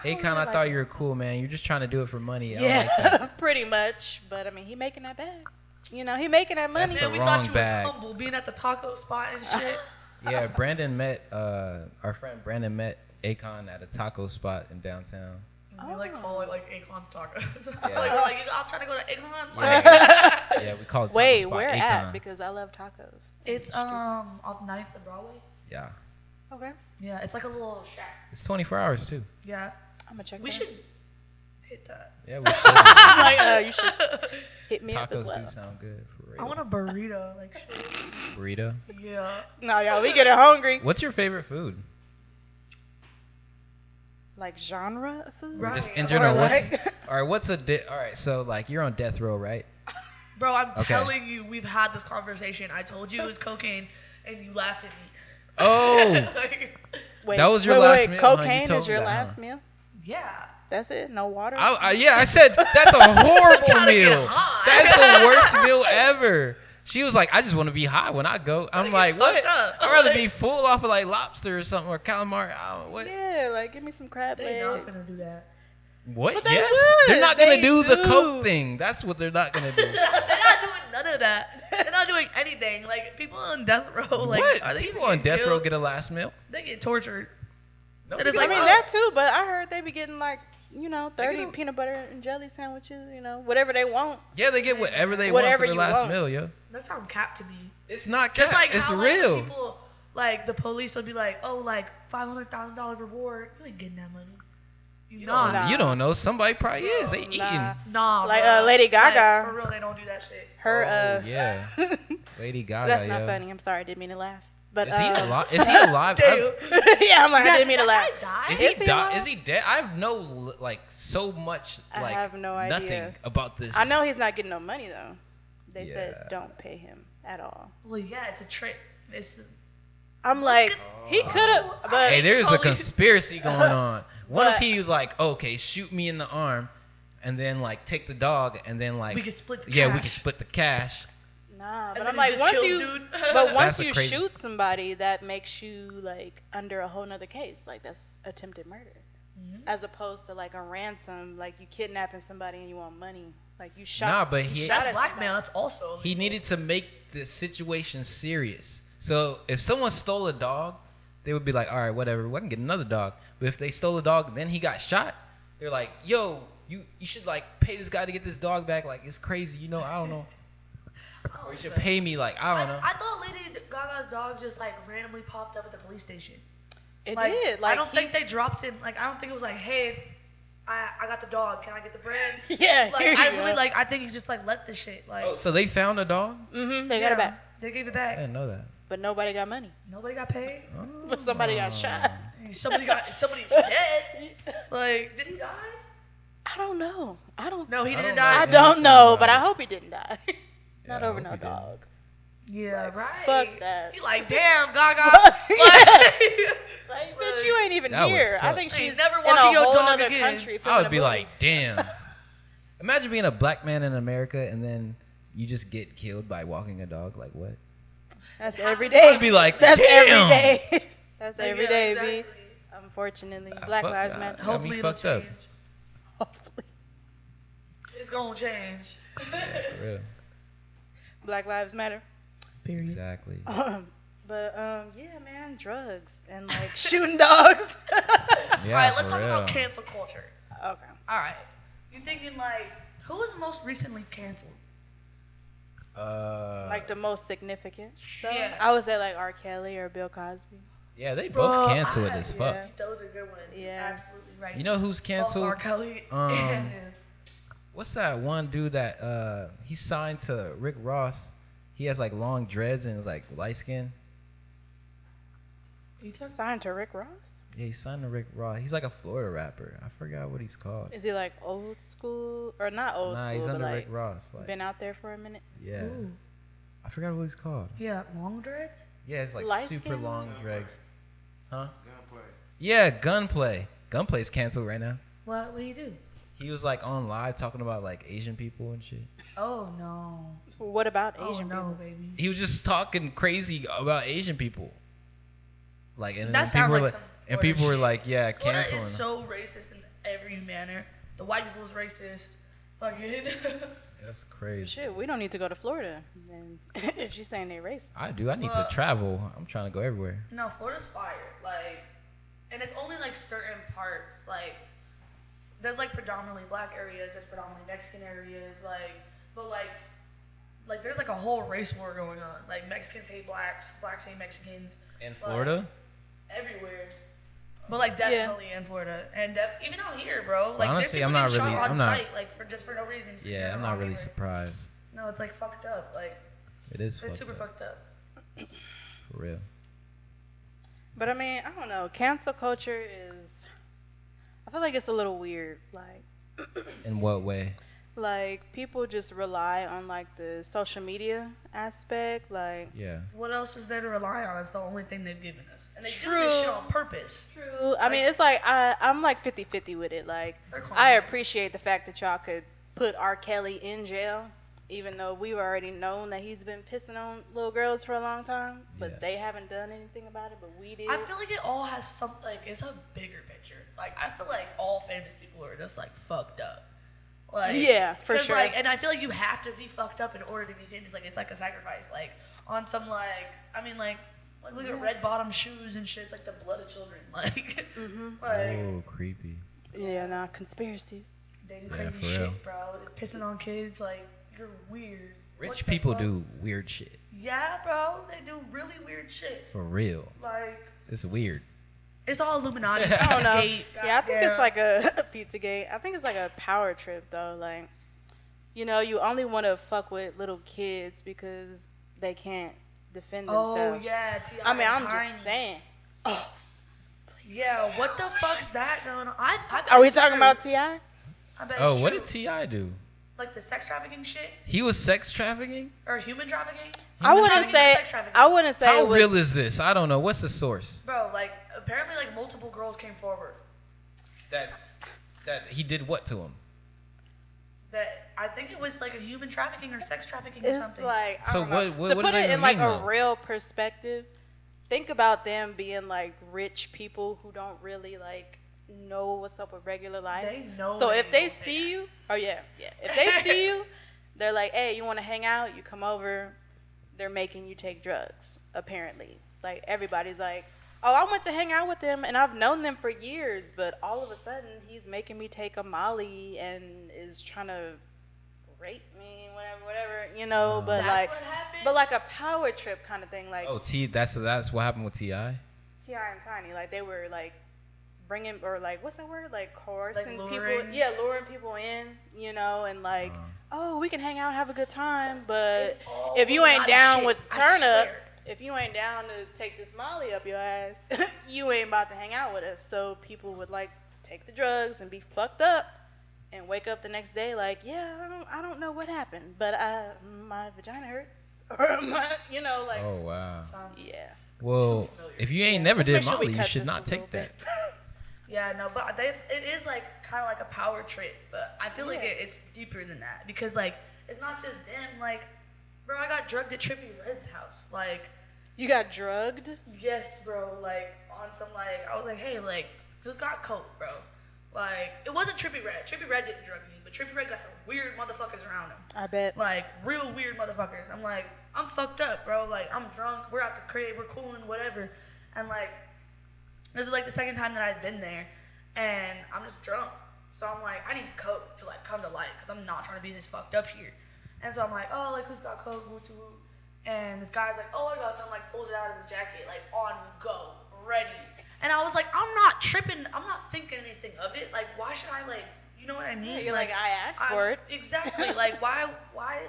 [SPEAKER 1] Akon,
[SPEAKER 3] really
[SPEAKER 1] I
[SPEAKER 3] like
[SPEAKER 1] thought
[SPEAKER 3] it.
[SPEAKER 1] you were cool, man. You're just trying to do it for money. I don't
[SPEAKER 3] Yeah,
[SPEAKER 1] like that.
[SPEAKER 3] pretty much. But I mean, he making that bag. You know, he making that money.
[SPEAKER 1] That's the
[SPEAKER 2] Man, we
[SPEAKER 1] wrong
[SPEAKER 2] thought you
[SPEAKER 1] bag.
[SPEAKER 2] was humble, being at the taco spot and shit.
[SPEAKER 1] Yeah, Brandon met our friend Brandon met Akon at a taco spot in downtown.
[SPEAKER 2] We like call it like Akon's tacos.
[SPEAKER 1] Yeah.
[SPEAKER 2] Like we're like, I'm trying to go to Akon. Like,
[SPEAKER 1] Yeah, we call it taco
[SPEAKER 3] Wait,
[SPEAKER 1] spot
[SPEAKER 3] where
[SPEAKER 1] Akon.
[SPEAKER 3] at? Because I love tacos.
[SPEAKER 2] it's off 9th and Broadway.
[SPEAKER 1] Yeah,
[SPEAKER 3] Okay,
[SPEAKER 2] Yeah, it's like a little shack.
[SPEAKER 1] it's 24 hours too.
[SPEAKER 2] Yeah,
[SPEAKER 3] I'm gonna check.
[SPEAKER 2] we
[SPEAKER 3] that
[SPEAKER 2] should hit that.
[SPEAKER 1] Yeah, we should.
[SPEAKER 3] Like, you should hit me up as
[SPEAKER 1] Tacos
[SPEAKER 3] well.
[SPEAKER 1] do sound good for real.
[SPEAKER 2] I want a burrito. Like,
[SPEAKER 1] Burrito.
[SPEAKER 2] yeah.
[SPEAKER 3] No, y'all, we getting hungry.
[SPEAKER 1] What's your favorite food?
[SPEAKER 3] Like genre of food?
[SPEAKER 2] Right.
[SPEAKER 1] Just in
[SPEAKER 2] Or
[SPEAKER 1] general.
[SPEAKER 3] like-
[SPEAKER 1] All right. What's a all right? So like you're on death row, right?
[SPEAKER 2] Bro, I'm
[SPEAKER 1] Okay.
[SPEAKER 2] telling you, we've had this conversation. I told you it was cocaine, and you laughed at me.
[SPEAKER 1] Oh,
[SPEAKER 2] Like,
[SPEAKER 3] Wait,
[SPEAKER 1] That was your last meal, huh? You
[SPEAKER 3] Cocaine
[SPEAKER 1] told
[SPEAKER 3] is
[SPEAKER 1] me
[SPEAKER 3] your
[SPEAKER 1] that,
[SPEAKER 3] last
[SPEAKER 1] huh?
[SPEAKER 3] meal?
[SPEAKER 2] yeah.
[SPEAKER 3] That's it? No water?
[SPEAKER 1] yeah. I said that's a horrible
[SPEAKER 2] trying to get
[SPEAKER 1] meal.
[SPEAKER 2] high.
[SPEAKER 1] That's the worst meal ever. She was like, I just want to be high when I go. I'm like, what?
[SPEAKER 2] fucked up.
[SPEAKER 1] I'd rather be full off of like lobster or something or calamari. What?
[SPEAKER 3] Yeah, like give me some crab
[SPEAKER 2] They're not
[SPEAKER 3] legs.
[SPEAKER 2] gonna do that.
[SPEAKER 1] What?
[SPEAKER 3] But they
[SPEAKER 1] Yes.
[SPEAKER 3] would.
[SPEAKER 1] They're not gonna
[SPEAKER 3] They
[SPEAKER 1] do the
[SPEAKER 3] do.
[SPEAKER 1] coke thing. That's what they're not gonna do.
[SPEAKER 2] They're not doing none of that. They're not doing anything. Like, people on death row, like,
[SPEAKER 1] what?
[SPEAKER 2] are they
[SPEAKER 1] People
[SPEAKER 2] even
[SPEAKER 1] on death row
[SPEAKER 2] killed?
[SPEAKER 1] get a last meal?
[SPEAKER 2] They get tortured.
[SPEAKER 1] No,
[SPEAKER 2] It is
[SPEAKER 3] I
[SPEAKER 2] like,
[SPEAKER 3] mean,
[SPEAKER 2] oh.
[SPEAKER 3] that too, but I heard they be getting like, 30
[SPEAKER 1] get a-
[SPEAKER 3] peanut butter and jelly sandwiches, whatever they want.
[SPEAKER 1] yeah, they get whatever they want
[SPEAKER 3] Whatever
[SPEAKER 1] for their
[SPEAKER 3] you
[SPEAKER 1] last
[SPEAKER 3] want.
[SPEAKER 1] meal, yo.
[SPEAKER 2] That sounds cap to me.
[SPEAKER 1] It's not
[SPEAKER 2] Just
[SPEAKER 1] cap.
[SPEAKER 2] like
[SPEAKER 1] It's
[SPEAKER 2] how,
[SPEAKER 1] real.
[SPEAKER 2] Like, people, like, the police would be like, oh, like, $500,000 reward. You ain't getting that money. You not.
[SPEAKER 3] Nah.
[SPEAKER 1] You don't know. Somebody probably is. They eating.
[SPEAKER 3] Nah.
[SPEAKER 2] Nah,
[SPEAKER 3] Like,
[SPEAKER 2] bro.
[SPEAKER 3] Lady Gaga.
[SPEAKER 2] Like, for real, they don't do that shit.
[SPEAKER 3] Her,
[SPEAKER 1] Oh, yeah. Lady Gaga.
[SPEAKER 3] that's not
[SPEAKER 1] yo.
[SPEAKER 3] funny. I'm sorry, I didn't mean to laugh. But
[SPEAKER 1] Is he alive? Is he alive?
[SPEAKER 2] Damn.
[SPEAKER 3] yeah, I'm like, I
[SPEAKER 2] Yeah,
[SPEAKER 3] didn't mean to
[SPEAKER 2] did
[SPEAKER 3] laugh.
[SPEAKER 2] that guy die?
[SPEAKER 1] Is
[SPEAKER 3] Is
[SPEAKER 1] he
[SPEAKER 3] he alive?
[SPEAKER 1] Is he dead? I have no like so much
[SPEAKER 3] I
[SPEAKER 1] like
[SPEAKER 3] have no
[SPEAKER 1] nothing
[SPEAKER 3] idea.
[SPEAKER 1] about this.
[SPEAKER 3] I know he's not getting no money though. They said
[SPEAKER 1] Yeah.
[SPEAKER 3] don't pay him at all.
[SPEAKER 2] Well, yeah, it's a trick. It's
[SPEAKER 3] I'm like, he could have, but
[SPEAKER 1] Hey, there's a
[SPEAKER 2] Police.
[SPEAKER 1] conspiracy going on. What if
[SPEAKER 3] But-
[SPEAKER 1] he was like, okay, shoot me in the arm, and then like take the dog, and then like
[SPEAKER 2] we can split the
[SPEAKER 1] yeah, we
[SPEAKER 2] cash.
[SPEAKER 1] can split the cash.
[SPEAKER 3] nah.
[SPEAKER 2] And
[SPEAKER 3] But
[SPEAKER 2] then
[SPEAKER 3] I'm
[SPEAKER 2] he
[SPEAKER 3] like,
[SPEAKER 2] just
[SPEAKER 3] once
[SPEAKER 2] kills
[SPEAKER 3] you,
[SPEAKER 2] dude.
[SPEAKER 3] but once
[SPEAKER 1] That's a
[SPEAKER 3] you
[SPEAKER 1] crazy-
[SPEAKER 3] shoot somebody, that makes you like under a whole nother case. Like that's attempted murder, as opposed to like a ransom. Like you kidnapping somebody and you want money. Like you shot.
[SPEAKER 1] Nah, but
[SPEAKER 3] you
[SPEAKER 1] he-
[SPEAKER 3] shot
[SPEAKER 2] That's
[SPEAKER 3] at
[SPEAKER 2] blackmail.
[SPEAKER 3] somebody.
[SPEAKER 2] That's also
[SPEAKER 1] He needed to make the situation serious. So if someone stole a dog, they would be like, all right, whatever, we can get another dog. But if they stole a dog, then he got shot, they're like, yo, you should like pay this guy to get this dog back. Like it's crazy, I don't know. Or you should pay me like I don't know.
[SPEAKER 2] I thought Lady Gaga's dog just like randomly popped up at the police station.
[SPEAKER 3] It
[SPEAKER 2] Like,
[SPEAKER 3] did. Like
[SPEAKER 2] I don't
[SPEAKER 3] he-
[SPEAKER 2] think they dropped him. Like I don't think it was like, hey, I got the dog. Can I get the bread?
[SPEAKER 3] Yeah,
[SPEAKER 2] Like
[SPEAKER 3] here
[SPEAKER 2] I
[SPEAKER 3] you
[SPEAKER 2] really
[SPEAKER 3] go.
[SPEAKER 2] like. I think he just like let the shit. Like
[SPEAKER 1] Oh, so they found a dog?
[SPEAKER 3] They got it back,
[SPEAKER 2] They gave it
[SPEAKER 1] I
[SPEAKER 2] back.
[SPEAKER 1] didn't know that.
[SPEAKER 3] but nobody got money.
[SPEAKER 2] Nobody got paid.
[SPEAKER 3] But somebody got shot.
[SPEAKER 2] Somebody's dead. Like did he die?
[SPEAKER 3] I don't know. I don't.
[SPEAKER 2] No, he
[SPEAKER 1] I
[SPEAKER 2] didn't
[SPEAKER 1] don't
[SPEAKER 2] die.
[SPEAKER 3] I
[SPEAKER 1] know.
[SPEAKER 3] don't know,
[SPEAKER 1] Anything
[SPEAKER 3] but I
[SPEAKER 1] about it.
[SPEAKER 3] hope he didn't die. Not
[SPEAKER 1] Yeah, I
[SPEAKER 3] over
[SPEAKER 1] hope
[SPEAKER 3] no
[SPEAKER 1] he didn't.
[SPEAKER 3] dog.
[SPEAKER 2] Yeah, right.
[SPEAKER 3] fuck that.
[SPEAKER 2] He like, damn, Gaga.
[SPEAKER 3] Like, bitch, you ain't even
[SPEAKER 1] That would
[SPEAKER 3] here. I
[SPEAKER 1] suck.
[SPEAKER 3] think
[SPEAKER 2] Ain't
[SPEAKER 3] she's
[SPEAKER 2] never
[SPEAKER 3] in
[SPEAKER 2] walking
[SPEAKER 3] a
[SPEAKER 2] your
[SPEAKER 3] whole
[SPEAKER 2] dog
[SPEAKER 3] other
[SPEAKER 2] again.
[SPEAKER 3] country.
[SPEAKER 1] I would
[SPEAKER 3] filming
[SPEAKER 1] be
[SPEAKER 3] a
[SPEAKER 1] like,
[SPEAKER 3] movie.
[SPEAKER 1] damn. Imagine being a black man in America and then you just get killed by walking a dog. Like what?
[SPEAKER 3] That's every day.
[SPEAKER 1] I'd be like,
[SPEAKER 3] That's
[SPEAKER 1] damn.
[SPEAKER 3] every day. That's
[SPEAKER 2] Like,
[SPEAKER 3] every
[SPEAKER 2] yeah,
[SPEAKER 3] day,
[SPEAKER 2] exactly.
[SPEAKER 3] B. Unfortunately,
[SPEAKER 1] Ah,
[SPEAKER 3] Black
[SPEAKER 1] fuck
[SPEAKER 3] Lives
[SPEAKER 1] that.
[SPEAKER 3] Matter.
[SPEAKER 1] Got me
[SPEAKER 2] Hopefully it'll
[SPEAKER 1] fucked up.
[SPEAKER 2] change.
[SPEAKER 3] Hopefully,
[SPEAKER 2] It's gonna change.
[SPEAKER 1] For real.
[SPEAKER 3] Black Lives Matter.
[SPEAKER 2] Period.
[SPEAKER 1] Exactly.
[SPEAKER 3] But yeah, man, drugs and like shooting dogs.
[SPEAKER 1] Yeah,
[SPEAKER 2] All right, let's
[SPEAKER 1] for
[SPEAKER 2] talk
[SPEAKER 1] real.
[SPEAKER 2] about cancel culture.
[SPEAKER 3] Okay.
[SPEAKER 2] All right, you thinking like who was most recently canceled?
[SPEAKER 3] Like the most significant. Stuff.
[SPEAKER 2] Yeah.
[SPEAKER 3] I would say like R. Kelly or Bill Cosby.
[SPEAKER 1] Yeah, they
[SPEAKER 2] Bro,
[SPEAKER 1] both canceled
[SPEAKER 2] I-
[SPEAKER 1] as fuck.
[SPEAKER 3] yeah.
[SPEAKER 2] Those are good ones.
[SPEAKER 3] Yeah.
[SPEAKER 2] Absolutely right.
[SPEAKER 1] You know who's
[SPEAKER 2] Fuck
[SPEAKER 1] canceled?
[SPEAKER 2] R. Kelly.
[SPEAKER 1] Um, What's that one dude that he signed to Rick Ross? He has like long dreads and is like light skin.
[SPEAKER 3] You just signed to Rick Ross?
[SPEAKER 1] Yeah, he signed to Rick Ross. He's like a Florida rapper. I forgot what he's called.
[SPEAKER 3] Is he like old school or not old
[SPEAKER 1] Nah,
[SPEAKER 3] school?
[SPEAKER 1] he's
[SPEAKER 3] but
[SPEAKER 1] under
[SPEAKER 3] like
[SPEAKER 1] Rick Ross. Like,
[SPEAKER 3] been out there for a minute.
[SPEAKER 1] yeah,
[SPEAKER 2] Ooh.
[SPEAKER 1] I forgot what he's called.
[SPEAKER 2] Yeah, long dreads.
[SPEAKER 1] Yeah, it's like
[SPEAKER 3] Light
[SPEAKER 1] super
[SPEAKER 3] skin?
[SPEAKER 1] long dreads. Huh?
[SPEAKER 4] Gunplay.
[SPEAKER 1] Yeah, Gunplay. Gunplay's canceled right now.
[SPEAKER 2] What do you do?
[SPEAKER 1] He was like on live talking about like Asian people and shit.
[SPEAKER 2] Oh no.
[SPEAKER 3] What about
[SPEAKER 2] Oh
[SPEAKER 3] Asian
[SPEAKER 2] no,
[SPEAKER 3] people?
[SPEAKER 2] baby.
[SPEAKER 1] He was just talking crazy about Asian people. Like and
[SPEAKER 2] That
[SPEAKER 1] then
[SPEAKER 2] sounds
[SPEAKER 1] people were
[SPEAKER 2] like
[SPEAKER 1] like,
[SPEAKER 2] some
[SPEAKER 1] and
[SPEAKER 2] Florida
[SPEAKER 1] people were
[SPEAKER 2] shit.
[SPEAKER 1] like, yeah,
[SPEAKER 2] Florida
[SPEAKER 1] canceling.
[SPEAKER 2] is so racist in every manner. The white people's racist. Fucking.
[SPEAKER 1] That's crazy.
[SPEAKER 3] Shit, we don't need to go to Florida. Then if she's saying they're racist.
[SPEAKER 1] I do. I need
[SPEAKER 2] Well-
[SPEAKER 1] to travel. I'm trying to go everywhere.
[SPEAKER 2] No, Florida's fire. Like, and it's only like certain parts. Like, there's like predominantly black areas. There's predominantly Mexican areas. But there's like a whole race war going on. Like Mexicans hate blacks. Blacks hate Mexicans.
[SPEAKER 1] In
[SPEAKER 2] Like,
[SPEAKER 1] Florida?
[SPEAKER 2] everywhere. But like definitely in Florida, and even out here, bro. Like
[SPEAKER 1] honestly,
[SPEAKER 2] I'm not really.
[SPEAKER 1] I'm not.
[SPEAKER 2] Site, like for no reason.
[SPEAKER 1] Yeah, I'm not really surprised.
[SPEAKER 2] No, it's like fucked up. Like
[SPEAKER 1] it is.
[SPEAKER 2] It's super fucked up.
[SPEAKER 1] For real.
[SPEAKER 3] But I mean, I don't know. Cancel culture is. I feel like it's a little weird. Like.
[SPEAKER 1] In what way?
[SPEAKER 3] Like people just rely on like the social media aspect, like
[SPEAKER 2] What else is there to rely on? That's the only thing they've given us, and they do this shit on purpose.
[SPEAKER 3] True. I mean, it's like I'm like 50-50 with it. Like I appreciate the fact that y'all could put R. Kelly in jail, even though we've already known that he's been pissing on little girls for a long time, but they haven't done anything about it. But we did.
[SPEAKER 2] I feel like it all has something. Like it's a bigger picture. Like I feel like all famous people are just like fucked up. Like,
[SPEAKER 3] yeah, for sure.
[SPEAKER 2] Like, and I feel like you have to be fucked up in order to be famous. Like, it's like a sacrifice. Like, on some, like, I mean, like look at red bottom shoes and shit. It's like the blood of children. Like,
[SPEAKER 1] oh, creepy.
[SPEAKER 3] Yeah, nah, conspiracies.
[SPEAKER 2] They do crazy shit, bro. They're pissing on kids. Like, you're weird.
[SPEAKER 1] Rich people do weird shit.
[SPEAKER 2] Yeah, bro. They do really weird shit.
[SPEAKER 1] For real.
[SPEAKER 2] Like,
[SPEAKER 1] it's weird.
[SPEAKER 2] It's all Illuminati.
[SPEAKER 3] I don't know. Yeah, I think it's like a Pizzagate. I think it's like a power trip, though. Like, you know, you only want to fuck with little kids because they can't defend themselves.
[SPEAKER 2] Oh, yeah. T.I.
[SPEAKER 3] I mean, I'm just saying. Oh.
[SPEAKER 2] Yeah, what the fuck's that going on?
[SPEAKER 3] Are we talking about T.I.?
[SPEAKER 1] Oh, what did T.I. do?
[SPEAKER 2] Like the sex trafficking shit?
[SPEAKER 1] He was sex trafficking?
[SPEAKER 2] Or human trafficking?
[SPEAKER 3] I wouldn't say.
[SPEAKER 1] How real is this? I don't know. What's the source?
[SPEAKER 2] Bro, like, apparently, like, multiple girls came forward.
[SPEAKER 1] That he did what to him?
[SPEAKER 2] That I think it was like a human trafficking or sex trafficking or something.
[SPEAKER 3] It's like,
[SPEAKER 1] so what
[SPEAKER 3] to
[SPEAKER 1] what
[SPEAKER 3] put
[SPEAKER 1] does
[SPEAKER 3] it in
[SPEAKER 1] mean,
[SPEAKER 3] like a real perspective, think about them being like rich people who don't really like know what's up with regular life.
[SPEAKER 2] They know.
[SPEAKER 3] So if they see you, if they see you, they're like, hey, you want to hang out? You come over. They're making you take drugs, apparently. Like, everybody's like, oh, I went to hang out with them, and I've known them for years, but all of a sudden, he's making me take a Molly and is trying to rape me, whatever, you know, but like a power trip kind of thing. Like,
[SPEAKER 1] that's what happened with T.I.?
[SPEAKER 3] T.I. and Tiny, like, they were, like, bringing, or, like, what's that word? Like, coercing
[SPEAKER 2] like
[SPEAKER 3] people. Yeah, luring people in, you know, and, like, oh, we can hang out, have a good time, but if you ain't down with the turn up, if you ain't down to take this Molly up your ass, you ain't about to hang out with us. So people would like take the drugs and be fucked up and wake up the next day like, yeah, I don't know what happened, but my vagina hurts, or my, you know, like.
[SPEAKER 1] Oh wow.
[SPEAKER 3] Yeah.
[SPEAKER 1] Well, if you ain't never did Molly, you should not take that.
[SPEAKER 2] Yeah, no, but it is like kind of like a power trip, but I feel like it's deeper than that because like it's not just them. Like, bro, I got drugged at Trippie Red's house. Like,
[SPEAKER 3] you got drugged?
[SPEAKER 2] Yes, bro. Like on some like I was like, hey, like who's got coke, bro? Like it wasn't Trippie Red. Trippie Red didn't drug me, but Trippie Red got some weird motherfuckers around him.
[SPEAKER 3] I bet.
[SPEAKER 2] Like real weird motherfuckers. I'm like, I'm fucked up, bro. Like I'm drunk. We're out the crib. We're cooling, whatever. And like. This is like the second time that I've been there, and I'm just drunk. So I'm like, I need coke to like come to light, because I'm not trying to be this fucked up here. And so I'm like, oh, like who's got coke, woo to woo. And this guy's like, oh, I got some, like pulls it out of his jacket, like on go, ready. And I was like, I'm not tripping, I'm not thinking anything of it. Like, why should I like, you know what I mean?
[SPEAKER 3] Yeah, you're like I asked for it.
[SPEAKER 2] Exactly. Like, why,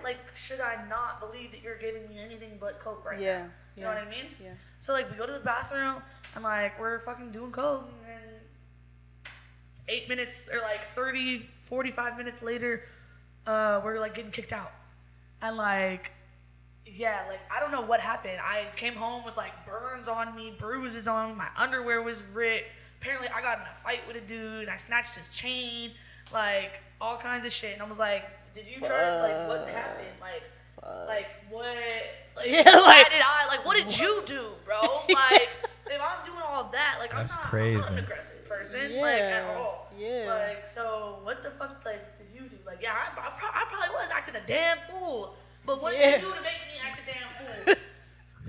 [SPEAKER 2] like, should I not believe that you're giving me anything but coke right now? You know what I mean?
[SPEAKER 3] Yeah.
[SPEAKER 2] So like, we go to the bathroom. And like we're fucking doing coke, and 8 minutes or like 30, 45 minutes later, we're like getting kicked out. And like, yeah, like I don't know what happened. I came home with like burns on me, bruises on me, my underwear was ripped. Apparently I got in a fight with a dude, I snatched his chain, like all kinds of shit. And I was like, did you try like what happened? Like what? Like, why did I? Like what did you do, bro? Like if I'm doing all that, like I'm not an aggressive person, like at all.
[SPEAKER 3] Yeah.
[SPEAKER 2] Like so, what the fuck? Like did you do? Like yeah, I probably was acting a damn fool. But what did you do to make me act a damn fool?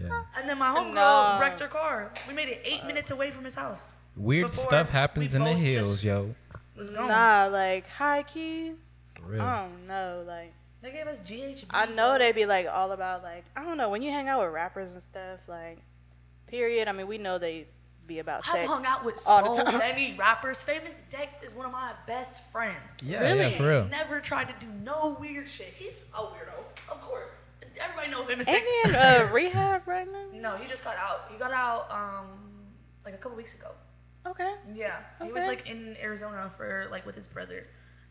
[SPEAKER 1] Yeah.
[SPEAKER 2] And then my homegirl wrecked her car. We made it 8 minutes away from his house.
[SPEAKER 1] Weird stuff happens in the hills, yo.
[SPEAKER 3] Nah, like high key.
[SPEAKER 1] For real.
[SPEAKER 3] I don't know, like.
[SPEAKER 2] They gave us GHB.
[SPEAKER 3] I know they be like all about like I don't know when you hang out with rappers and stuff like. Period. I mean, we know they be about
[SPEAKER 2] I've
[SPEAKER 3] sex.
[SPEAKER 2] hung out with
[SPEAKER 3] all
[SPEAKER 2] so
[SPEAKER 3] the time.
[SPEAKER 2] many rappers. Famous Dex is one of my best friends.
[SPEAKER 1] Yeah,
[SPEAKER 3] Really?
[SPEAKER 1] yeah, for real.
[SPEAKER 2] Never tried to do no weird shit. He's a weirdo, of course. Everybody knows Famous
[SPEAKER 3] Ain't
[SPEAKER 2] Dex.
[SPEAKER 3] he in rehab right now?
[SPEAKER 2] No, he just got out. He got out like a couple weeks ago.
[SPEAKER 3] Okay.
[SPEAKER 2] Yeah, he was
[SPEAKER 3] Okay.
[SPEAKER 2] like in Arizona for like with his brother,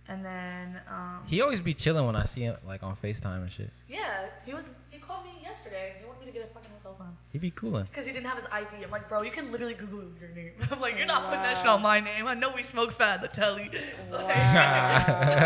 [SPEAKER 2] and then
[SPEAKER 1] He always be chilling when I see him like on FaceTime and shit.
[SPEAKER 2] yeah, he called me yesterday. He wanted me to get a fucking cell phone
[SPEAKER 1] He be coolin'.
[SPEAKER 2] because he didn't have his ID. I'm like, bro, you can literally Google your name. I'm like, you're not putting that shit on my name. I know we smoke fat, the telly.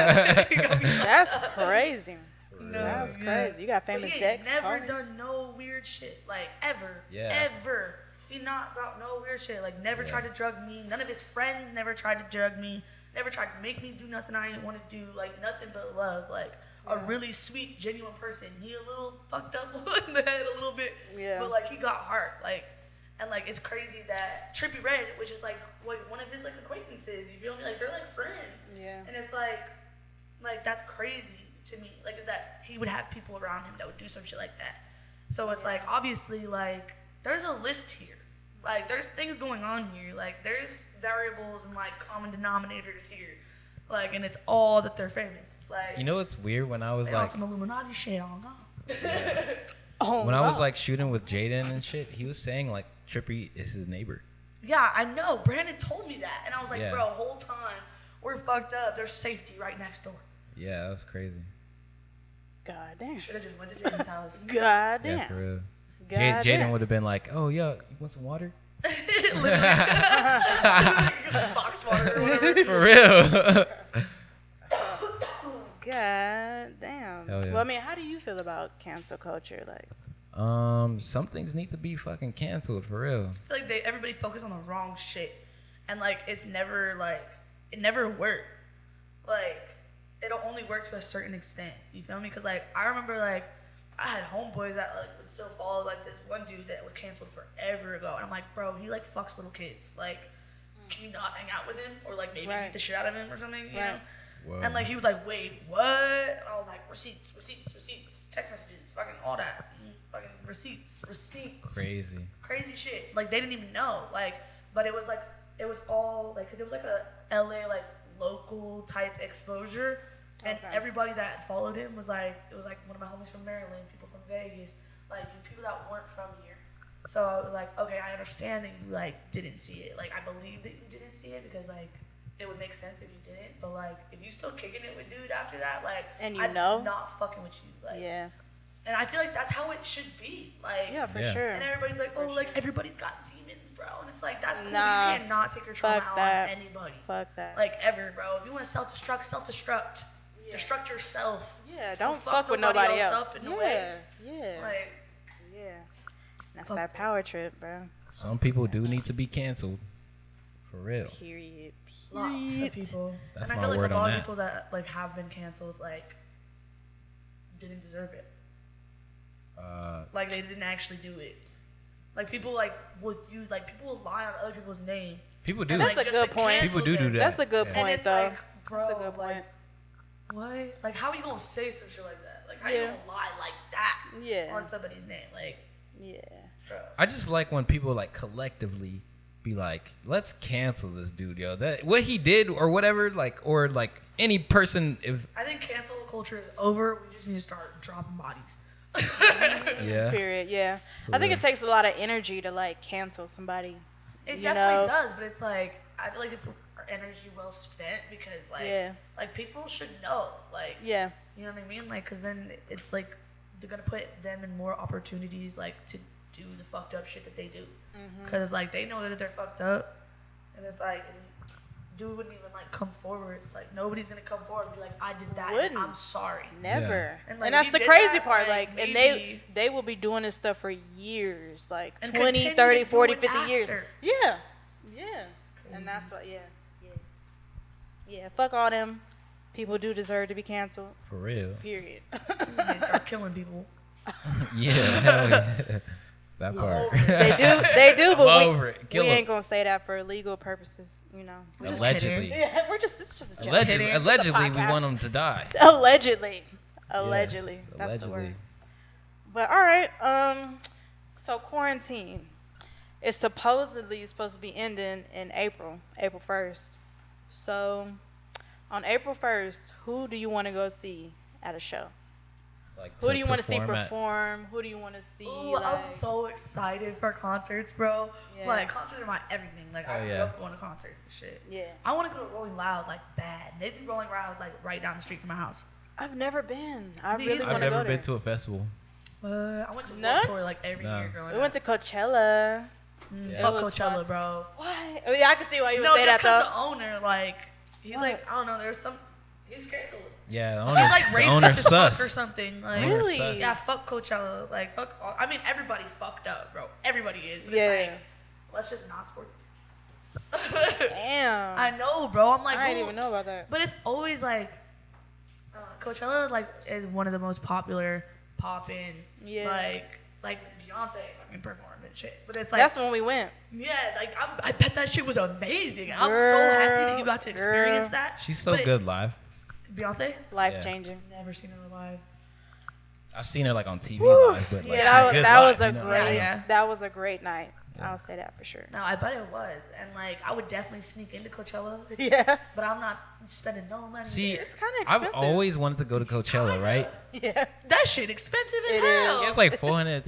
[SPEAKER 3] That's crazy.
[SPEAKER 2] No,
[SPEAKER 3] That's
[SPEAKER 2] yeah.
[SPEAKER 3] crazy. You got
[SPEAKER 2] But
[SPEAKER 3] famous
[SPEAKER 2] he
[SPEAKER 3] Dex
[SPEAKER 2] ain't never
[SPEAKER 3] calling?
[SPEAKER 2] done no weird shit, like ever.
[SPEAKER 1] Yeah.
[SPEAKER 2] Ever. He not about no weird shit. Like never
[SPEAKER 1] Yeah.
[SPEAKER 2] tried to drug me. None of his friends never tried to drug me. Never tried to make me do nothing I didn't want to do. Like nothing but love. Like a really sweet, genuine person. He a little fucked up in the head a little bit.
[SPEAKER 3] Yeah.
[SPEAKER 2] But like he got heart. Like and like it's crazy that Trippie Red, which is like one of his like acquaintances, you feel me? Like they're like friends.
[SPEAKER 3] Yeah.
[SPEAKER 2] And it's like that's crazy to me. Like that he would have people around him that would do some shit like that. So it's like obviously like there's a list here. Like there's things going on here. Like there's variables and like common denominators here. Like and it's all that they're famous. Like
[SPEAKER 1] You know what's weird when I was
[SPEAKER 2] they
[SPEAKER 1] like
[SPEAKER 2] on some Illuminati shit on God.
[SPEAKER 3] Oh,
[SPEAKER 1] when I was
[SPEAKER 3] wow.
[SPEAKER 1] like shooting with Jaden and shit, he was saying like Trippie is his neighbor.
[SPEAKER 2] Yeah, I know. Brandon told me that, and I was like,
[SPEAKER 1] Yeah.
[SPEAKER 2] bro, whole time we're fucked up. There's safety right next door.
[SPEAKER 1] Yeah, that was crazy.
[SPEAKER 3] God damn.
[SPEAKER 2] Should have just went to Jaden's house.
[SPEAKER 3] God damn.
[SPEAKER 1] Yeah, for real.
[SPEAKER 3] God
[SPEAKER 1] Jaden
[SPEAKER 3] damn.
[SPEAKER 1] would have been like, "Oh yeah, you want some water?"
[SPEAKER 2] Boxed water or whatever.
[SPEAKER 1] For real.
[SPEAKER 3] God damn.
[SPEAKER 1] Hell yeah.
[SPEAKER 3] Well, I mean, how do you feel about cancel culture? Like,
[SPEAKER 1] Some things need to be fucking canceled for real.
[SPEAKER 2] I feel like everybody focused on the wrong shit, and like it never worked. Like it'll only work to a certain extent. You feel me? Because like I remember like I had homeboys that like would still follow like this one dude that was canceled forever ago, and I'm like, bro, he like fucks little kids. Like, can you not hang out with him or like maybe
[SPEAKER 3] Right.
[SPEAKER 2] beat the shit out of him or something? You
[SPEAKER 3] Right.
[SPEAKER 2] know?
[SPEAKER 1] Whoa.
[SPEAKER 2] And like he was like, wait, what? And I was like, receipts, text messages, fucking all that, fucking receipts.
[SPEAKER 1] Crazy
[SPEAKER 2] Shit. Like they didn't even know. Like, but it was all like, cause it was like a LA like local type exposure, and
[SPEAKER 3] Okay.
[SPEAKER 2] everybody that followed him was like, it was like one of my homies from Maryland, people from Vegas, like people that weren't from here. So I was like, okay, I understand that you like didn't see it. Like I believe that you didn't see it because like it would make sense if you didn't. But like if you still kicking it with dude after that, like
[SPEAKER 3] And you
[SPEAKER 2] I'm
[SPEAKER 3] know?
[SPEAKER 2] not fucking with you. Like
[SPEAKER 3] yeah.
[SPEAKER 2] and I feel like that's how it should be. Like
[SPEAKER 3] Yeah, for
[SPEAKER 1] Yeah.
[SPEAKER 3] sure.
[SPEAKER 2] and everybody's like, oh,
[SPEAKER 3] For
[SPEAKER 2] like
[SPEAKER 3] sure.
[SPEAKER 2] everybody's got demons, bro. And it's like that's cool.
[SPEAKER 3] Nah,
[SPEAKER 2] You cannot take your trauma
[SPEAKER 3] fuck
[SPEAKER 2] out
[SPEAKER 3] that.
[SPEAKER 2] on anybody.
[SPEAKER 3] Fuck that.
[SPEAKER 2] Like ever, bro. If you want to self-destruct.
[SPEAKER 3] Yeah.
[SPEAKER 2] Destruct yourself.
[SPEAKER 3] Yeah, don't
[SPEAKER 2] fuck
[SPEAKER 3] fuck with
[SPEAKER 2] nobody
[SPEAKER 3] nobody
[SPEAKER 2] else
[SPEAKER 3] else.
[SPEAKER 2] up in a
[SPEAKER 3] Yeah,
[SPEAKER 2] way.
[SPEAKER 3] yeah,
[SPEAKER 2] Like
[SPEAKER 3] yeah. That's
[SPEAKER 2] Fuck
[SPEAKER 3] that power trip, bro.
[SPEAKER 1] Some people do need to be canceled. For real.
[SPEAKER 3] Period.
[SPEAKER 2] lots of
[SPEAKER 3] Period.
[SPEAKER 2] people.
[SPEAKER 1] That's
[SPEAKER 2] and I
[SPEAKER 1] my
[SPEAKER 2] feel like
[SPEAKER 1] word
[SPEAKER 2] a
[SPEAKER 1] on
[SPEAKER 2] lot of
[SPEAKER 1] that.
[SPEAKER 2] people that like have been canceled like didn't deserve it. Like they didn't actually do it. Like people like would use like people will lie on other people's name.
[SPEAKER 1] People do.
[SPEAKER 3] And that's
[SPEAKER 2] like,
[SPEAKER 3] a
[SPEAKER 2] just
[SPEAKER 3] good
[SPEAKER 2] to
[SPEAKER 3] point.
[SPEAKER 2] cancel
[SPEAKER 1] People do
[SPEAKER 2] them.
[SPEAKER 1] that.
[SPEAKER 3] That's a good
[SPEAKER 1] Yeah.
[SPEAKER 2] And
[SPEAKER 3] point,
[SPEAKER 2] it's
[SPEAKER 3] though.
[SPEAKER 2] like, bro,
[SPEAKER 3] That's a good point.
[SPEAKER 2] What? Like how you gonna say some shit like that? Like how
[SPEAKER 3] Yeah.
[SPEAKER 2] you gonna lie like that
[SPEAKER 3] Yeah.
[SPEAKER 2] on somebody's name? Like,
[SPEAKER 3] Yeah.
[SPEAKER 2] bro.
[SPEAKER 1] I just like when people like collectively be like, let's cancel this dude, yo. That what he did or whatever, like, or like any person. If
[SPEAKER 2] I think cancel culture is over. We just need to start dropping bodies.
[SPEAKER 1] yeah,
[SPEAKER 3] Period. Yeah.
[SPEAKER 1] For
[SPEAKER 3] I think
[SPEAKER 1] real.
[SPEAKER 3] it takes a lot of energy to like cancel somebody.
[SPEAKER 2] It
[SPEAKER 3] You
[SPEAKER 2] definitely
[SPEAKER 3] know?
[SPEAKER 2] does, but it's like I feel like it's energy well spent because like
[SPEAKER 3] Yeah.
[SPEAKER 2] like people should know, like
[SPEAKER 3] Yeah.
[SPEAKER 2] you know what I mean, like because then it's like they're gonna put them in more opportunities like to do the fucked up shit that they do because like they know that they're fucked up, and it's like dude wouldn't even like come forward, like nobody's gonna come forward and be like I did that and
[SPEAKER 3] Wouldn't.
[SPEAKER 2] I'm sorry.
[SPEAKER 3] Never.
[SPEAKER 2] And, like,
[SPEAKER 3] And that's
[SPEAKER 2] we
[SPEAKER 3] the
[SPEAKER 2] did
[SPEAKER 3] crazy
[SPEAKER 2] that,
[SPEAKER 3] part.
[SPEAKER 2] like,
[SPEAKER 3] Like, and
[SPEAKER 2] maybe-
[SPEAKER 3] they will be doing this stuff for years, like
[SPEAKER 2] And
[SPEAKER 3] 20,
[SPEAKER 2] continue
[SPEAKER 3] 30,
[SPEAKER 2] to do
[SPEAKER 3] 40,
[SPEAKER 2] it
[SPEAKER 3] 50 years.
[SPEAKER 2] after.
[SPEAKER 3] Yeah. Yeah. And that's what, yeah. Yeah. Yeah. Fuck all them. People do deserve to be canceled.
[SPEAKER 1] for real.
[SPEAKER 3] Period.
[SPEAKER 2] They start killing people.
[SPEAKER 1] Yeah, hell yeah. That part.
[SPEAKER 3] They do, but
[SPEAKER 1] I'm
[SPEAKER 3] we,
[SPEAKER 1] over it. Kill
[SPEAKER 3] we
[SPEAKER 1] 'em.
[SPEAKER 3] ain't gonna say that for legal purposes, you know.
[SPEAKER 2] We're just
[SPEAKER 1] Allegedly,
[SPEAKER 2] kidding.
[SPEAKER 3] Yeah, it's just a joke.
[SPEAKER 1] allegedly,
[SPEAKER 3] It's just a
[SPEAKER 1] allegedly, we
[SPEAKER 3] podcast.
[SPEAKER 1] want them to die.
[SPEAKER 3] Allegedly.
[SPEAKER 1] Yes,
[SPEAKER 3] That's the
[SPEAKER 1] allegedly.
[SPEAKER 3] word. But all right, so quarantine. it's supposedly supposed to be ending in April 1st. So, on April 1st, who do you want to go see at a show?
[SPEAKER 1] Like
[SPEAKER 3] Who do you want to see
[SPEAKER 1] perform at-
[SPEAKER 3] perform? Who do you want to see?
[SPEAKER 2] Ooh, I'm so excited for concerts, bro.
[SPEAKER 3] Yeah.
[SPEAKER 2] Like, concerts are my everything. Like, I grew up going to concerts and shit.
[SPEAKER 3] Yeah.
[SPEAKER 2] I want to go to Rolling Loud, like, bad. They do Rolling Loud, like, right down the street from my house.
[SPEAKER 3] I've never been. I
[SPEAKER 2] Me
[SPEAKER 3] really
[SPEAKER 2] either.
[SPEAKER 3] want
[SPEAKER 1] I've
[SPEAKER 3] to go
[SPEAKER 1] never
[SPEAKER 3] there.
[SPEAKER 1] been to a festival.
[SPEAKER 2] I went to
[SPEAKER 3] No?
[SPEAKER 2] Warped Tour, like, every
[SPEAKER 1] No.
[SPEAKER 2] year growing
[SPEAKER 3] We
[SPEAKER 2] up.
[SPEAKER 3] went to Coachella.
[SPEAKER 1] Yeah.
[SPEAKER 2] Fuck
[SPEAKER 3] It was
[SPEAKER 2] Coachella,
[SPEAKER 3] fun.
[SPEAKER 2] bro.
[SPEAKER 3] What? Oh, yeah, I can see why you would
[SPEAKER 2] No,
[SPEAKER 3] say
[SPEAKER 2] just
[SPEAKER 3] that
[SPEAKER 2] because
[SPEAKER 3] though.
[SPEAKER 2] the owner, like, he's
[SPEAKER 3] What?
[SPEAKER 2] like, I don't know, there's some, he's canceled.
[SPEAKER 1] Yeah, the
[SPEAKER 2] He's
[SPEAKER 1] owner,
[SPEAKER 2] like
[SPEAKER 1] the
[SPEAKER 2] racist
[SPEAKER 1] owner
[SPEAKER 2] as fuck
[SPEAKER 1] sus.
[SPEAKER 2] or something. Like,
[SPEAKER 1] Owner
[SPEAKER 3] Really?
[SPEAKER 1] sus.
[SPEAKER 2] yeah, fuck Coachella. Like, fuck. I mean, everybody's fucked up, bro. Everybody is. But
[SPEAKER 3] Yeah.
[SPEAKER 2] it's like, let's just not sports.
[SPEAKER 3] Damn.
[SPEAKER 2] I know, bro. I'm like,
[SPEAKER 3] I didn't
[SPEAKER 2] ooh.
[SPEAKER 3] even know about that.
[SPEAKER 2] But it's always like, Coachella, like, is one of the most popular pop-in,
[SPEAKER 3] Yeah.
[SPEAKER 2] like Beyonce, I mean, performed and shit. But it's like,
[SPEAKER 3] That's when we went.
[SPEAKER 2] yeah, like, I bet that shit was amazing. I'm so happy that you got to experience
[SPEAKER 3] Girl.
[SPEAKER 2] that.
[SPEAKER 1] She's so
[SPEAKER 2] But
[SPEAKER 1] good live.
[SPEAKER 2] Beyonce?
[SPEAKER 3] Life changing.
[SPEAKER 2] Never seen her live.
[SPEAKER 1] I've seen her like on TV
[SPEAKER 3] Woo.
[SPEAKER 1] live, but like,
[SPEAKER 3] Yeah,
[SPEAKER 1] she's good
[SPEAKER 3] that
[SPEAKER 1] live,
[SPEAKER 3] was a
[SPEAKER 1] you know?
[SPEAKER 3] great.
[SPEAKER 2] Yeah.
[SPEAKER 3] That was a great night. I'll say that for sure.
[SPEAKER 2] No, I bet it was. And, like, I would definitely sneak into Coachella.
[SPEAKER 3] Yeah.
[SPEAKER 2] But I'm not spending no money.
[SPEAKER 1] See,
[SPEAKER 2] there.
[SPEAKER 3] It's kind of
[SPEAKER 1] I've
[SPEAKER 3] expensive.
[SPEAKER 1] always wanted to go to Coachella, right?
[SPEAKER 3] Yeah.
[SPEAKER 2] That shit expensive as
[SPEAKER 3] It
[SPEAKER 2] hell.
[SPEAKER 1] Yeah, it's like $400 a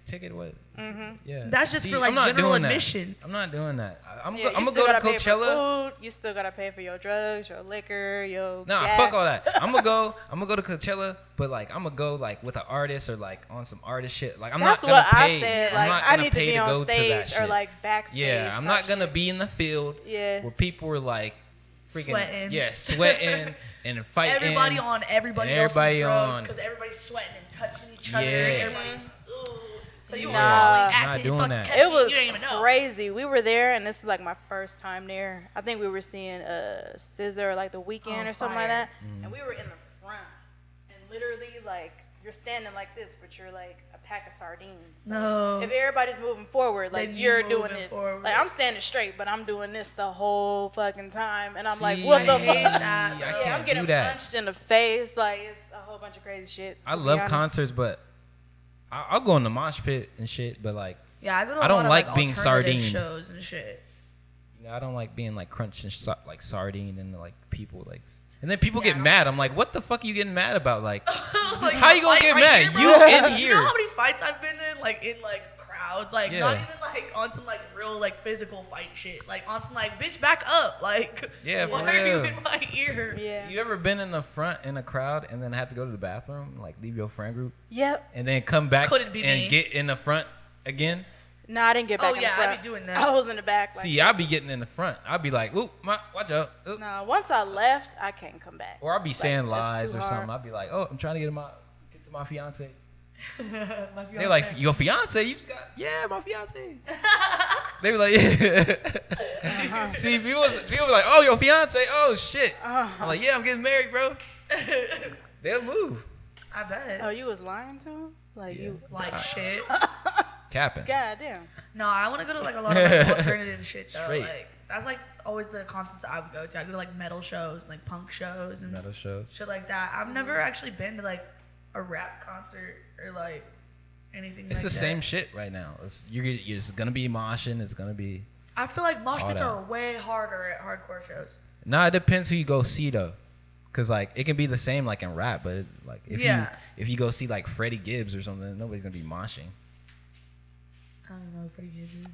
[SPEAKER 1] ticket. What?
[SPEAKER 3] Mm-hmm.
[SPEAKER 1] Yeah.
[SPEAKER 2] That's just for, like,
[SPEAKER 1] I'm not
[SPEAKER 2] general
[SPEAKER 1] doing that.
[SPEAKER 2] admission.
[SPEAKER 1] I'm not doing that. I'm
[SPEAKER 3] Yeah,
[SPEAKER 1] gonna
[SPEAKER 3] you
[SPEAKER 1] go
[SPEAKER 3] still
[SPEAKER 1] to
[SPEAKER 3] gotta pay for
[SPEAKER 1] Coachella.
[SPEAKER 3] food. You still gotta pay for your drugs, your liquor, your.
[SPEAKER 1] Nah,
[SPEAKER 3] gas.
[SPEAKER 1] fuck all that. I'm gonna go to Coachella, but like I'm gonna go like with an artist or like on some artist shit. Like I'm
[SPEAKER 3] That's
[SPEAKER 1] not gonna
[SPEAKER 3] what
[SPEAKER 1] pay.
[SPEAKER 3] I said.
[SPEAKER 1] I'm
[SPEAKER 3] Like
[SPEAKER 1] not
[SPEAKER 3] I
[SPEAKER 1] gonna
[SPEAKER 3] need to
[SPEAKER 1] pay
[SPEAKER 3] be
[SPEAKER 1] go
[SPEAKER 3] on
[SPEAKER 1] to that
[SPEAKER 3] stage or
[SPEAKER 1] shit.
[SPEAKER 3] like backstage.
[SPEAKER 1] Yeah, I'm
[SPEAKER 3] type
[SPEAKER 1] not gonna
[SPEAKER 3] shit.
[SPEAKER 1] be in the field
[SPEAKER 3] Yeah.
[SPEAKER 1] where people were like freaking
[SPEAKER 2] Sweating.
[SPEAKER 1] Yeah, sweating and fighting.
[SPEAKER 2] Everybody on everybody
[SPEAKER 1] and
[SPEAKER 2] else's
[SPEAKER 1] everybody
[SPEAKER 2] drugs
[SPEAKER 1] on-
[SPEAKER 2] because everybody's sweating and touching each other.
[SPEAKER 1] Yeah.
[SPEAKER 2] Everybody, ooh. So you
[SPEAKER 3] Nah.
[SPEAKER 2] were falling
[SPEAKER 1] Not
[SPEAKER 2] acid,
[SPEAKER 1] doing
[SPEAKER 2] fucking
[SPEAKER 1] that.
[SPEAKER 2] ketamine,
[SPEAKER 3] It was
[SPEAKER 2] you didn't even know.
[SPEAKER 3] crazy. We were there, and this is like my first time there. I think we were seeing Scissor like the weekend
[SPEAKER 2] Oh,
[SPEAKER 3] or something like
[SPEAKER 2] fire.
[SPEAKER 3] that. And we were in the front, and literally like you're standing like this, but you're like a pack of sardines. So
[SPEAKER 2] No.
[SPEAKER 3] if everybody's moving forward, like
[SPEAKER 2] Then
[SPEAKER 3] you're
[SPEAKER 2] you
[SPEAKER 3] doing
[SPEAKER 2] moving
[SPEAKER 3] this.
[SPEAKER 2] forward.
[SPEAKER 3] Like I'm standing straight, but I'm doing this the whole fucking time, and I'm like,
[SPEAKER 1] See,
[SPEAKER 3] what the
[SPEAKER 2] I hate
[SPEAKER 3] fuck?
[SPEAKER 2] that,
[SPEAKER 1] I
[SPEAKER 2] bro.
[SPEAKER 3] Yeah,
[SPEAKER 1] can't
[SPEAKER 3] I'm getting
[SPEAKER 1] do that.
[SPEAKER 3] punched in the face. Like it's a whole bunch of crazy shit.
[SPEAKER 1] I
[SPEAKER 3] to be
[SPEAKER 1] love
[SPEAKER 3] honest.
[SPEAKER 1] concerts, but I'll go in the mosh pit and shit. But like,
[SPEAKER 2] Yeah, I go to a
[SPEAKER 1] I don't
[SPEAKER 2] lot of,
[SPEAKER 1] like being
[SPEAKER 2] alternative
[SPEAKER 1] sardined.
[SPEAKER 2] shows and shit.
[SPEAKER 1] you know, I don't like being like crunched and like sardine and like people like. And then people
[SPEAKER 2] Yeah,
[SPEAKER 1] get mad. I'm like, what the fuck are you getting mad about? Like,
[SPEAKER 2] Like,
[SPEAKER 1] how you gonna
[SPEAKER 2] fight
[SPEAKER 1] get
[SPEAKER 2] right
[SPEAKER 1] mad?
[SPEAKER 2] here, bro?
[SPEAKER 1] You in
[SPEAKER 2] You know
[SPEAKER 1] here.
[SPEAKER 2] how many fights I've been in, like crowds, like
[SPEAKER 1] Yeah.
[SPEAKER 2] not even like on some like real like physical fight shit, like on some like bitch back up, like
[SPEAKER 1] Yeah,
[SPEAKER 2] why
[SPEAKER 1] for
[SPEAKER 2] are you
[SPEAKER 1] real.
[SPEAKER 2] in my ear?
[SPEAKER 3] Yeah.
[SPEAKER 1] You ever been in the front in a crowd and then have to go to the bathroom, and, like leave your friend group,
[SPEAKER 3] Yep.
[SPEAKER 1] and then come back
[SPEAKER 2] Couldn't be
[SPEAKER 1] and
[SPEAKER 2] me.
[SPEAKER 1] get in the front again?
[SPEAKER 3] No, I didn't get back
[SPEAKER 2] Oh
[SPEAKER 3] in
[SPEAKER 2] yeah,
[SPEAKER 3] the front.
[SPEAKER 2] I be doing that.
[SPEAKER 3] I was in the back. Like,
[SPEAKER 1] See, I'll be getting in the front. I'll be like, oop, watch out. Oop.
[SPEAKER 3] no, once I left, I can't come back.
[SPEAKER 1] Or I'll be saying
[SPEAKER 3] that's
[SPEAKER 1] lies
[SPEAKER 3] too
[SPEAKER 1] or
[SPEAKER 3] hard.
[SPEAKER 1] something. I'll be like, oh, I'm trying to get to my fiance.
[SPEAKER 2] My
[SPEAKER 1] They're like,
[SPEAKER 2] fiance.
[SPEAKER 1] your fiance? You just got, yeah, my fiance. They were like, yeah. See, people were like, oh, your fiance? Oh, shit. I'm like, yeah, I'm getting married, bro. They'll move.
[SPEAKER 2] I bet.
[SPEAKER 3] Oh, you was lying to him? Like
[SPEAKER 1] Yeah.
[SPEAKER 3] you?
[SPEAKER 2] Like shit.
[SPEAKER 1] Capping.
[SPEAKER 3] God damn.
[SPEAKER 2] No, I want to go to like a lot of like, alternative shit though.
[SPEAKER 1] Straight.
[SPEAKER 2] Like that's like always the concerts that I would go to. I go to like metal shows, and, like punk shows, and
[SPEAKER 1] Metal shows.
[SPEAKER 2] shit like that. I've never actually been to like a rap concert or like anything.
[SPEAKER 1] It's
[SPEAKER 2] like
[SPEAKER 1] the
[SPEAKER 2] that.
[SPEAKER 1] same shit right now. You're just going to be moshing. It's going to be.
[SPEAKER 2] I feel like mosh
[SPEAKER 1] all
[SPEAKER 2] pits
[SPEAKER 1] that.
[SPEAKER 2] are way harder at hardcore shows.
[SPEAKER 1] Nah, it depends who you go see, though. Because, like, it can be the same, like, in rap. But, like, if you go see, like, Freddie Gibbs or something, nobody's going to be moshing.
[SPEAKER 2] I don't know, Freddie Gibbs is.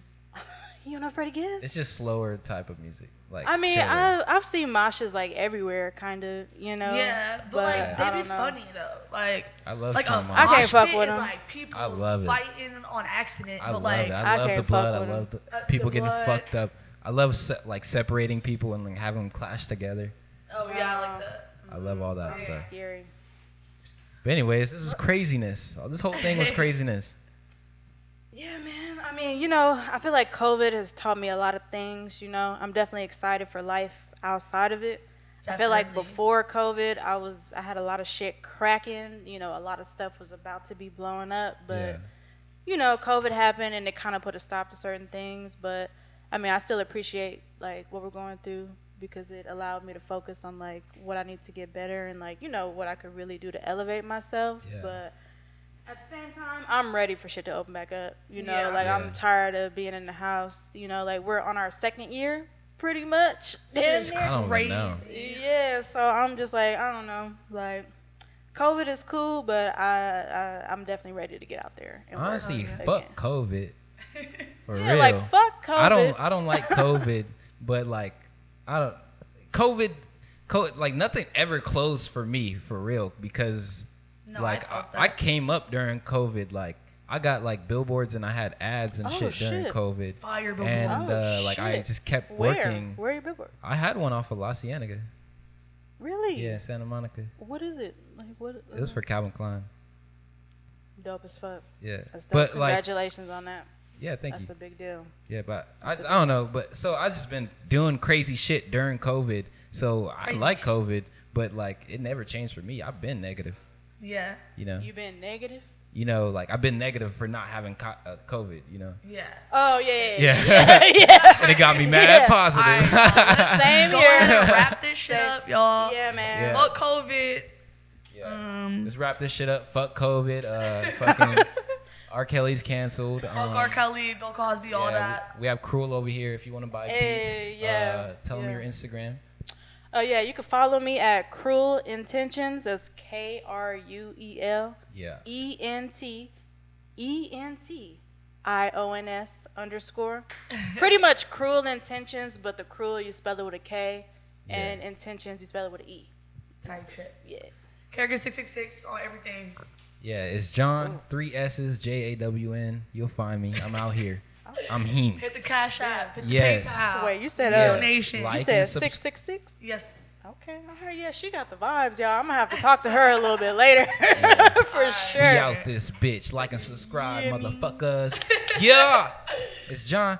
[SPEAKER 3] You know Freddie Gibbs?
[SPEAKER 1] It's just slower type of music. Like,
[SPEAKER 3] I mean,
[SPEAKER 1] chiller.
[SPEAKER 3] I've seen moshes like everywhere, kind of. You know.
[SPEAKER 2] Yeah, but like
[SPEAKER 3] I
[SPEAKER 2] they
[SPEAKER 3] don't
[SPEAKER 2] be
[SPEAKER 3] know.
[SPEAKER 2] funny though. Like
[SPEAKER 1] I love
[SPEAKER 2] like a
[SPEAKER 1] some
[SPEAKER 2] mosh
[SPEAKER 3] I can't fuck
[SPEAKER 2] pit
[SPEAKER 3] with
[SPEAKER 2] is
[SPEAKER 3] 'em.
[SPEAKER 2] like people
[SPEAKER 1] I love it.
[SPEAKER 2] fighting on accident,
[SPEAKER 1] I
[SPEAKER 2] but
[SPEAKER 1] love
[SPEAKER 2] like
[SPEAKER 1] it.
[SPEAKER 3] I
[SPEAKER 1] I love the
[SPEAKER 3] can't
[SPEAKER 1] blood.
[SPEAKER 3] fuck
[SPEAKER 1] I
[SPEAKER 3] with
[SPEAKER 1] love
[SPEAKER 2] the
[SPEAKER 1] people getting
[SPEAKER 2] blood.
[SPEAKER 1] fucked up. I love like separating people and like having them clash together.
[SPEAKER 2] oh yeah, like the
[SPEAKER 1] I love all that
[SPEAKER 3] That's
[SPEAKER 1] stuff.
[SPEAKER 3] scary.
[SPEAKER 1] But anyways, this is craziness. This whole thing was craziness.
[SPEAKER 3] Yeah, man. I mean, you know, I feel like COVID has taught me a lot of things. You know, I'm definitely excited for life outside of it. I feel like
[SPEAKER 2] Definitely.
[SPEAKER 3] before COVID, I had a lot of shit cracking. You know, a lot of stuff was about to be blowing up, but
[SPEAKER 1] Yeah.
[SPEAKER 3] you know, COVID happened and it kind of put a stop to certain things. But I mean, I still appreciate like what we're going through because it allowed me to focus on like what I need to get better and like, you know, what I could really do to elevate myself.
[SPEAKER 1] Yeah.
[SPEAKER 3] But At the same time, I'm ready for shit to open back up. You know,
[SPEAKER 2] Yeah.
[SPEAKER 3] like
[SPEAKER 1] Yeah.
[SPEAKER 3] I'm tired of being in the house. You know, like we're on our second year, pretty much.
[SPEAKER 2] It's
[SPEAKER 1] I don't
[SPEAKER 2] crazy.
[SPEAKER 1] know.
[SPEAKER 3] Yeah, so I'm just like, I don't know, like COVID is cool, but I'm definitely ready to get out there. And work
[SPEAKER 1] Honestly,
[SPEAKER 3] again.
[SPEAKER 1] fuck COVID. For
[SPEAKER 3] Yeah,
[SPEAKER 1] real.
[SPEAKER 3] like fuck COVID.
[SPEAKER 1] I don't like COVID, but like COVID, like nothing ever closed for me for real because
[SPEAKER 2] No,
[SPEAKER 1] like
[SPEAKER 2] I felt that.
[SPEAKER 1] I came up during COVID. Like I got like billboards and I had ads and
[SPEAKER 3] Oh,
[SPEAKER 1] shit during
[SPEAKER 3] shit.
[SPEAKER 1] COVID.
[SPEAKER 2] Fire billboard.
[SPEAKER 1] And
[SPEAKER 3] Oh,
[SPEAKER 1] like I
[SPEAKER 3] shit.
[SPEAKER 1] just kept
[SPEAKER 3] Where?
[SPEAKER 1] working.
[SPEAKER 3] Where are your billboard?
[SPEAKER 1] I had one off of La Cienega.
[SPEAKER 3] Really?
[SPEAKER 1] Yeah, Santa Monica.
[SPEAKER 3] What is it? Like what?
[SPEAKER 1] It was for Calvin Klein.
[SPEAKER 3] Dope as fuck.
[SPEAKER 1] Yeah,
[SPEAKER 3] That's dope.
[SPEAKER 1] but like
[SPEAKER 3] Congratulations on that.
[SPEAKER 1] yeah, thank
[SPEAKER 3] That's
[SPEAKER 1] you.
[SPEAKER 3] a big deal.
[SPEAKER 1] Yeah, but I don't know. But so I just been doing crazy shit during COVID. So I
[SPEAKER 2] Crazy
[SPEAKER 1] like COVID, but like it never changed for me. I've been negative.
[SPEAKER 2] Yeah.
[SPEAKER 1] You know.
[SPEAKER 3] You been negative?
[SPEAKER 1] Like I've been negative for not having COVID. You know.
[SPEAKER 2] Yeah.
[SPEAKER 3] Oh yeah.
[SPEAKER 1] Yeah. And it got me mad
[SPEAKER 3] Yeah.
[SPEAKER 1] positive.
[SPEAKER 3] Same
[SPEAKER 2] Go
[SPEAKER 3] here.
[SPEAKER 2] ahead and wrap this shit up, y'all.
[SPEAKER 3] Yeah, man.
[SPEAKER 1] Yeah.
[SPEAKER 2] Fuck COVID.
[SPEAKER 1] Yeah. Let's wrap this shit up. Fuck COVID. Fucking R. Kelly's canceled.
[SPEAKER 2] Fuck R. Kelly, Bill Cosby, all that.
[SPEAKER 1] We have Kruel over here if you want to buy
[SPEAKER 3] Hey,
[SPEAKER 1] beats.
[SPEAKER 3] yeah,
[SPEAKER 1] Tell them
[SPEAKER 3] yeah.
[SPEAKER 1] your Instagram.
[SPEAKER 3] Oh yeah, you can follow me at Kruel Intentions. That's KRUEL
[SPEAKER 1] Yeah.
[SPEAKER 3] ENTIONS_. Pretty much Cruel Intentions, but the Cruel you spell it with a K, and Intentions you spell it with an E.
[SPEAKER 2] Type shit.
[SPEAKER 3] Yeah.
[SPEAKER 2] Kerigan 666 on everything.
[SPEAKER 1] Yeah, it's Jawn, 3 S's, JAWN. You'll find me. I'm out here. I'm him.
[SPEAKER 2] Hit the Cash App. Hit the
[SPEAKER 1] Yes.
[SPEAKER 2] PayPal.
[SPEAKER 3] Wait, you said
[SPEAKER 2] Donation.
[SPEAKER 1] Like
[SPEAKER 3] you said
[SPEAKER 1] and subs-
[SPEAKER 3] 666?
[SPEAKER 2] Yes.
[SPEAKER 3] Okay, I heard. Yeah, she got the vibes, y'all. I'm gonna have to talk to her a little bit later, for sure.
[SPEAKER 1] We out this bitch. Like and subscribe, motherfuckers. Yeah. It's Jawn.